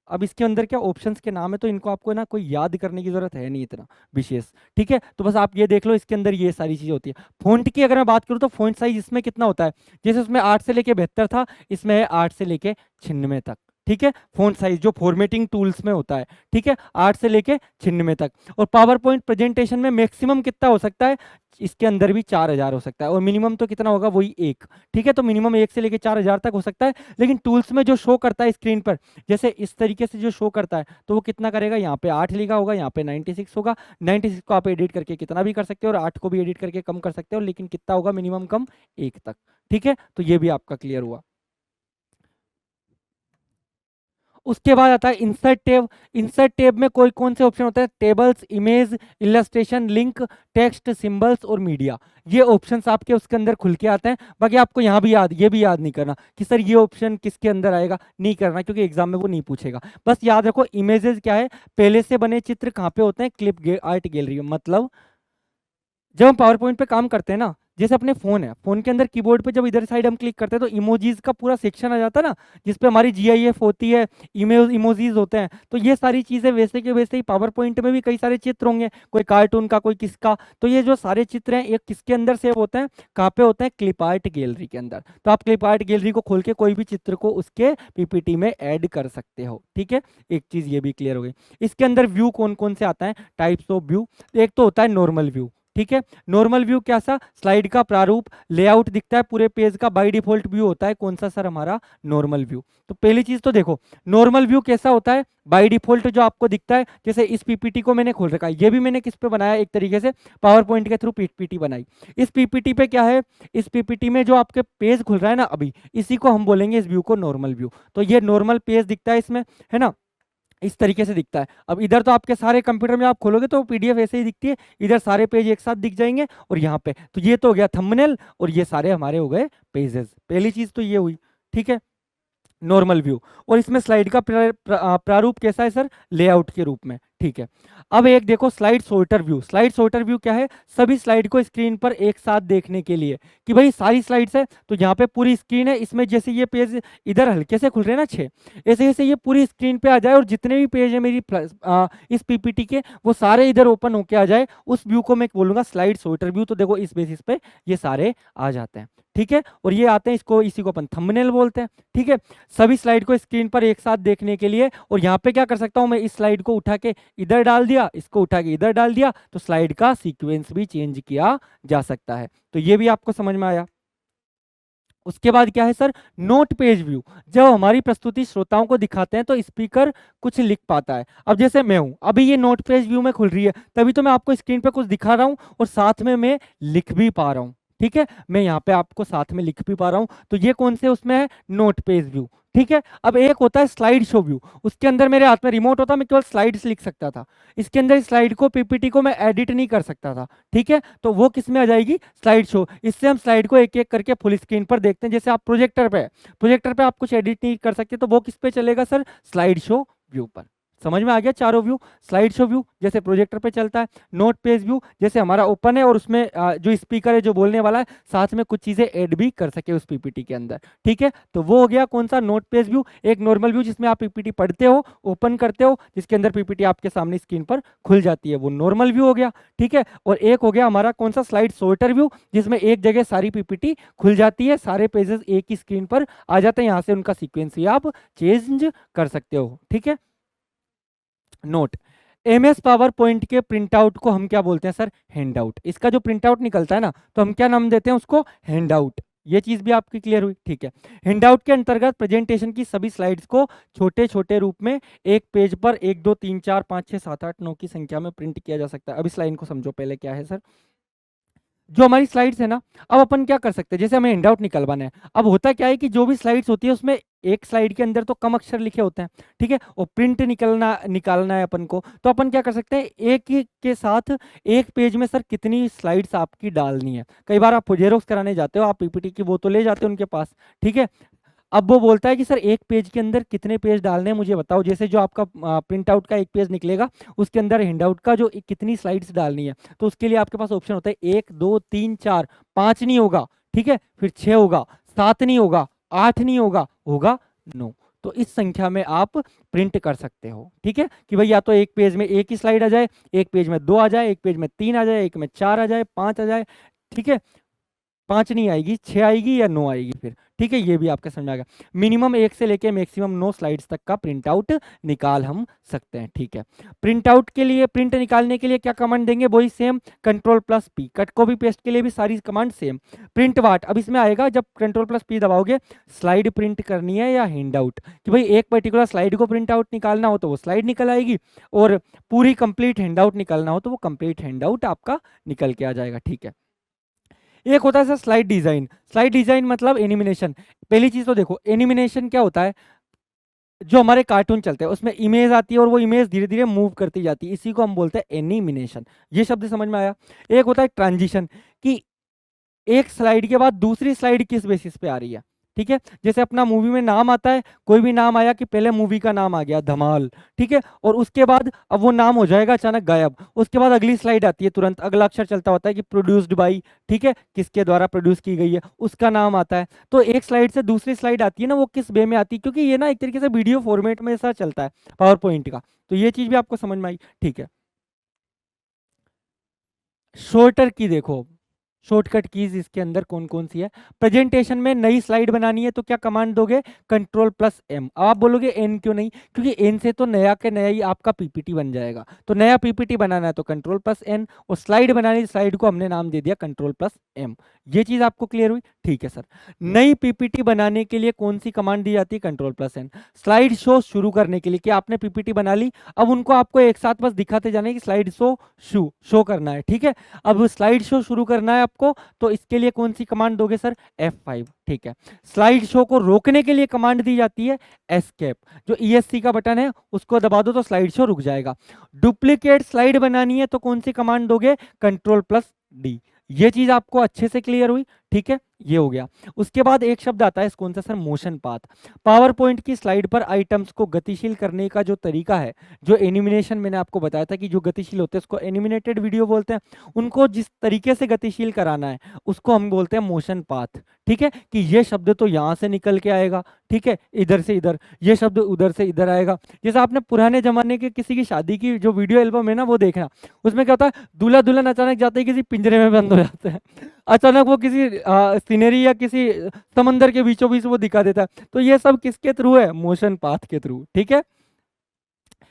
अब इसके अंदर क्या ऑप्शंस के नाम है, तो इनको आपको ना कोई याद करने की जरूरत है नहीं इतना विशेष, ठीक है। तो बस आप ये देख लो, इसके अंदर ये सारी चीजें होती है। फॉन्ट की अगर मैं बात करूँ तो फॉन्ट साइज इसमें कितना होता है? जैसे उसमें 8 से लेके 72 था, इसमें है 8 से लेके 96 तक, ठीक है। फॉन्ट साइज जो फॉर्मेटिंग टूल्स में होता है, ठीक है, 8 से लेके 96 तक। और पावर पॉइंट प्रेजेंटेशन में मैक्सिमम कितना हो सकता है? इसके अंदर भी 4000 हो सकता है, और मिनिमम तो कितना होगा? वही 1, ठीक है। तो मिनिमम 1 से लेके 4000 तक हो सकता है। लेकिन टूल्स में जो शो करता है स्क्रीन पर, जैसे इस तरीके से जो शो करता है, तो वो कितना करेगा? यहाँ पे 8 लिखा होगा, यहाँ पे 96 होगा। 96 को आप एडिट करके कितना भी कर सकते हो, और 8 को भी एडिट करके कम कर सकते हो, लेकिन कितना होगा मिनिमम? कम, 1 तक, ठीक है। तो ये भी आपका क्लियर हुआ। उसके बाद आता है इंसर्ट टैब। इंसर्ट टैब में कोई कौन से ऑप्शन होते हैं? Tables, image, illustration, link, text, symbols और मीडिया। ये ऑप्शंस आपके उसके अंदर खुल के आते हैं। बाकी आपको यहाँ भी याद, ये भी याद नहीं करना कि सर ये ऑप्शन किसके अंदर आएगा, नहीं करना, क्योंकि एग्जाम में वो नहीं पूछेगा। बस याद रखो इमेजेस क्या है? पहले से बने चित्र कहाँ पे होते हैं? क्लिप आर्ट गैलरी में। मतलब जब हम पावर पॉइंट पे काम करते हैं ना, जैसे अपने फोन है, फोन के अंदर कीबोर्ड पे जब इधर साइड हम क्लिक करते हैं तो इमोजीज का पूरा सेक्शन आ जाता है ना, जिसपे हमारी जीआईएफ होती है, इमोजीज होते हैं। तो ये सारी चीजें वैसे के वैसे ही पावर पॉइंट में भी कई सारे चित्र होंगे, कोई कार्टून का, कोई किसका। तो ये जो सारे चित्र हैं ये किसके अंदर सेव होते हैं? कहाँ पे होते हैं? क्लिप आर्ट गैलरी के अंदर। तो आप क्लिप आर्ट गैलरी को खोल के कोई भी चित्र को उसके पीपीटी में ऐड कर सकते हो, ठीक है। एक चीज ये भी क्लियर हो गई। इसके अंदर व्यू कौन कौन से आता है? Types of view. एक तो होता है नॉर्मल व्यू, ठीक है। नॉर्मल व्यू कैसा, स्लाइड का प्रारूप, लेआउट दिखता है पूरे पेज का, बाय डिफॉल्ट व्यू होता है कौन सा सर, हमारा नॉर्मल व्यू। तो पहली चीज तो देखो नॉर्मल व्यू कैसा होता है, बाय डिफॉल्ट जो आपको दिखता है, जैसे इस पीपीटी को मैंने खोल रखा है, ये भी मैंने किस पे बनाया, एक तरीके से पावर पॉइंट के थ्रू पीपीटी बनाई। इस पीपीटी पे क्या है, इस पीपीटी में जो आपके पेज खुल रहा है ना अभी, इसी को हम बोलेंगे इस व्यू को नॉर्मल व्यू। तो ये नॉर्मल पेज दिखता है इसमें, है ना, इस तरीके से दिखता है। अब इधर तो आपके सारे कंप्यूटर में आप खोलोगे तो पीडीएफ ऐसे ही दिखती है, इधर सारे पेज एक साथ दिख जाएंगे, और यहाँ पे तो ये तो हो गया थंबनेल, और ये सारे हमारे हो गए पेजेस। पहली चीज तो ये हुई, ठीक है, नॉर्मल व्यू। और इसमें स्लाइड का प्रारूप कैसा है सर, लेआउट के रूप में, ठीक है। अब एक देखो slide sorter view. Slide sorter view क्या है, सभी स्लाइड को स्क्रीन पर एक साथ देखने के लिए, कि भाई सारी स्लाइड्स है तो यहाँ पे पूरी स्क्रीन है, इसमें जैसे ये पेज इधर हल्के से खुल रहे हैं ना 6, ऐसे ऐसे ये पूरी स्क्रीन पे आ जाए, और जितने भी पेज है मेरी इस पीपीटी के, वो सारे इधर ओपन होके आ जाए, उस व्यू को मैं बोलूंगा स्लाइड सॉर्टर व्यू। तो देखो इस बेसिस पे ये सारे आ जाते हैं, ठीक है। और ये आते हैं, इसको इसी को अपन थंबनेल बोलते हैं, ठीक है। सभी स्लाइड को स्क्रीन पर एक साथ देखने के लिए, और यहाँ पे क्या कर सकता हूँ मैं, इस स्लाइड को उठा के इधर डाल दिया, इसको उठा के इधर डाल दिया, तो स्लाइड का सीक्वेंस भी चेंज किया जा सकता है। तो ये भी आपको समझ में आया। उसके बाद क्या है सर, नोट पेज व्यू। जब हमारी प्रस्तुति श्रोताओं को दिखाते हैं तो स्पीकर कुछ लिख पाता है। अब जैसे मैं हूं, अभी ये नोट पेज व्यू में खुल रही है, तभी तो मैं आपको स्क्रीन पे कुछ दिखा रहा हूं, और साथ में मैं लिख भी पा रहा हूं, ठीक है। मैं यहाँ पे आपको साथ में लिख भी पा रहा हूं, तो ये कौन से उसमें है, नोट पेज व्यू, ठीक है। अब एक होता है स्लाइड शो व्यू, उसके अंदर मेरे हाथ में रिमोट होता, मैं केवल स्लाइड्स लिख सकता था, इसके अंदर स्लाइड को पीपीटी को मैं एडिट नहीं कर सकता था, ठीक है। तो वो किस में आ जाएगी, स्लाइड शो। इससे हम स्लाइड को एक एक करके फुल स्क्रीन पर देखते हैं। जैसे आप प्रोजेक्टर पे आप कुछ एडिट नहीं कर सकते, तो वो किस पे चलेगा सर, स्लाइड शो व्यू पर। समझ में आ गया चारों व्यू। स्लाइड शो व्यू जैसे प्रोजेक्टर पे चलता है, नोट पेज व्यू जैसे हमारा ओपन है, और उसमें जो स्पीकर है जो बोलने वाला है, साथ में कुछ चीजें ऐड भी कर सके उस पीपीटी के अंदर, ठीक है। तो वो हो गया कौन सा, नोट पेज व्यू। एक नॉर्मल व्यू जिसमें आप पीपीटी पढ़ते हो, ओपन करते हो, जिसके अंदर पीपीटी आपके सामने स्क्रीन पर खुल जाती है, वो नॉर्मल व्यू हो गया, ठीक है। और एक हो गया हमारा कौन सा, स्लाइड सॉर्टर व्यू, जिसमें एक जगह सारी पीपीटी खुल जाती है, सारे पेजेस एक ही स्क्रीन पर आ जाते हैं, यहाँ से उनका सीक्वेंस भी आप चेंज कर सकते हो, ठीक है। नोट, एमएस पावर पॉइंट के प्रिंट आउट को हम क्या बोलते हैं सर, हैंड आउट। इसका जो प्रिंट आउट निकलता है ना, तो हम क्या नाम देते हैं उसको, हैंड आउट। ये चीज भी आपकी क्लियर हुई, ठीक है। हैंड आउट के अंतर्गत प्रेजेंटेशन की सभी स्लाइड्स को छोटे छोटे रूप में एक पेज पर 1 2 3 4 5 6 7 8 9 की संख्या में प्रिंट किया जा सकता है। अब इस लाइन को समझो पहले क्या है सर, जो हमारी स्लाइड्स है ना, अब अपन क्या कर सकते हैं, जैसे हमें हैंड आउट निकलवाना है। अब होता क्या है कि जो भी स्लाइड्स होती है उसमें एक स्लाइड के अंदर तो कम अक्षर लिखे होते हैं, ठीक है, और प्रिंट निकालना है अपन को, तो अपन क्या कर सकते हैं, एक ही के साथ एक पेज में सर कितनी स्लाइड्स आपकी डालनी है। कई बार आप जेरोक्स कराने जाते हो, आप पीपीटी की वो तो ले जाते हो उनके पास, ठीक है। अब वो बोलता है कि सर एक पेज के अंदर कितने पेज डालने हैं मुझे बताओ। जैसे जो आपका प्रिंट आउट का एक पेज निकलेगा, उसके अंदर हैंड आउट का जो कितनी स्लाइड्स डालनी है, तो उसके लिए आपके पास ऑप्शन होता है 1 2 3 4, 5 नहीं होगा, ठीक है, फिर 6 होगा, 7 नहीं होगा, 8 नहीं होगा, होगा 9। तो इस संख्या में आप प्रिंट कर सकते हो, ठीक है, कि भाई या तो एक पेज में एक ही स्लाइड आ जाए, एक पेज में 2 आ जाए, एक पेज में 3 आ जाए, एक में 4 आ जाए, 5 आ जाए, ठीक है। 5 नहीं आएगी, 6 आएगी या 9 आएगी फिर, ठीक है। ये भी आपके समझ में आ गया। मिनिमम 1 से लेके मैक्सिमम 9 स्लाइड्स तक का प्रिंट आउट निकाल हम सकते हैं, ठीक है। प्रिंट आउट के लिए, प्रिंट निकालने के लिए क्या कमांड देंगे, वही सेम, कंट्रोल+P। कट कॉपी पेस्ट के लिए भी सारी कमांड सेम। प्रिंट वाट, अब इसमें आएगा जब कंट्रोल+P दबाओगे, स्लाइड प्रिंट करनी है या हैंड आउट, कि भाई एक पर्टिकुलर स्लाइड को प्रिंट आउट निकालना हो तो वो स्लाइड निकल आएगी, और पूरी कंप्लीट हैंड आउट निकालना हो तो वो कंप्लीट हैंड आउट आपका निकल के आ जाएगा, ठीक है। एक होता है sir slide design. Slide design मतलब एनिमेशन। पहली चीज तो देखो एनिमेशन क्या होता है, जो हमारे कार्टून चलते हैं उसमें इमेज आती है और वो इमेज धीरे धीरे मूव करती जाती है, इसी को हम बोलते हैं एनिमेशन। ये शब्द समझ में आया। एक होता है ट्रांजिशन, कि एक स्लाइड के बाद दूसरी स्लाइड किस बेसिस पे आ रही है, ठीक है। जैसे अपना मूवी में नाम आता है, कोई भी नाम आया कि पहले मूवी का नाम आ गया धमाल, ठीक है, और उसके बाद अब वो नाम हो जाएगा अचानक गायब, उसके बाद अगली स्लाइड आती है, तुरंत अगला अक्षर चलता होता है कि प्रोड्यूस्ड बाई, ठीक है, किसके द्वारा प्रोड्यूस की गई है, उसका नाम आता है। तो एक स्लाइड से दूसरी स्लाइड आती है ना, वो किस वे में आती है, क्योंकि ये ना एक तरीके से वीडियो फॉर्मेट में ऐसा चलता है पावर पॉइंट का। तो ये चीज भी आपको समझ में आई, ठीक है। शॉर्टर की देखो, शॉर्टकट कीज इसके अंदर कौन कौन सी है। प्रेजेंटेशन में नई स्लाइड बनानी है तो क्या कमांड दोगे, Ctrl+M। अब आप बोलोगे एन क्यों नहीं, क्योंकि एन से तो नया के नया ही आपका पीपीटी बन जाएगा। तो नया पीपीटी बनाना है तो Ctrl+N, और स्लाइड बनानी, स्लाइड को हमने नाम दे दिया Ctrl+M। ये चीज आपको क्लियर हुई, ठीक है सर। नई पीपीटी बनाने के लिए कौन सी कमांड दी जाती है, Ctrl+N। स्लाइड शो शुरू करने के लिए कि आपने पीपीटी बना ली, अब उनको आपको एक साथ बस दिखाते जाने कि स्लाइड शो करना है, ठीक है। अब स्लाइड शो शुरू करना है आपको, तो इसके लिए कौन सी कमांड दोगे सर, F5, ठीक है। स्लाइड शो को रोकने के लिए कमांड दी जाती है एस्केप, जो ESC का बटन है उसको दबा दो तो स्लाइड शो रुक जाएगा। डुप्लीकेट स्लाइड बनानी है तो कौन सी कमांड दोगे, Ctrl+D। ये चीज आपको अच्छे से क्लियर हुई, ठीक है, ये हो गया। उसके बाद एक शब्द आता है कौन सा sir, motion path. Power point की स्लाइड पर आइटम्स को गतिशील करने का जो तरीका है, जो एनिमेशन मैंने आपको बताया था कि जो गतिशील होते हैं उसको एनिमेटेड वीडियो बोलते हैं, उनको जिस तरीके से गतिशील कराना है उसको हम बोलते हैं मोशन पाथ, ठीक है। कि ये शब्द तो यहाँ से निकल के आएगा, ठीक है, इधर से इधर, ये शब्द उधर से इधर आएगा। जैसे आपने पुराने जमाने के किसी की शादी की जो वीडियो एल्बम है ना वो देखना, उसमें क्या होता है, दूल्हा दुल्हन अचानक जाते ही किसी पिंजरे में बंद हो जाते हैं, अचानक वो किसी सीनरी या किसी समंदर के बीचों बीच वो दिखा देता है। तो ये सब किसके थ्रू है, मोशन पाथ के थ्रू, ठीक है।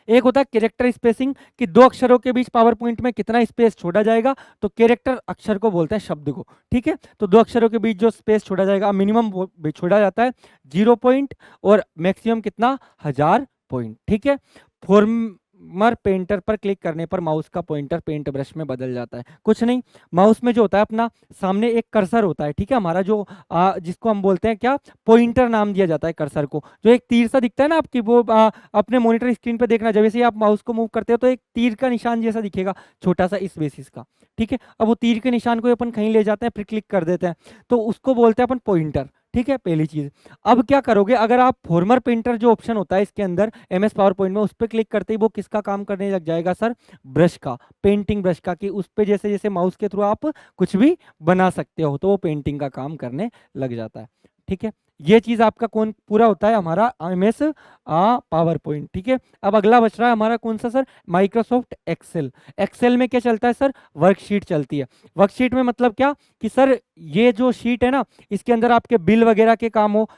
एक होता है कैरेक्टर स्पेसिंग, कि दो अक्षरों के बीच पावर पॉइंट में कितना स्पेस छोड़ा जाएगा, तो कैरेक्टर अक्षर को बोलते हैं शब्द को, ठीक है। तो दो अक्षरों के बीच जो स्पेस छोड़ा जाएगा, मिनिमम छोड़ा जाता है 0 पॉइंट, और मैक्सिमम कितना, 1000 पॉइंट, ठीक है। फॉर्मर पेंटर पर क्लिक करने पर माउस का पॉइंटर पेंट ब्रश में बदल जाता है, कुछ नहीं, माउस में जो होता है अपना सामने एक कर्सर होता है, ठीक है, हमारा जो जिसको हम बोलते हैं क्या, पॉइंटर नाम दिया जाता है कर्सर को। जो एक तीर सा दिखता है ना आपकी, वो अपने मॉनिटर स्क्रीन पे देखना, जब जैसे ही आप माउस को मूव करते हो तो एक तीर का निशान जैसा दिखेगा, छोटा सा इस बेसिस का, ठीक है। अब वो तीर के निशान को अपन कहीं ले जाते हैं, फिर क्लिक कर देते हैं, तो उसको बोलते हैं अपन पॉइंटर, ठीक है, पहली चीज। अब क्या करोगे, अगर आप फॉर्मर पेंटर जो ऑप्शन होता है इसके अंदर MS पावर पॉइंट में, उस पर क्लिक करते ही वो किसका काम करने लग जाएगा सर, ब्रश का, पेंटिंग ब्रश का, कि उस पर जैसे जैसे माउस के थ्रू आप कुछ भी बना सकते हो तो वो पेंटिंग का काम करने लग जाता है, ठीक है। ये चीज आपका कौन पूरा होता है, हमारा MS पावर पॉइंट, ठीक है। अब अगला बच रहा है हमारा कौन सा सर, माइक्रोसॉफ्ट एक्सेल। एक्सेल में क्या चलता है सर, वर्कशीट चलती है। वर्कशीट में मतलब क्या, कि सर ये जो शीट है ना, इसके अंदर आपके बिल वगैरह के काम हो,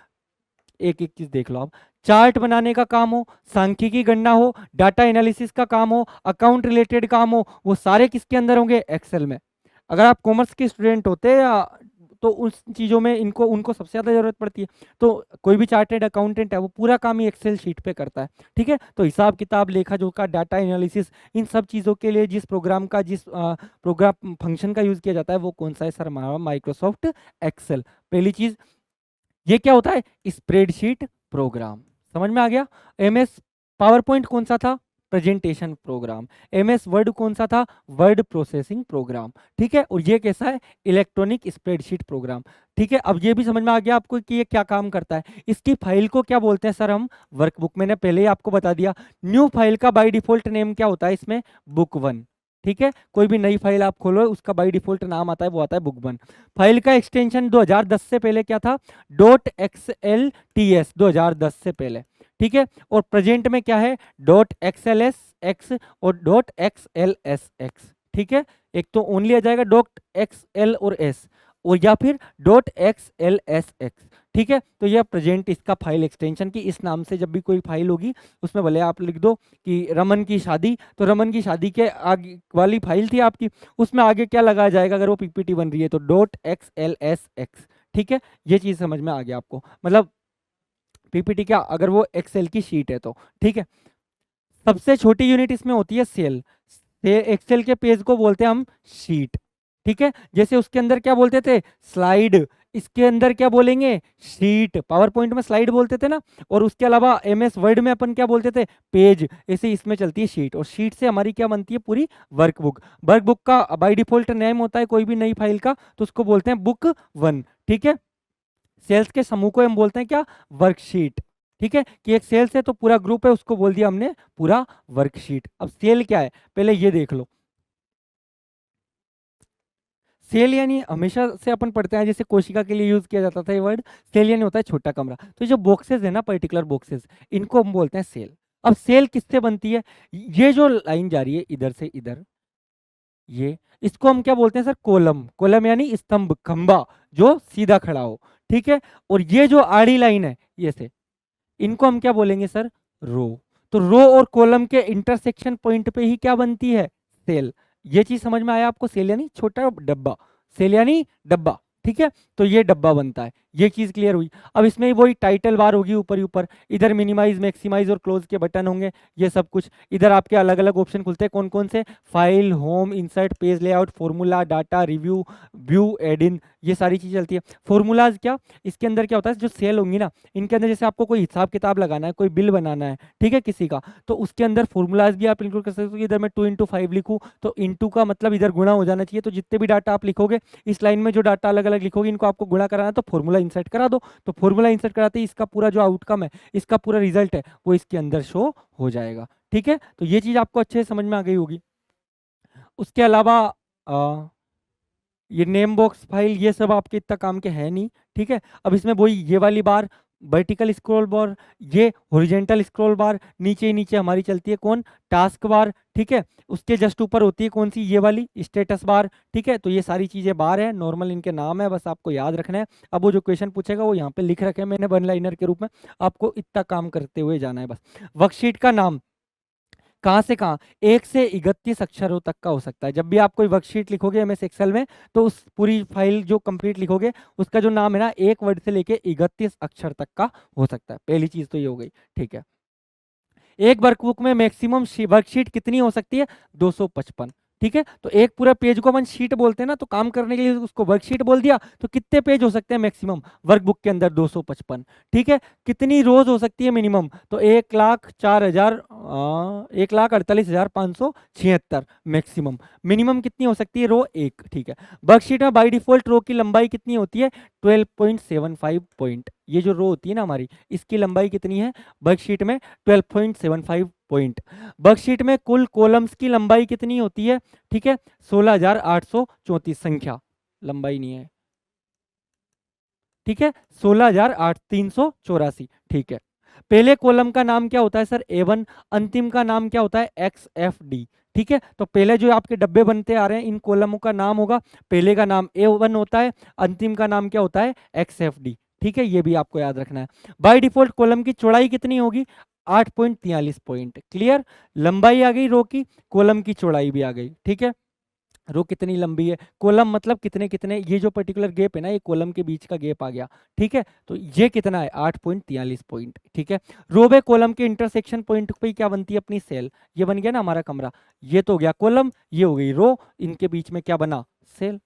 एक एक चीज देख लो आप, चार्ट बनाने का काम हो, सांख्यिकी गणना हो, डाटा एनालिसिस का काम हो, अकाउंट रिलेटेड काम हो, वो सारे किसके अंदर होंगे, एक्सेल में। अगर आप कॉमर्स के स्टूडेंट होते हैं तो उस चीज़ों में इनको उनको सबसे ज़्यादा ज़रूरत पड़ती है। तो कोई भी चार्टेड अकाउंटेंट है वो पूरा काम ही एक्सेल शीट पे करता है, ठीक है। तो हिसाब किताब, लेखा जोखा, डाटा एनालिसिस, इन सब चीज़ों के लिए जिस प्रोग्राम का, जिस प्रोग्राम फंक्शन का यूज़ किया जाता है वो कौन सा है सर, हमारा माइक्रोसॉफ्ट एक्सेल। पहली चीज़ ये क्या होता है, स्प्रेडशीट प्रोग्राम, समझ में आ गया। MS पावर पॉइंट कौन सा था, प्रेजेंटेशन प्रोग्राम। MS वर्ड कौन सा था, वर्ड प्रोसेसिंग प्रोग्राम, ठीक है। और ये कैसा है, इलेक्ट्रॉनिक स्प्रेडशीट प्रोग्राम, ठीक है। अब ये भी समझ में आ गया आपको कि ये क्या काम करता है। इसकी फाइल को क्या बोलते हैं सर, हम वर्कबुक, मैंने पहले ही आपको बता दिया। न्यू फाइल का बाय डिफॉल्ट नेम क्या होता है इसमें, बुक 1, ठीक है। कोई भी नई फाइल आप खोलो उसका बाय डिफॉल्ट नाम आता है, वो आता है बुक 1। फाइल का एक्सटेंशन 2010 से पहले क्या था, .xlts, 2010 से पहले, ठीक है। और प्रेजेंट में क्या है, .xlsx और .xlsx, ठीक है। एक तो ओनली आ जाएगा .xl और s, और या फिर .xlsx, ठीक है। तो यह प्रेजेंट इसका फाइल एक्सटेंशन की इस नाम से जब भी कोई फाइल होगी उसमें भले आप लिख दो कि रमन की शादी, तो रमन की शादी के आगे वाली फाइल थी आपकी, उसमें आगे क्या लगाया जाएगा अगर वो PPT बन रही है तो .xlsx, ठीक है। ये चीज समझ में आ गया आपको, मतलब PPT क्या, अगर वो एक्सेल की शीट है तो, ठीक है। सबसे छोटी यूनिट इसमें होती है सेल। एक्सेल के पेज को बोलते हैं हम शीट, ठीक है। जैसे उसके अंदर क्या बोलते थे, स्लाइड, इसके अंदर क्या बोलेंगे, शीट। पावर पॉइंट में स्लाइड बोलते थे ना, और उसके अलावा MS वर्ड में अपन क्या बोलते थे, पेज। ऐसे इसमें चलती है शीट, और शीट से हमारी क्या बनती है, पूरी वर्कबुक। वर्कबुक का बाय डिफॉल्ट नेम होता है कोई भी नई फाइल का, तो उसको बोलते हैं बुक 1, ठीक है। सेल्स के समूह को हम बोलते हैं क्या, वर्कशीट, ठीक है। कि एक सेल्स है तो पूरा ग्रुप है, उसको बोल दिया हमने पूरा वर्कशीट। अब सेल क्या है पहले ये देख लो। सेल यानी हमेशा से अपन पढ़ते हैं, जैसे कोशिका के लिए यूज किया जाता था ये वर्ड, सेल यानी होता है छोटा कमरा। तो जो बॉक्सेस है ना, पर्टिकुलर बॉक्सेस, इनको हम बोलते हैं सेल। अब सेल किससे बनती है, ये जो लाइन जा रही है इधर से इधर, ये इसको हम क्या बोलते हैं सर? कॉलम। कॉलम यानी स्तंभ, खंबा जो सीधा खड़ा हो, ठीक है। और ये जो आड़ी लाइन है ये से, इनको हम क्या बोलेंगे सर? रो। तो रो और कॉलम के इंटरसेक्शन पॉइंट पे ही क्या बनती है? सेल। ये चीज समझ में आया आपको? सेल यानी छोटा डब्बा, सेल यानी डब्बा, ठीक है। तो ये डब्बा बनता है, ये चीज क्लियर हुई। अब इसमें वही टाइटल बार होगी ऊपर ही ऊपर, इधर मिनिमाइज, मैक्सिमाइज और क्लोज के बटन होंगे, ये सब कुछ। इधर आपके अलग अलग ऑप्शन खुलते हैं, कौन कौन से? File, home, insert, page layout, formula, data, review, view, add in, ये सारी चीजें चलती है। फॉर्मूलाज क्या? इसके अंदर क्या होता है, जो सेल होंगी ना, इनके अंदर जैसे आपको कोई हिसाब किताब लगाना है, कोई बिल बनाना है, ठीक है, किसी का, तो उसके अंदर फॉर्मूलाज भी आप इंक्लूड कर सकते हो। इधर मैं 2 into 5 लिखूं तो इंटू का मतलब इधर गुणा हो जाना चाहिए। तो जितने भी डाटा आप लिखोगे, इस लाइन में जो डाटा अलग अलग लिखोगे, इनको आपको गुणा कराना है, तो फॉर्मूला इंसर्ट करा दो। तो फॉर्मूला इंसर्ट कराते ही इसका पूरा जो आउटकम है, इसका पूरा रिजल्ट है, वो इसके अंदर शो हो जाएगा, ठीक है। तो ये चीज आपको अच्छे से समझ में आ गई होगी। उसके अलावा ये नेम बॉक्स फाइल, ये सब आपके इतना काम के है नहीं, ठीक है। अब इसमें वही ये वाली बार, वर्टिकल स्क्रॉल बार, ये हॉरिजेंटल स्क्रॉल बार, नीचे ही नीचे हमारी चलती है कौन? टास्क बार, ठीक है। उसके जस्ट ऊपर होती है कौन सी? ये वाली स्टेटस बार, ठीक है। तो ये सारी चीजें बार है, नॉर्मल इनके नाम है, बस आपको याद रखना है। अब वो जो क्वेश्चन पूछेगा वो यहाँ पे लिख रखे हैं मैंने वन लाइनर के रूप में, आपको इतना काम करते हुए जाना है बस। वर्कशीट का नाम कहाँ से कहाँ? 1 से 31 अक्षरों तक का हो सकता है। जब भी आप कोई वर्कशीट लिखोगे एमएस एक्सेल में, तो उस पूरी फाइल जो कंप्लीट लिखोगे, उसका जो नाम है ना, 1 वर्ड से लेके 31 अक्षर तक का हो सकता है। पहली चीज तो ये हो गई, ठीक है। एक वर्कबुक में मैक्सिमम वर्कशीट कितनी हो सकती है? 255, ठीक है। तो एक पूरा पेज को अपन शीट बोलते हैं ना, तो काम करने के लिए उसको वर्कशीट बोल दिया, तो कितने पेज हो सकते हैं मैक्सिमम वर्कबुक के अंदर? 255, ठीक है। कितनी रोज हो सकती है मिनिमम? तो 1,04,000, 1,48,576 मैक्सिमम। मिनिमम कितनी हो सकती है? रो एक, ठीक है। वर्कशीट में बाई डिफॉल्ट रो की लंबाई कितनी होती है? 12.75 पॉइंट। ये जो रो होती है ना हमारी, इसकी लंबाई कितनी है वर्कशीट में? 12.75 पॉइंट। वर्कशीट में कुल कॉलम्स की लंबाई कितनी होती है? ठीक है, 16,834 संख्या, लंबाई नहीं है, ठीक है, 16,384, ठीक है। पहले कॉलम का नाम क्या होता है सर? A1। अंतिम का नाम क्या होता है? XFD, ठीक है। तो पहले जो आपके डब्बे बनते आ रहे हैं, इन कॉलमों का नाम होगा, पहले का नाम A1 होता है, अंतिम का नाम क्या होता है? XFD, ठीक है। ये भी आपको याद रखना है। बाय डिफॉल्ट कॉलम की चौड़ाई कितनी होगी? 8.43 पॉइंट। क्लियर? लंबाई आ गई रो की, कॉलम की चौड़ाई भी आ गई, ठीक है। रो कितनी लंबी है, कॉलम मतलब कितने कितने, ये जो पर्टिकुलर गैप है ना, ये कॉलम के बीच का गैप आ गया, ठीक है। तो ये कितना है? 8.43 पॉइंट, ठीक है। रो व कॉलम के इंटरसेक्शन पॉइंट पे क्या बनती है अपनी? सेल। ये बन गया ना हमारा कमरा, ये तो हो गया कॉलम, ये हो गई रो, इनके बीच में क्या बना? सेल।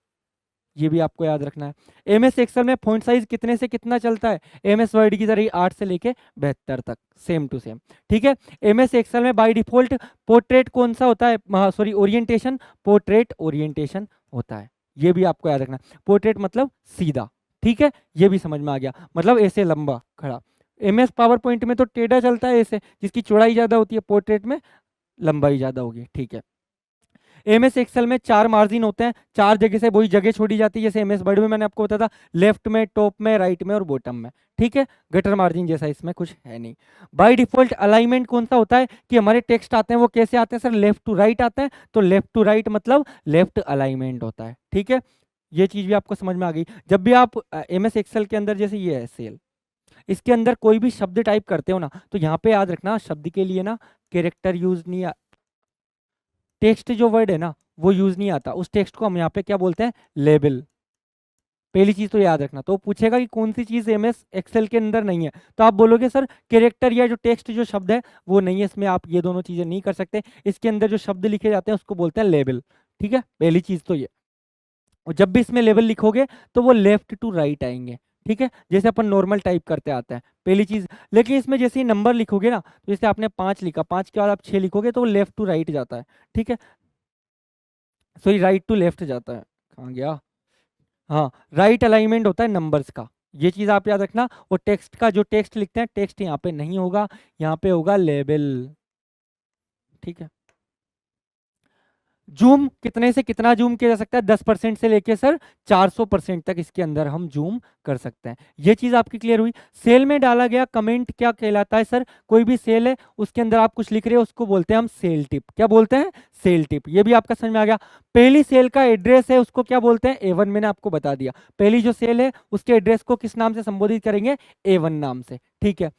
ये भी आपको याद रखना है। एमएस एक्सेल में फॉन्ट साइज कितने से कितना चलता है? एमएस वर्ड की तरह ही 8 से लेके 72 तक, सेम टू सेम, ठीक है। एमएस एक्सेल में बाय डिफॉल्ट पोर्ट्रेट कौन सा होता है? सॉरी, ओरिएंटेशन, पोर्ट्रेट ओरिएंटेशन होता है। ये भी आपको याद रखना। पोर्ट्रेट मतलब सीधा, ठीक है। ये भी समझ में आ गया, मतलब ऐसे लंबा खड़ा। एमएस पावर पॉइंट में तो टेढ़ा चलता है ऐसे, जिसकी चौड़ाई ज्यादा होती है, पोर्ट्रेट में लंबाई ज्यादा होगी, ठीक है। एमएस एक्सेल में 4 मार्जिन होते हैं, 4 जगह से वही जगह छोड़ी जाती है, जैसे एमएस वर्ड में मैंने आपको बताया था, लेफ्ट में, टॉप में, राइट में और बॉटम में, ठीक है। गटर मार्जिन जैसा इसमें कुछ है नहीं। बाय डिफॉल्ट अलाइनमेंट कौन सा होता है कि हमारे टेक्स्ट आते हैं वो कैसे आते हैं सर? लेफ्ट टू राइट आते हैं, तो लेफ्ट टू राइट मतलब लेफ्ट अलाइनमेंट होता है, ठीक है। ये चीज भी आपको समझ में आ गई। जब भी आप एमएस एक्सेल के अंदर, जैसे ये है सेल, इसके अंदर कोई भी शब्द टाइप करते हो ना, तो यहाँ पे याद रखना, शब्द के लिए ना कैरेक्टर यूज नहीं, टेक्स्ट जो वर्ड है ना वो यूज नहीं आता, उस टेक्स्ट को हम यहाँ पे क्या बोलते हैं? लेबल। पहली चीज तो याद रखना। तो पूछेगा कि कौन सी चीज एमएस एक्सेल के अंदर नहीं है, तो आप बोलोगे सर कैरेक्टर या जो टेक्स्ट जो शब्द है वो नहीं है इसमें, आप ये दोनों चीजें नहीं कर सकते। इसके अंदर जो शब्द लिखे जाते हैं उसको बोलते हैं लेबल, ठीक है। पहली चीज तो ये। और जब भी इसमें लेबल लिखोगे तो वो लेफ्ट टू राइट आएंगे, ठीक है, जैसे अपन नॉर्मल टाइप करते आते हैं, पहली चीज। लेकिन इसमें जैसे ही नंबर लिखोगे ना, तो जैसे आपने 5 लिखा, 5 के बाद आप 6 लिखोगे तो वो लेफ्ट टू राइट जाता है, ठीक है। सॉरी, राइट टू लेफ्ट जाता है, कहाँ गया? हाँ, राइट अलाइनमेंट होता है नंबर्स का, ये चीज आप याद रखना। और टेक्स्ट का जो टेक्स्ट लिखते हैं, टेक्स्ट यहाँ पे नहीं होगा, यहाँ पे होगा लेबल, ठीक है। जूम कितने से कितना जूम किया जा सकता है? 10% से लेके सर 400% तक इसके अंदर हम जूम कर सकते हैं। ये चीज आपकी क्लियर हुई। सेल में डाला गया कमेंट क्या कहलाता है सर? कोई भी सेल है उसके अंदर आप कुछ लिख रहे हो उसको बोलते हैं हम सेल टिप। क्या बोलते हैं? Cell tip. ये भी आपका समझ में आ गया। पहली सेल का एड्रेस है उसको क्या बोलते हैं? A1। मैंने आपको बता दिया। पहली जो सेल है उसके एड्रेस को किस नाम से संबोधित करेंगे? A1 नाम से। ठीक है।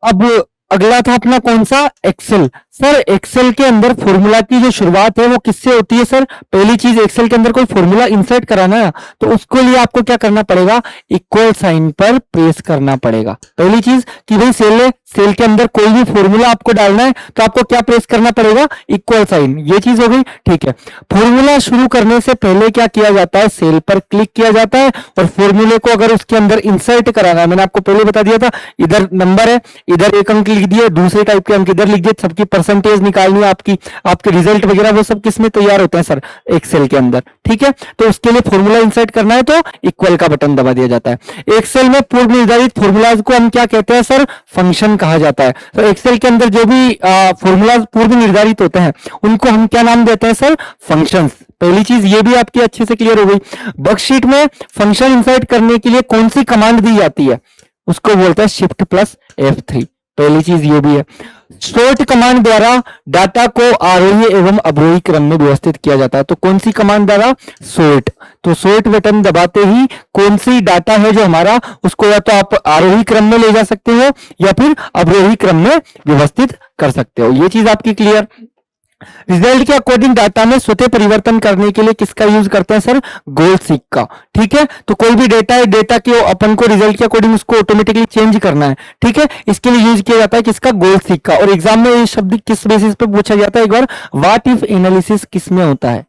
अब अगला था अपना कौन सा? एक्सेल। सर एक्सेल के अंदर फॉर्मूला की जो शुरुआत है वो किससे होती है सर? पहली चीज एक्सेल के अंदर कोई फॉर्मूला इंसर्ट कराना है तो उसके लिए आपको क्या करना पड़ेगा? इक्वल साइन पर प्रेस करना पड़ेगा। पहली चीज कि भाई सेल है, सेल के अंदर कोई भी फॉर्मूला आपको डालना है तो आपको क्या प्रेस करना पड़ेगा? Equal sign. ये चीज हो गई। ठीक है। फॉर्मूला शुरू करने से पहले क्या किया जाता है? सेल पर क्लिक किया जाता है और फॉर्मूले को अगर उसके अंदर इंसर्ट कराना है, मैंने आपको पहले बता दिया था, इधर नंबर है, इधर एक अंक लिख दिए, दूसरे टाइप के अंक इधर लिख दिए, सबकी परसेंटेज निकालनी है आपकी, आपके रिजल्ट वगैरह वो सब किस में तैयार होते हैं सर? एक्सेल के अंदर। ठीक है। तो उसके लिए फॉर्मूला इंसर्ट करना है तो इक्वल का बटन दबा दिया जाता है। एक्सेल में पूर्व निर्धारित फॉर्मूलाज को हम क्या कहते हैं सर? फंक्शन कहा जाता है। तो एक्सेल के अंदर जो भी फॉर्मूलाज पूर्व निर्धारित होते हैं उनको हम क्या नाम देते हैं सर? फंक्शंस। पहली चीज ये भी आपकी अच्छे से क्लियर हो गई। वर्कशीट में फंक्शन इंसर्ट करने के लिए कौन सी कमांड दी जाती है? उसको बोलते हैं शिफ्ट प्लस F3। पहली चीज ये भी है। सॉर्ट कमांड द्वारा डाटा को आरोही एवं अवरोही क्रम में व्यवस्थित किया जाता है। तो कौन सी कमांड द्वारा? सॉर्ट। तो सॉर्ट बटन दबाते ही कौन सी डाटा है जो हमारा, उसको या तो आप आरोही क्रम में ले जा सकते हो या फिर अवरोही क्रम में व्यवस्थित कर सकते हो। ये चीज आपकी क्लियर। रिजल्ट के अकॉर्डिंग डाटा में स्वतः परिवर्तन करने के लिए किसका यूज करते हैं सर? गोल सीक का। ठीक है। तो कोई भी डेटा है, डेटा के अपन को रिजल्ट के अकॉर्डिंग उसको ऑटोमेटिकली चेंज करना है। ठीक है। इसके लिए यूज किया जाता है किसका? गोल सीक का। और एग्जाम में ये शब्द किस बेसिस पे पूछा जाता है? एक बार व्हाट इफ एनालिसिस किस में होता है?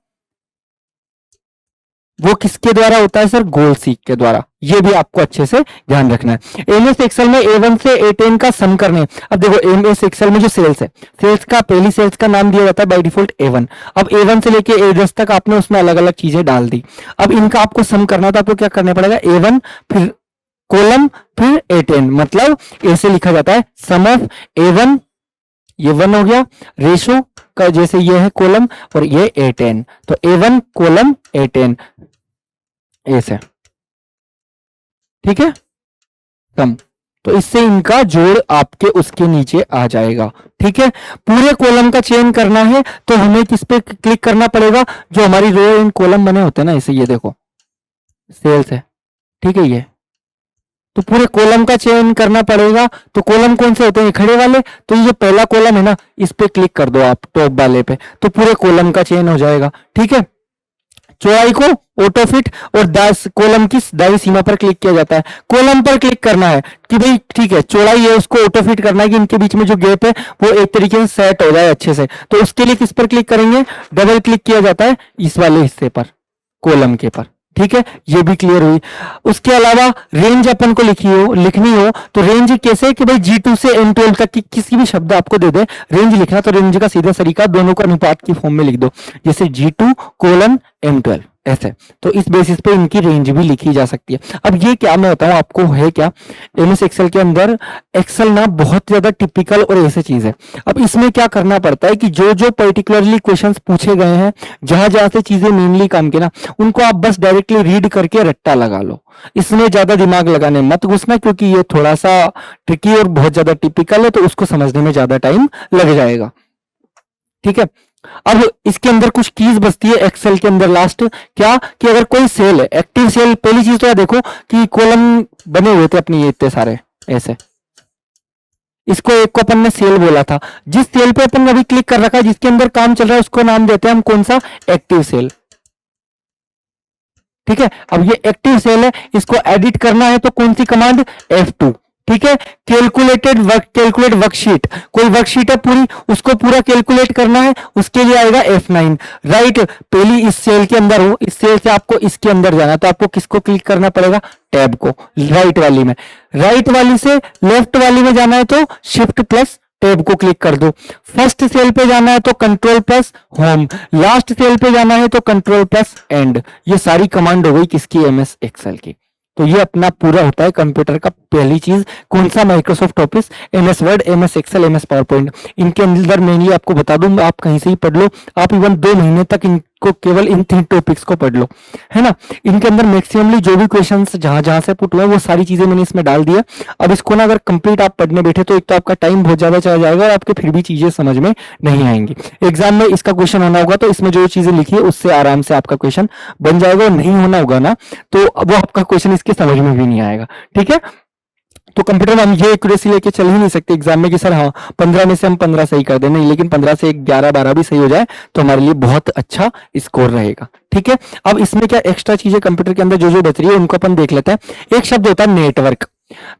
वो किसके द्वारा होता है सर? गोल सीक के द्वारा। ये भी आपको अच्छे से ध्यान रखना है। एमएस एक्सेल में A1 से A10 का सम करने। अब देखो एमएस एक्सेल में जो सेल्स है, सेल्स का पहली सेल्स का नाम दिया जाता है बाय डिफॉल्ट A1। अब A1 से लेके A10 तक आपने उसमें अलग अलग चीजें डाल दी। अब इनका आपको सम करना तो आपको क्या करना पड़ेगा? A1 फिर कोलम फिर A10। मतलब ऐसे लिखा जाता है सम ऑफ A1, ये 1 हो गया, रेशो का जैसे ये है कोलम और ये A10, तो A1 कोलम A10 ऐसे। ठीक है। कम। तो इससे इनका जोड़ आपके उसके नीचे आ जाएगा। ठीक है। पूरे कॉलम का चयन करना है तो हमें किस पे क्लिक करना पड़ेगा? जो हमारी रो एंड कॉलम बने होते हैं ना, ऐसे ये देखो सेल्स है। ठीक है। ये तो पूरे कॉलम का चयन करना पड़ेगा। तो कॉलम कौन से होते हैं? खड़े वाले। तो ये जो पहला कॉलम है ना, इस पे क्लिक कर दो आप टॉप वाले पे, तो पूरे कॉलम का चयन हो जाएगा। ठीक है। चौड़ाई को ऑटो फिट और 10 कॉलम की दाईं सीमा पर क्लिक किया जाता है। कॉलम पर क्लिक करना है कि भाई ठीक है चौड़ाई है, उसको ऑटो फिट करना है कि इनके बीच में जो गैप है वो एक तरीके से सेट हो जाए अच्छे से। तो उसके लिए किस पर क्लिक करेंगे? डबल क्लिक किया जाता है इस वाले हिस्से पर, कॉलम के पर। ठीक है। ये भी क्लियर हुई। उसके अलावा रेंज अपन को लिखनी हो तो रेंज कैसे? कि भाई G2 से M12 तक की किसी भी शब्द आपको दे दे रेंज लिखना, तो रेंज का सीधा तरीका दोनों को अनुपात की फॉर्म में लिख दो, जैसे G2 कोलन M12 ऐसे। तो इस बेसिस पे इनकी रेंज भी लिखी जा सकती है। अब ये क्या मैं बताऊं आपको है क्या, एमएस एक्सेल के अंदर एक्सेल ना बहुत ज्यादा टिपिकल और ऐसे चीज है। अब इसमें क्या करना पड़ता है कि जो जो पर्टिकुलरली क्वेश्चंस पूछे गए हैं, जहां जहां से चीजें मेनली काम के ना, उनको आप बस डायरेक्टली रीड करके रट्टा लगा लो। इसमें ज्यादा दिमाग लगाने मत घुसना, क्योंकि ये थोड़ा सा ट्रिकी और बहुत ज्यादा टिपिकल है, तो उसको समझने में ज्यादा टाइम लग जाएगा। ठीक है। अब इसके अंदर कुछ कीज बचती है एक्सेल के अंदर लास्ट, क्या कि अगर कोई सेल है, एक्टिव सेल, पहली चीज तो यार देखो कि कॉलम बने हुए थे अपनी ये इतने सारे ऐसे, इसको एक को अपन ने सेल बोला था। जिस सेल पे अपन ने अभी क्लिक कर रखा है, जिसके अंदर काम चल रहा है, उसको नाम देते हैं हम कौन सा? Active cell. ठीक है। अब ये एक्टिव सेल है, इसको एडिट करना है तो कौन सी कमांड? F2। ठीक है। कैलकुलेट वर्कशीट, कोई वर्कशीट है पूरी, उसको पूरा कैलकुलेट करना है, उसके लिए आएगा F9। राइट, पहली इस सेल के अंदर हो, इस सेल से आपको इसके अंदर जाना, तो आपको किसको क्लिक करना पड़ेगा? टैब को, राइट वाली में। राइट वाली से लेफ्ट वाली में जाना है तो शिफ्ट प्लस टैब को क्लिक कर दो। फर्स्ट सेल पे जाना है तो control plus home, last cell पे जाना है तो कंट्रोल प्लस एंड। ये सारी कमांड हो गई किसकी? एमएस एक्सेल की। तो ये अपना पूरा होता है कंप्यूटर का पहली चीज कौन सा? Microsoft Office, MS Word, MS Excel, MS PowerPoint. इनके अंदर मेनली आपको बता दूं, आप कहीं से ही पढ़ लो, आप इवन 2 महीने तक को केवल इन 3 टॉपिक्स को पढ़ लो, है ना। इनके अंदर मैक्सिममली जो भी क्वेश्चंस जहां से पुट हुए वो सारी चीजें मैंने इसमें डाल दिया। अब इसको ना अगर कंप्लीट आप पढ़ने बैठे तो एक तो आपका टाइम बहुत ज्यादा चला जाएगा और आपके फिर भी चीजें समझ में नहीं आएंगी। एग्जाम में इसका क्वेश्चन होना होगा तो इसमें जो चीजें लिखी है उससे आराम से आपका क्वेश्चन बन जाएगा, और नहीं होना होगा ना तो वो आपका क्वेश्चन इसके समझ में भी नहीं आएगा, ठीक है। तो कंप्यूटर में हम ये एक्यूरेसी लेके चल ही नहीं सकते एग्जाम में कि सर हाँ 15 में से हम 15 सही कर दें, नहीं, लेकिन 15 से 11 12 भी सही हो जाए तो हमारे लिए बहुत अच्छा स्कोर रहेगा, ठीक है। अब इसमें क्या एक्स्ट्रा चीजें कंप्यूटर के अंदर जो जो बच रही है उनको अपन देख लेते हैं। एक शब्द होता है नेटवर्क।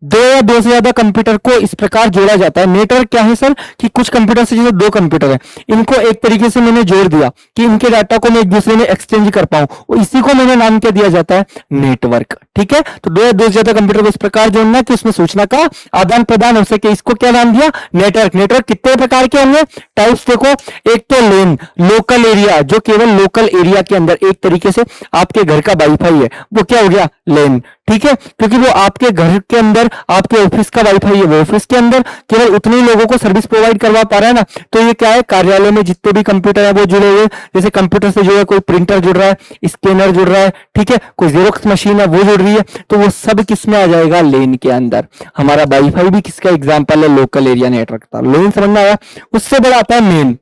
दो या दो से ज्यादा कंप्यूटर को इस प्रकार जोड़ा जाता है। नेटवर्क क्या है सर कि कुछ कंप्यूटर से, जैसे 2 कंप्यूटर है, इनको एक तरीके से मैंने जोड़ दिया कि इनके डाटा को मैं एक दूसरे में एक्सचेंज कर पाऊं, और इसी को मैंने नाम क्या दिया जाता है, नेटवर्क, ठीक है। तो 2 या 2 से ज्यादा कंप्यूटर को इस प्रकार जोड़ना कि उसमें सूचना का आदान प्रदान हो सके, इसको क्या नाम दिया, नेटवर्क। नेटवर्क कितने प्रकार के होंगे, टाइप्स देखो। एक तो लेन, लोकल एरिया, जो केवल लोकल एरिया के अंदर एक तरीके से आपके घर का वाईफाई है, वो क्या हो गया, लेन, ठीक है, क्योंकि वो आपके घर के अंदर, आपके ऑफिस का वाईफाई है, वो ऑफिस के अंदर केवल उतने ही लोगों को सर्विस प्रोवाइड करवा पा रहा है ना। तो ये क्या है, कार्यालय में जितने भी कंप्यूटर है वो जुड़े हुए, जैसे कंप्यूटर से जो है कोई प्रिंटर जुड़ रहा है, स्कैनर जुड़ रहा है, ठीक है, कोई जेरोक्स मशीन है वो जुड़ रही है, तो वो सब किस में आ जाएगा, लेन के अंदर। हमारा वाईफाई भी किसका एग्जाम्पल है, लोकल एरिया नेटवर्क था। लेन समझ में आया। उससे बड़ा आता है मेन।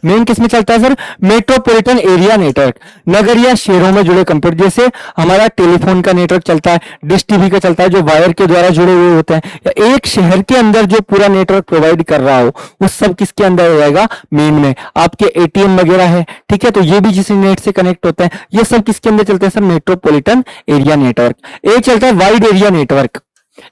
मेन किस में चलता है सर, मेट्रोपॉलिटन एरिया नेटवर्क। नगर या शहरों में जुड़े कंप्यूटर, जैसे हमारा टेलीफोन का नेटवर्क चलता है, डिश टीवी का चलता है, जो वायर के द्वारा जुड़े हुए होते हैं, या एक शहर के अंदर जो पूरा नेटवर्क प्रोवाइड कर रहा हो, वो सब किसके अंदर हो जाएगा, मेन में। आपके एटीएम वगैरह है, ठीक है, तो ये भी जिस नेट से कनेक्ट होते हैं, ये सब किसके अंदर चलते हैं सर, मेट्रोपॉलिटन एरिया नेटवर्क। एक चलता है वाइड एरिया नेटवर्क।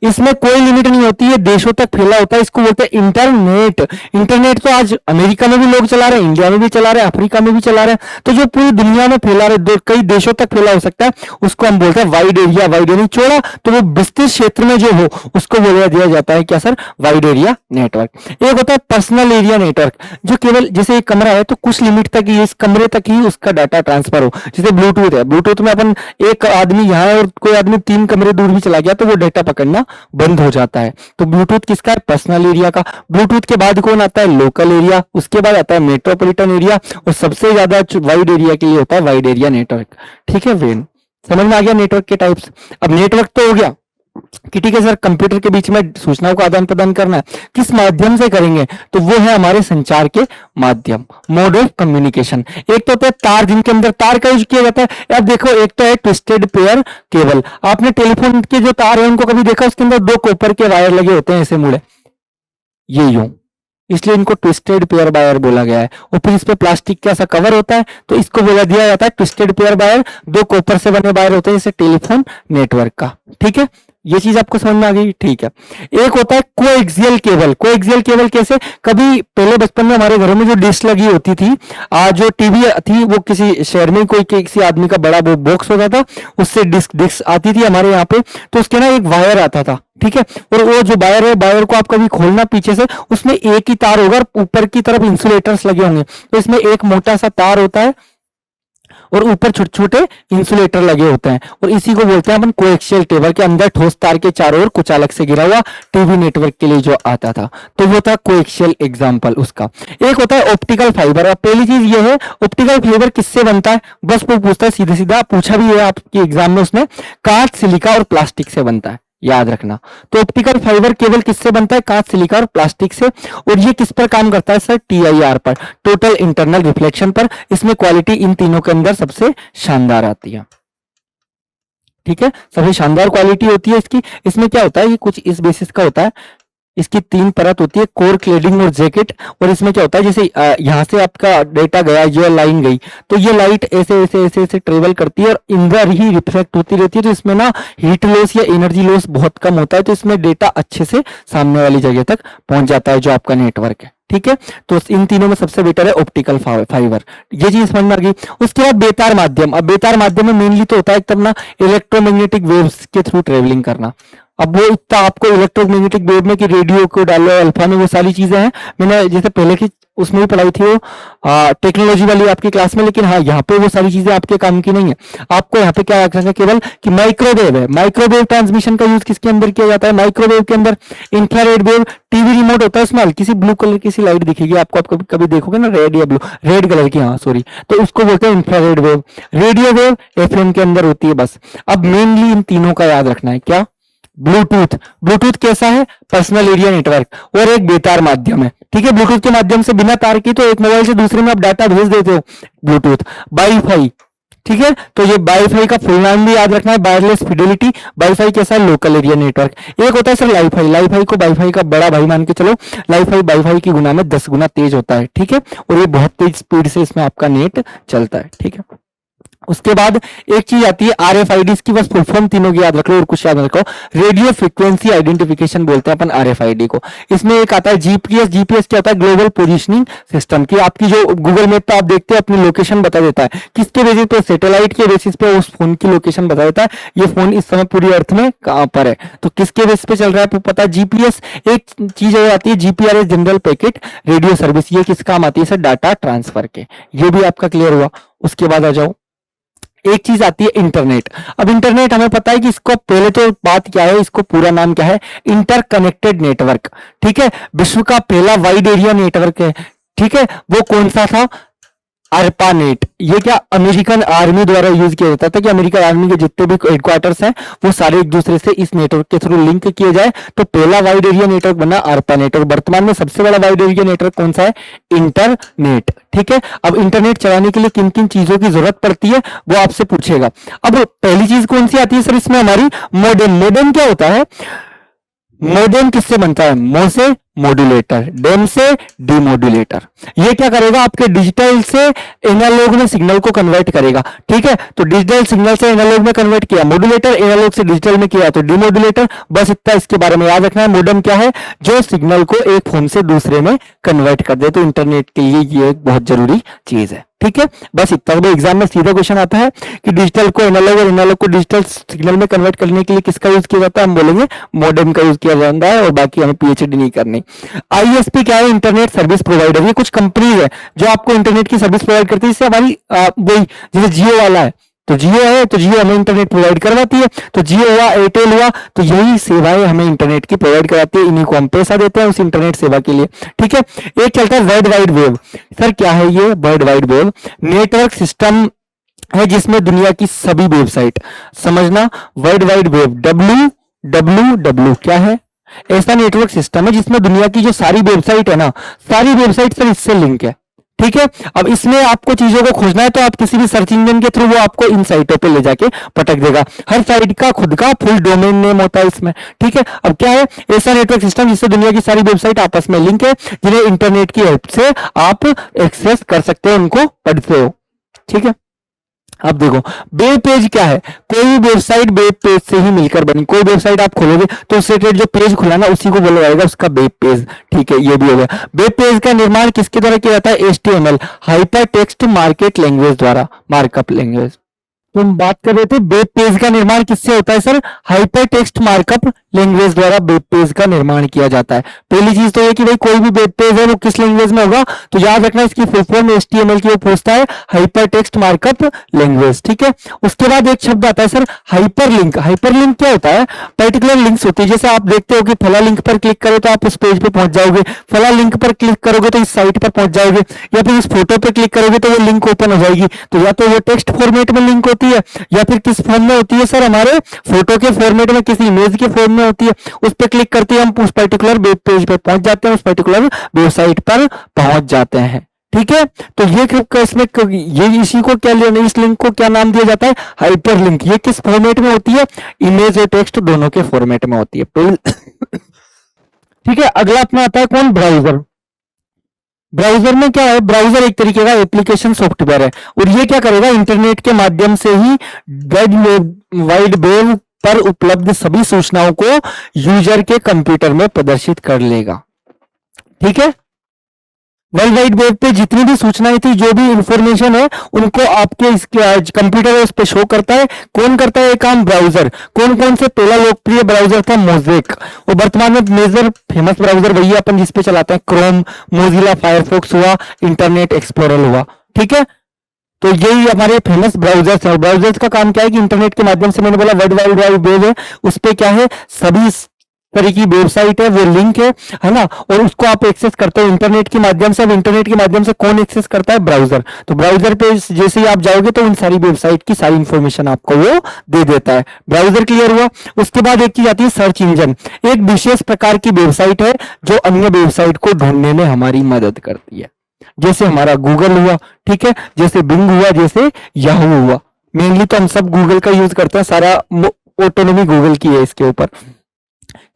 इसमें कोई लिमिट नहीं होती है, देशों तक फैला होता है, इसको बोलते हैं इंटरनेट। इंटरनेट तो आज अमेरिका में भी लोग चला रहे हैं, इंडिया में भी चला रहे हैं, अफ्रीका में भी चला रहे हैं, तो जो पूरी दुनिया में फैला रहे, कई देशों तक फैला हो सकता है, उसको हम बोलते हैं वाइड एरिया। वाइड एरिया चौड़ा, तो वो विस्तृत क्षेत्र में जो हो उसको बोला दिया जाता है क्या सर, वाइड एरिया नेटवर्क। एक होता है पर्सनल एरिया नेटवर्क, जो केवल जैसे एक कमरा है तो कुछ लिमिट तक ही, इस कमरे तक ही उसका डाटा ट्रांसफर हो। जैसे ब्लूटूथ है, ब्लूटूथ में अपन एक आदमी यहाँ है और कोई आदमी 3 कमरे दूर भी चला गया तो वो डाटा पकड़ना बंद हो जाता है। तो ब्लूटूथ किसका है, पर्सनल एरिया का। ब्लूटूथ के बाद कौन आता है, लोकल एरिया, उसके बाद आता है मेट्रोपॉलिटन एरिया, और सबसे ज्यादा वाइड एरिया के लिए होता है वाइड एरिया नेटवर्क, ठीक है। वेन समझ में आ गया नेटवर्क के टाइप्स। अब नेटवर्क तो हो गया कि ठीक है सर, कंप्यूटर के बीच में सूचनाओं का आदान प्रदान करना है, किस माध्यम से करेंगे, तो वो है हमारे संचार के माध्यम, मोड ऑफ कम्युनिकेशन। एक तो होता है तार, जिनके अंदर तार का यूज किया जाता है। अब देखो, एक तो है ट्विस्टेड पेयर केबल। आपने टेलीफोन के जो तार है उनको कभी देखा, उसके अंदर 2 कॉपर के वायर लगे होते हैं ऐसे मुड़े, ये यूं, इसलिए इनको ट्विस्टेड पेयर वायर बोला गया है। और फिर इस पे प्लास्टिक का सा कवर होता है, तो इसको बोला दिया जाता है ट्विस्टेड पेयर वायर। 2 कॉपर से बने वायर होते हैं, जैसे टेलीफोन नेटवर्क का, ठीक है। ये चीज आपको समझ में आ गई, ठीक है। एक होता है कोएक्सियल केबल। कोएक्सियल केबल कैसे, कभी पहले बचपन में हमारे घरों में जो डिश लगी होती थी, जो टीवी थी, वो किसी शहर में कोई किसी आदमी का बड़ा बॉक्स होता था, उससे डिस्क आती थी हमारे यहाँ पे, तो उसके ना एक वायर आता था, ठीक है। और वो जो वायर है, वायर को आप कभी खोलना पीछे से, उसमें एक ही तार होगा, ऊपर की तरफ इंसुलेटर्स लगे होंगे, तो इसमें एक मोटा सा तार होता है और ऊपर छोटे छोटे इंसुलेटर लगे होते हैं, और इसी को बोलते हैं अपन कोएक्सियल केबल। के अंदर ठोस तार के चारों ओर कुछ अलग से गिरा हुआ टीवी नेटवर्क के लिए जो आता था, तो वो था कोएक्सियल एग्जांपल उसका। एक होता है ऑप्टिकल फाइबर। अब पहली चीज ये है, ऑप्टिकल फाइबर किससे बनता है, बस वो पूछता है सीधे सीधा, पूछा भी है आपके एग्जाम में उसने, कांच, सिलिका और प्लास्टिक से बनता है, याद रखना। तो ऑप्टिकल फाइबर केबल किससे बनता है, कांच, सिलिका और प्लास्टिक से। और ये किस पर काम करता है सर, टीआईआर पर, टोटल इंटरनल रिफ्लेक्शन पर। इसमें क्वालिटी इन तीनों के अंदर सबसे शानदार आती है, ठीक है, सबसे शानदार क्वालिटी होती है इसकी। इसमें क्या होता है, ये कुछ इस बेसिस का होता है, इसकी 3 परत होती है, कोर, क्लेडिंग और जैकेट। और इसमें क्या होता है, जैसे यहाँ से आपका डेटा गया, ये लाइन गई, तो ये लाइट ऐसे ऐसे ऐसे ऐसे ट्रेवल करती है और इंदर ही रिफ्लेक्ट होती रहती है, तो इसमें ना हीट लॉस या एनर्जी लॉस बहुत कम होता है, तो इसमें डेटा अच्छे से सामने वाली जगह तक पहुंच जाता है जो आपका नेटवर्क है, ठीक है। तो इन तीनों में सबसे बेटर है ऑप्टिकल फाइबर, ये चीज समझ में आ गई। उसके बाद बेतार माध्यम। अब बेतार माध्यम में मेनली तो होता है तब ना इलेक्ट्रोमैग्नेटिक वेव्स के थ्रू ट्रेवलिंग करना। अब वो इतना आपको इलेक्ट्रोमैग्नेटिक वेव में कि रेडियो को डालो, अल्फा में, वो सारी चीजें हैं, मैंने जैसे पहले की उसमें भी पढ़ाई थी वो टेक्नोलॉजी वाली आपकी क्लास में, लेकिन हाँ यहाँ पे वो सारी चीजें आपके काम की नहीं है। आपको यहाँ पे क्या रखना है केवल कि माइक्रोवेव है, माइक्रोवेव ट्रांसमिशन का यूज किसके अंदर किया जाता है, माइक्रोवेव के अंदर इंफ्रारेड वेव, टीवी रिमोट होता है उसमें हल्की सी ब्लू कलर की सी लाइट दिखेगी आपको, आप कभी देखोगे ना रेड या ब्लू, रेड कलर की, हाँ सॉरी, तो उसको बोलते हैं infrared wave. Radio wave FM के अंदर होती है बस। अब मेनली इन तीनों का याद रखना है, क्या, ब्लूटूथ। ब्लूटूथ कैसा है, पर्सनल एरिया नेटवर्क और एक बेतार माध्यम है, ठीक है। ब्लूटूथ के माध्यम से बिना तार की तो एक मोबाइल से दूसरे में आप डाटा भेज देते हो, ब्लूटूथ। वाईफाई, ठीक है, तो ये वाईफाई का फुल नाम भी याद रखना है, वायरलेस फिडेलिटी। वाईफाई कैसा है, लोकल एरिया नेटवर्क। एक होता है सर लाईफाई, लाईफाई को वाईफाई का बड़ा भाई मान के चलो, लाईफाई वाईफाई की गुना में 10 गुना तेज होता है, ठीक है, और ये बहुत तेज स्पीड से इसमें आपका नेट चलता है, ठीक है। उसके बाद एक चीज आती है आरएफआईडी की, बस फुल फॉर्म तीनों की याद रख लो और कुछ याद रखो। रेडियो फ्रीक्वेंसी आइडेंटिफिकेशन बोलते हैं अपन आरएफआईडी को। इसमें एक आता है जीपीएस। जीपीएस क्या होता है, ग्लोबल पोजीशनिंग सिस्टम की आपकी जो गूगल मैप पे आप देखते हो अपनी लोकेशन बता देता है, किसके बेसिस पे, सैटेलाइट के बेसिस पे उस फोन की लोकेशन बता देता है, ये फोन इस समय पूरी अर्थ में कहां पर है, तो किसके बेसिस पे चल रहा है पता है, जीपीएस। एक चीज और आती है GPRS, general packet radio service, ये किस काम आती है सर, डाटा ट्रांसफर के। ये भी आपका क्लियर हुआ। उसके बाद आ जाओ, एक चीज आती है इंटरनेट। अब इंटरनेट हमें पता है कि इसको पहले तो बात क्या है, इसको पूरा नाम क्या है, इंटरकनेक्टेड नेटवर्क, ठीक है। विश्व का पहला वाइड एरिया नेटवर्क है, ठीक है, वो कौन सा था, ARPANET। ये क्या अमेरिकन आर्मी द्वारा यूज किया जाता था कि अमेरिकन आर्मी के जितने भी हेडक्वार्टर्स हैं वो सारे एक दूसरे से इस नेटवर्क के थ्रू लिंक किए जाए, तो पहला वाइड एरिया नेटवर्क बना ARPANET। और वर्तमान में सबसे बड़ा वाइड एरिया नेटवर्क कौन सा है, इंटरनेट, ठीक है। अब इंटरनेट चलाने के लिए किन किन चीजों की जरूरत पड़ती है वो आपसे पूछेगा। अब पहली चीज कौन सी आती है सर इसमें, हमारी मोडेम। मोडेम क्या होता है, मोडेम किससे बनता है, मो से मॉड्यूलेटर, डेम से डीमॉड्यूलेटर। ये क्या करेगा, आपके डिजिटल से एनालॉग में सिग्नल को कन्वर्ट करेगा, ठीक है। तो डिजिटल सिग्नल से एनालॉग में कन्वर्ट किया मॉड्यूलेटर, एनालॉग से डिजिटल में किया तो डीमॉड्यूलेटर। बस इतना इसके बारे में याद रखना है। मोडेम क्या है, जो सिग्नल को एक फोन से दूसरे में कन्वर्ट कर दे। तो इंटरनेट के लिए ये एक बहुत जरूरी चीज है, ठीक है। बस इतना। तो एग्जाम में सीधा क्वेश्चन आता है कि डिजिटल को एनालॉग और एनालॉग को डिजिटल सिग्नल में कन्वर्ट करने के लिए किसका यूज किया जाता है, हम बोलेंगे मोडेम का यूज किया जाता है, और बाकी हमें पीएचडी नहीं करनी। आईएसपी क्या है, इंटरनेट सर्विस प्रोवाइडर। ये कुछ कंपनीज है जो आपको इंटरनेट की सर्विस प्रोवाइड करती है। इससे हमारी वही जैसे जियो वाला है, तो जियो है तो जियो हमें इंटरनेट प्रोवाइड करवाती है, तो जियो हुआ, एयरटेल हुआ, तो यही सेवाएं हमें इंटरनेट की प्रोवाइड कराती है। इन्हीं को हम पैसा देते हैं उस इंटरनेट सेवा के लिए, ठीक है। एक चलता है वर्ल्ड वाइड वेब। सर क्या है ये world wide web, network system है जिसमें दुनिया की सभी वेबसाइट, समझना, वर्ल्ड वाइड वेब, डब्ल्यू क्या है, ऐसा नेटवर्क सिस्टम है जिसमें दुनिया की जो सारी वेबसाइट है ना, सारी वेबसाइट सर इससे लिंक है, ठीक है। अब इसमें आपको चीजों को खोजना है तो आप किसी भी सर्च इंजन के थ्रू वो आपको इन साइटों पे ले जाके पटक देगा। हर साइट का खुद का फुल डोमेन नेम होता है इसमें, ठीक है। अब क्या है, ऐसा नेटवर्क सिस्टम जिससे दुनिया की सारी वेबसाइट आपस में लिंक है, जिन्हें इंटरनेट की हेल्प से आप एक्सेस कर सकते हो, उनको पढ़ते हो, ठीक है। अब देखो वेब पेज क्या है, कोई भी वेबसाइट वेब पेज से ही मिलकर बनी। कोई वेबसाइट आप खोलोगे तो उससे रिलेटेड जो पेज खुला ना उसी को बोला जाएगा उसका वेब पेज, ठीक है। ये भी हो गया। वेब पेज का निर्माण किसके द्वारा किया जाता है, HTML hyper text market language द्वारा, मार्कअप लैंग्वेज। तो हम बात कर रहे थे वेब पेज का निर्माण किससे होता है sir, hyper text markup language द्वारा वेब पेज का निर्माण किया जाता है। पहली चीज तो ये कि भाई कोई भी वेब पेज है वो किस लैंग्वेज में होगा, तो याद रखना इसकी फुल फॉर्म HTML की वो पूछता है, हाइपर टेक्स्ट मार्कअप लैंग्वेज, ठीक है। उसके बाद एक शब्द आता है सर हाइपरलिंक। हाइपरलिंक क्या होता है, पर्टिकुलर लिंक्स होती है, जैसे आप देखते हो कि फला लिंक पर क्लिक करें तो आप उस पेज पे पहुंच जाओगे, फला लिंक पर क्लिक करोगे तो इस साइट पर पहुंच जाओगे, या फिर इस फोटो पे क्लिक करोगे तो वो लिंक ओपन हो जाएगी। तो या तो वो टेक्स्ट फॉर्मेट में लिंक होती है या फिर किस फॉर्म में होती है सर, हमारे फोटो के फॉर्मेट में, किसी इमेज के फॉर्म में होती है। उस पर क्लिक करते हम उस पर्टिकुलर वेब पेज पे पहुंच जाते हैं, उस पर्टिकुलर वेबसाइट पर पहुंच जाते हैं, ठीक है। तो ये इसमें ये इसी को क्या लेना, इस लिंक को क्या नाम दिया जाता है, हाइपरलिंक। ये किस फॉर्मेट में होती है, इमेज और टेक्स्ट दोनों के फॉर्मेट में होती है, ठीक है। अगला अपना आता है कौन, ब्राउजर। ब्राउजर में क्या है, ब्राउजर एक तरीके का एप्लीकेशन सॉफ्टवेयर है और ये क्या करेगा, इंटरनेट के माध्यम से ही वाइड वेब पर उपलब्ध सभी सूचनाओं को यूजर के कंप्यूटर में प्रदर्शित कर लेगा, ठीक है। वर्ल्ड वाइड वेब पे जितनी भी सूचनाएं थी, जो भी इंफॉर्मेशन है, उनको आपके कंप्यूटर उस पे शो करता है। कौन करता है ये काम? ब्राउजर। कौन कौन से? पहला लोकप्रिय ब्राउजर था मोज़ेक, और वर्तमान में मेजर फेमस ब्राउजर वही है अपन जिस पे चलाते हैं, क्रोम, मोजिला फायरफॉक्स हुआ, इंटरनेट एक्सप्लोरर हुआ। ठीक है, तो यही हमारे फेमस ब्राउजर्स है। ब्राउजर्स का काम क्या है कि इंटरनेट के माध्यम से, मैंने बोला वर्ल्ड वाइड वेब है, उस पे क्या है, सभी तरह की वेबसाइट है, वो लिंक है ना, और उसको आप एक्सेस करते हो इंटरनेट के माध्यम से। अब इंटरनेट के माध्यम से कौन एक्सेस करता है? ब्राउजर। तो ब्राउजर पे जैसे ही आप जाओगे तो उन सारी वेबसाइट की सारी इंफॉर्मेशन आपको वो दे देता है। ब्राउजर क्लियर हुआ। उसके बाद एक चीज आती है सर्च इंजन। एक विशेष प्रकार की वेबसाइट है जो अन्य वेबसाइट को ढूंढने में हमारी मदद करती है, जैसे हमारा गूगल हुआ, ठीक है, जैसे बिंग हुआ, जैसे याहू हुआ। मेनली तो हम सब गूगल का यूज करते हैं, सारा ऑटोनॉमी गूगल की है इसके ऊपर।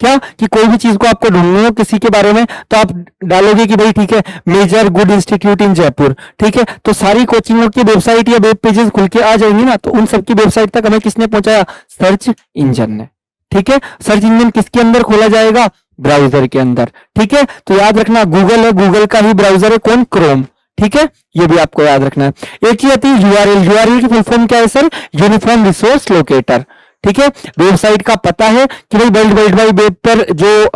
क्या कि कोई भी चीज को आपको ढूंढनी हो किसी के बारे में, तो आप डालोगे कि भाई ठीक है, major good institute in Jaipur, ठीक है, तो सारी कोचिंगों की वेबसाइट या वेब पेजेस खुल के आ जाएंगी ना। तो उन सबकी वेबसाइट तक हमें किसने पहुंचाया? सर्च इंजन ने। ठीक है, सर्च इंजन किसके अंदर खोला जाएगा? ब्राउजर के अंदर। ठीक है, तो याद रखना गूगल है, गूगल का ही ब्राउजर है कौन? क्रोम। ठीक है, ये भी आपको याद रखना है। एक चीज आती है यूआरएल। यूआरएल की फुल फॉर्म क्या है सर? Uniform resource locator. ठीक है, वेबसाइट का पता है कि भाई वर्ल्ड वाइड वेब पर, जो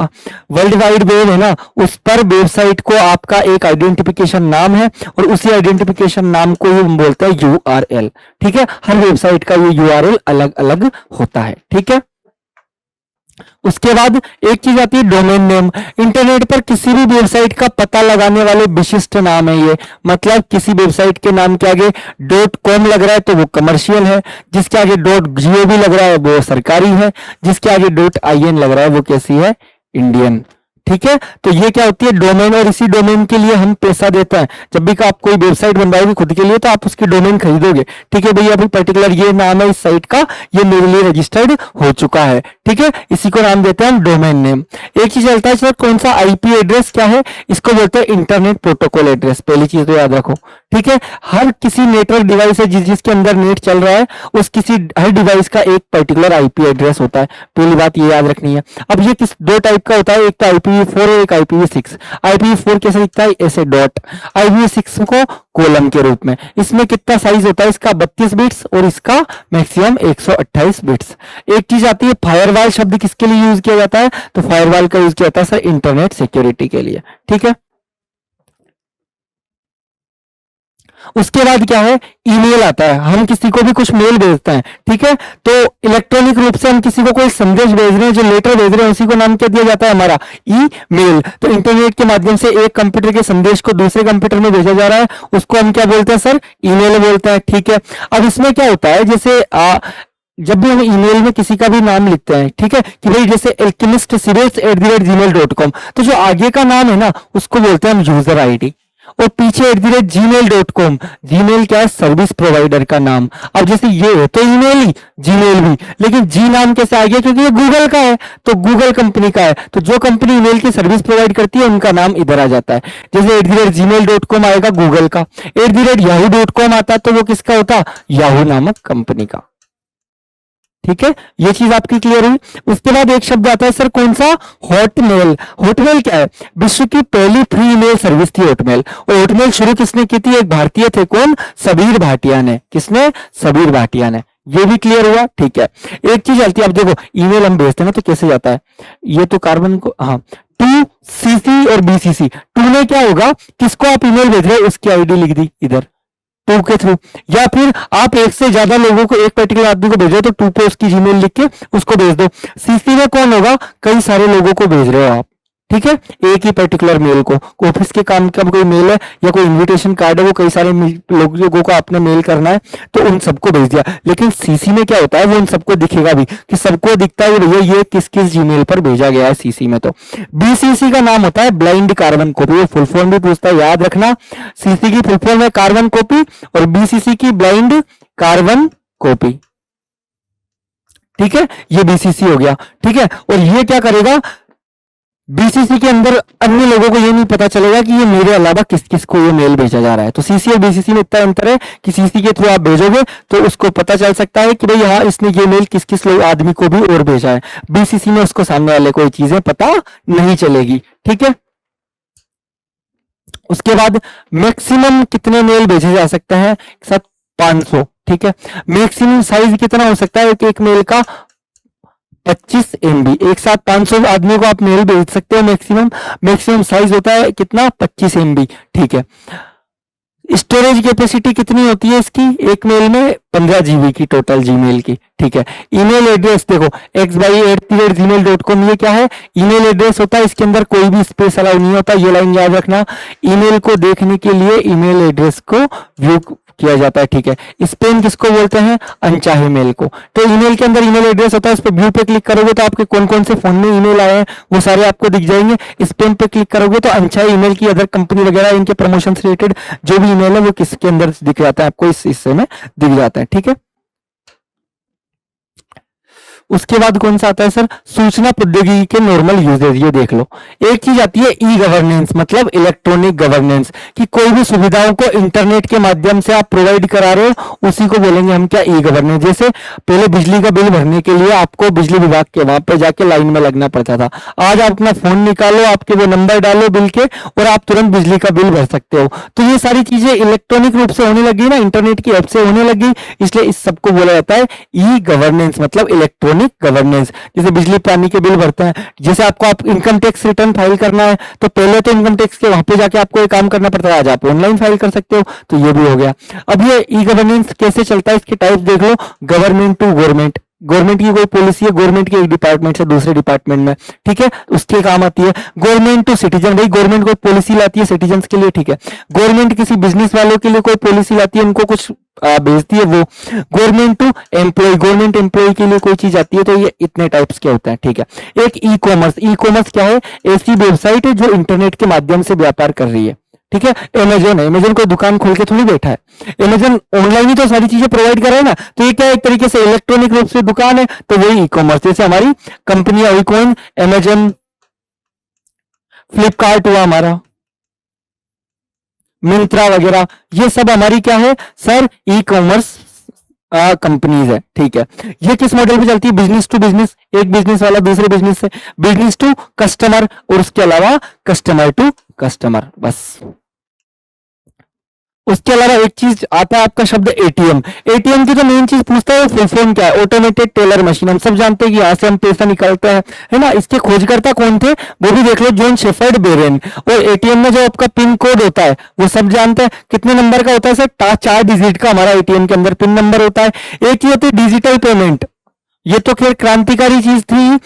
वर्ल्ड वाइड वेब है ना, उस पर वेबसाइट को आपका एक आइडेंटिफिकेशन नाम है, और उसी आइडेंटिफिकेशन नाम को ही हम बोलते हैं यूआरएल। ठीक है, हर वेबसाइट का ये यूआरएल अलग अलग होता है। ठीक है, उसके बाद एक चीज आती है डोमेन नेम। इंटरनेट पर किसी भी वेबसाइट का पता लगाने वाले विशिष्ट नाम है ये। मतलब किसी वेबसाइट के नाम के आगे .com लग रहा है तो वो कमर्शियल है, जिसके आगे .gov लग रहा है वो सरकारी है, जिसके आगे .in लग रहा है वो कैसी है? इंडियन। ठीक है, तो ये क्या होती है? डोमेन। और इसी डोमेन के लिए हम पैसा देते हैं। जब भी आप कोई वेबसाइट बनवाओगे खुद के लिए तो आप उसकी डोमेन खरीदोगे। ठीक है भैया, अभी पर्टिकुलर ये नाम है इस साइट का, ये मेरे लिए रजिस्टर्ड हो चुका है। ठीक है, इसी को नाम देते हैं डोमेन नेम। एक चीज चलता है सर, कौन सा? आईपी एड्रेस क्या है? इसको बोलते हैं इंटरनेट प्रोटोकॉल एड्रेस। पहली चीज तो याद रखो। ठीक है, हर किसी नेटवर्क डिवाइस है जिसके अंदर नेट चल रहा है, उस किसी हर डिवाइस का एक पर्टिकुलर आईपी एड्रेस होता है। पहली बात ये याद रखनी है। अब ये किस दो टाइप का होता है, एक तो IPv4 और एक IPv6। IPv4 कैसे दिखता है? ऐसे डॉट। IPv6 को कॉलम के रूप में। इसमें कितना साइज होता है? इसका 32 बिट्स और इसका मैक्सिमम 128 बिट्स। एक चीज आती है फायरवॉल। शब्द किसके लिए यूज किया जाता है? तो फायरवॉल का यूज किया जाता है सर इंटरनेट सिक्योरिटी के लिए। ठीक है, उसके बाद क्या है? ईमेल आता है। हम किसी को भी कुछ मेल भेजते हैं, ठीक है, तो इलेक्ट्रॉनिक रूप से हम किसी को कोई संदेश भेज रहे हैं, जो लेटर भेज रहे हैं, उसी को नाम क्या दिया जाता है? हमारा ईमेल। तो इंटरनेट के माध्यम से एक कंप्यूटर के संदेश को दूसरे कंप्यूटर में भेजा जा रहा है, उसको हम क्या बोलते हैं सर? ईमेल बोलते हैं। ठीक है, अब इसमें क्या होता है, जैसे जब भी हम ईमेल में किसी का भी नाम लिखते हैं, ठीक है, कि भाई जैसे alchemist@gmail.com, तो जो आगे का नाम है ना, उसको बोलते हैं हम यूजर आईडी, और पीछे @gmail.com, जीमेल क्या है? सर्विस प्रोवाइडर का नाम। अब जैसे ये है तो ईमेल ही, जीमेल भी, लेकिन जी नाम कैसे आ गया? क्योंकि ये गूगल का है, तो गूगल कंपनी का है, तो जो कंपनी ईमेल की सर्विस प्रोवाइड करती है उनका नाम इधर आ जाता है। जैसे @gmail.com आएगा गूगल का, @yahoo.com आता तो वो किसका होता? याहू नामक कंपनी का। ठीक है, ये चीज आपकी क्लियर हुई। उसके बाद एक शब्द आता है सर, कौन सा? हॉटमेल। हॉटमेल क्या है? विश्व की पहली फ्री ईमेल सर्विस थी हॉटमेल। और हॉटमेल शुरू किसने की थी? एक भारतीय थे, कौन? सबीर भाटिया ने। किसने? सबीर भाटिया ने। ये भी क्लियर हुआ। ठीक है, एक चीज चलती है, अब देखो ईमेल हम भेजते हैं ना तो कैसे जाता है? ये तो कार्बन को, हाँ, टू सीसी और बीसीसी। टू में क्या होगा? किसको आप ईमेल भेज रहे हो उसकी आईडी लिख दी इधर, टू के थ्रू। या फिर आप एक से ज्यादा लोगों को, एक पर्टिकुलर आदमी को भेजो तो टू पे उसकी जीमेल लिख के उसको भेज दो। सीसी में कौन होगा? कई सारे लोगों को भेज रहे हो आप, ठीक है, एक ही पर्टिकुलर मेल को। ऑफिस के काम का कोई मेल है या कोई इनविटेशन कार्ड है, वो कई सारे लोगों को आपने मेल करना है तो उन सबको भेज दिया। लेकिन सीसी में क्या होता है? वो उन सबको दिखेगा भी, कि सबको दिखता है भैया ये किस किस जीमेल पर भेजा गया है सीसी में। तो बीसीसी का नाम होता है ब्लाइंड कार्बन कॉपी। वो फुल फॉर्म भी पूछता है, याद रखना। सीसी की फुल फॉर्म है कार्बन कॉपी और बीसीसी की ब्लाइंड कार्बन कॉपी। ठीक है, ये बीसीसी हो गया। ठीक है, और ये क्या करेगा? बीसीसी के अंदर अन्य लोगों को ये नहीं पता चलेगा कि ये मेरे अलावा किस किस को ये मेल भेजा जा रहा है। तो सीसी और बीसीसी में इतना अंतर है कि सीसी के थ्रू आप भेजोगे तो उसको पता चल सकता है कि भाई हाँ, इसने ये मेल किस किस लोग आदमी को भी और भेजा है। बीसीसी में उसको सामने वाले को ये चीजें पता नहीं चलेगी। ठीक है, उसके बाद मैक्सिमम कितने मेल भेजे जा सकते हैं सर? 500। ठीक है। मैक्सिमम साइज कितना हो सकता है एक मेल का? 25 MB। एक साथ 500 आदमी को आप मेल भेज सकते हो मैक्सिमम। मैक्सिमम साइज होता है कितना? 25 MB। ठीक है। स्टोरेज कैपेसिटी कितनी होती है इसकी एक मेल में? 15 GB की टोटल जीमेल की। ठीक है। ईमेल एड्रेस देखो xy@gmail.com, ये क्या है? ईमेल एड्रेस होता है, इसके अंदर कोई भी स्पेस अलाउ नहीं होता, ये लाइन याद रखना। ईमेल को देखने के लिए ईमेल एड्रेस को व्यू किया जाता है। ठीक है। स्पैम किसको बोलते हैं? अनचाहे मेल को। तो ईमेल के अंदर ईमेल एड्रेस होता है, इस पर व्यू पे क्लिक करोगे तो आपके कौन कौन से फोन में ईमेल आए हैं वो सारे आपको दिख जाएंगे। स्पैम पे क्लिक करोगे तो अनचाहे ईमेल की अदर कंपनी वगैरह इनके प्रमोशन से रिलेटेड जो भी ईमेल है वो किसके अंदर दिख जाता है? आपको इस हिस्से में दिख जाता है। ठीक है। उसके बाद कौन सा आता है सर? सूचना प्रौद्योगिकी के नॉर्मल यूजेज। ये देख लो, एक चीज आती है ई गवर्नेंस, मतलब इलेक्ट्रॉनिक गवर्नेंस, कि कोई भी सुविधाओं को इंटरनेट के माध्यम से आप प्रोवाइड करा रहे हो, उसी को बोलेंगे हम क्या? E governance. जैसे पहले बिजली का बिल भरने के लिए आपको बिजली विभाग के वहां पे जाके लाइन में लगना पड़ता था। आज आप अपना फोन निकालो, आपके वो नंबर डालो बिल के, और आप तुरंत बिजली का बिल भर सकते हो। तो ये सारी चीजें इलेक्ट्रॉनिक रूप से होने लगी ना, इंटरनेट की ऐप से होने लगी, इसलिए इस सबको बोला जाता है ई गवर्नेंस, मतलब इलेक्ट्रॉनिक गवर्नेंस। जैसे बिजली पानी के बिल भरते हैं, जैसे आपको आप इनकम टैक्स रिटर्न फाइल करना है तो पहले तो इनकम टैक्स के वहां पे जाके आपको एक काम करना पड़ता है, आज आप ऑनलाइन फाइल कर सकते हो, तो ये भी हो गया। अब ये ई गवर्नेंस कैसे चलता है, इसके टाइप देख लो। गवर्नमेंट टू गवर्नमेंट, गवर्नमेंट की कोई पॉलिसी है, गवर्नमेंट के एक डिपार्टमेंट से दूसरे डिपार्टमेंट में, ठीक है, उसके काम आती है। गवर्नमेंट टू सिटीजन, भाई गवर्नमेंट कोई पॉलिसी लाती है सिटीजन के लिए, ठीक है। गवर्नमेंट किसी बिजनेस वालों के लिए कोई पॉलिसी लाती है, उनको कुछ भेजती है वो। Government to employ, government employ के लिए कोई चीज आती है, तो ये इतने टाइप्स के होते हैं। ठीक है। एक ई कॉमर्स, ई कॉमर्स क्या है? ऐसी वेबसाइट है जो इंटरनेट के माध्यम से व्यापार कर रही है। ठीक है। अमेजोन है, अमेजोन कोई दुकान खोल के थोड़ी बैठा है, अमेजोन ऑनलाइन ही तो सारी चीजें प्रोवाइड कर रहा है ना, तो ये क्या है? एक तरीके से इलेक्ट्रॉनिक रूप से दुकान है, तो वही ई कॉमर्स। जैसे हमारी कंपनियां हुई कौन? अमेजोन, फ्लिपकार्ट हुआ हमारा, मिंत्रा वगैरह, ये सब हमारी क्या है सर? ई कॉमर्स कंपनीज है। ठीक है। ये किस मॉडल पे चलती है? बिजनेस टू बिजनेस, एक बिजनेस वाला दूसरे बिजनेस से, बिजनेस टू कस्टमर, और उसके अलावा कस्टमर टू कस्टमर, बस। उसके अलावा एक चीज आता है आपका शब्द एटीएम। एटीएम की जो मेन चीज पूछता है फुल फॉर्म क्या है? Automated teller machine. हम सब जानते हैं कि यहां से हम पैसा निकालते हैं, है ना। इसके खोजकर्ता कौन थे वो भी देख लो, जॉन शेफर्ड बेरेन। और एटीएम में जो आपका पिन कोड होता है वो सब जानते हैं, कितने नंबर का होता है सर? 4 डिजिट का हमारा एटीएम के अंदर पिन नंबर होता है। एक चीज होती है डिजिटल पेमेंट, ये तो खैर क्रांतिकारी चीज थी।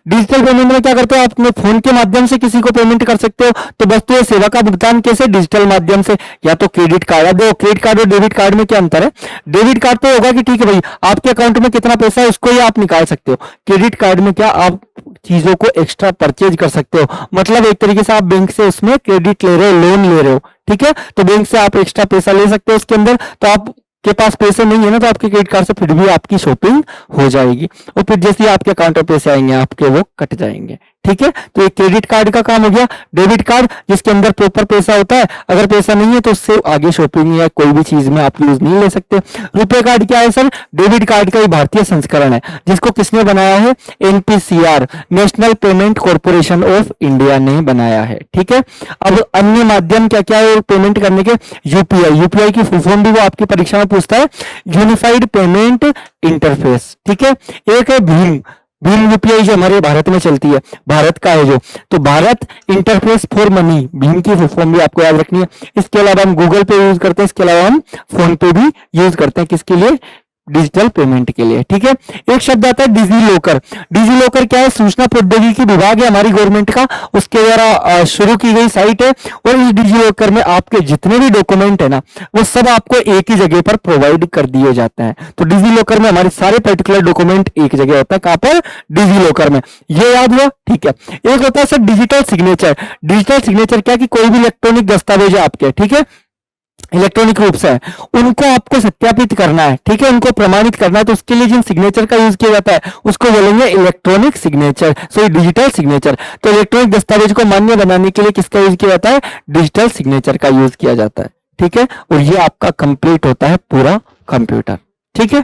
डिजिटल पेमेंट में क्या करते हो? आप अपने फोन के माध्यम से किसी को पेमेंट कर सकते हो, तो वस्तु या सेवा का भुगतान कैसे? डिजिटल माध्यम से, या तो क्रेडिट कार्ड। दो क्रेडिट कार्ड और डेबिट कार्ड में क्या अंतर है? डेबिट कार्ड तो होगा कि ठीक है भाई आपके अकाउंट में कितना पैसा है उसको ही आप निकाल सकते हो। क्रेडिट कार्ड में क्या? आप चीजों को एक्स्ट्रा परचेज कर सकते हो, मतलब एक तरीके से आप बैंक से उसमें क्रेडिट ले रहे हो, लोन ले रहे हो, ठीक है। तो बैंक से आप एक्स्ट्रा पैसा ले सकते हो उसके अंदर, तो आप के पास पैसे नहीं है ना, तो आपके क्रेडिट कार्ड से फिर भी आपकी शॉपिंग हो जाएगी, और फिर जैसे ही आपके अकाउंट में पैसे आएंगे आपके वो कट जाएंगे, ठीक है। तो ये क्रेडिट कार्ड का काम हो गया। डेबिट कार्ड जिसके अंदर प्रॉपर पैसा होता है, अगर पैसा नहीं है तो उससे आगे शॉपिंग या कोई भी चीज में आप यूज नहीं ले सकते। रुपए कार्ड क्या है सर? डेबिट कार्ड का ही भारतीय संस्करण है, जिसको किसने बनाया है? NPCR, National Payment Corporation of India ने बनाया है, ठीक है। अब अन्य माध्यम क्या क्या है पेमेंट करने के? यूपीआई, यूपीआई की फुल फॉर्म भी वो आपकी परीक्षा में पूछता है, यूनिफाइड पेमेंट इंटरफेस, ठीक है। एक है भीम, भीम यूपीआई जो हमारे भारत में चलती है, भारत का है जो, तो Bharat interface for money, Bhim की फुल फॉर्म भी आपको याद रखनी है। इसके अलावा हम गूगल पे यूज करते हैं, इसके अलावा हम फोन पे भी यूज करते हैं, किसके लिए? डिजिटल पेमेंट के लिए, ठीक है। एक शब्द आता है डिजी लॉकर। डिजी लॉकर क्या है? सूचना प्रौद्योगिकी विभाग है हमारी गवर्नमेंट का, उसके द्वारा शुरू की गई साइट है, और इस डिजी लॉकर में आपके जितने भी डॉक्यूमेंट है ना वो सब आपको एक ही जगह पर प्रोवाइड कर दिए जाते हैं। तो डिजी लॉकर में हमारे सारे पर्टिकुलर डॉक्यूमेंट एक जगह होता है, कहां पर? डिजी लॉकर में। ये याद हुआ, ठीक है। एक होता है sir digital signature. Digital signature क्या? कि कोई भी इलेक्ट्रॉनिक दस्तावेज आपके, ठीक है, इलेक्ट्रॉनिक रूप से है, उनको आपको सत्यापित करना है, ठीक है, उनको प्रमाणित करना है, तो उसके लिए जिन सिग्नेचर का यूज किया जाता है उसको बोलेंगे electronic signature, so digital signature. तो इलेक्ट्रॉनिक दस्तावेज को मान्य बनाने के लिए किसका यूज किया जाता है? डिजिटल सिग्नेचर का यूज किया जाता है, ठीक है। और ये आपका कंप्लीट होता है पूरा कंप्यूटर, ठीक है।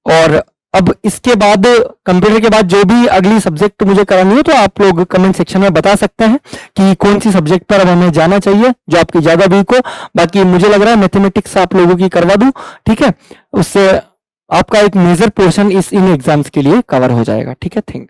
और अब इसके बाद कंप्यूटर के बाद जो भी अगली सब्जेक्ट मुझे करानी हो तो आप लोग कमेंट सेक्शन में बता सकते हैं कि कौन सी सब्जेक्ट पर अब हमें जाना चाहिए जो आपकी ज्यादा वीक हो। बाकी मुझे लग रहा है मैथमेटिक्स आप लोगों की करवा दूं, ठीक है, उससे आपका एक मेजर पोर्शन इन एग्जाम्स के लिए कवर हो जाएगा। ठीक है, थैंक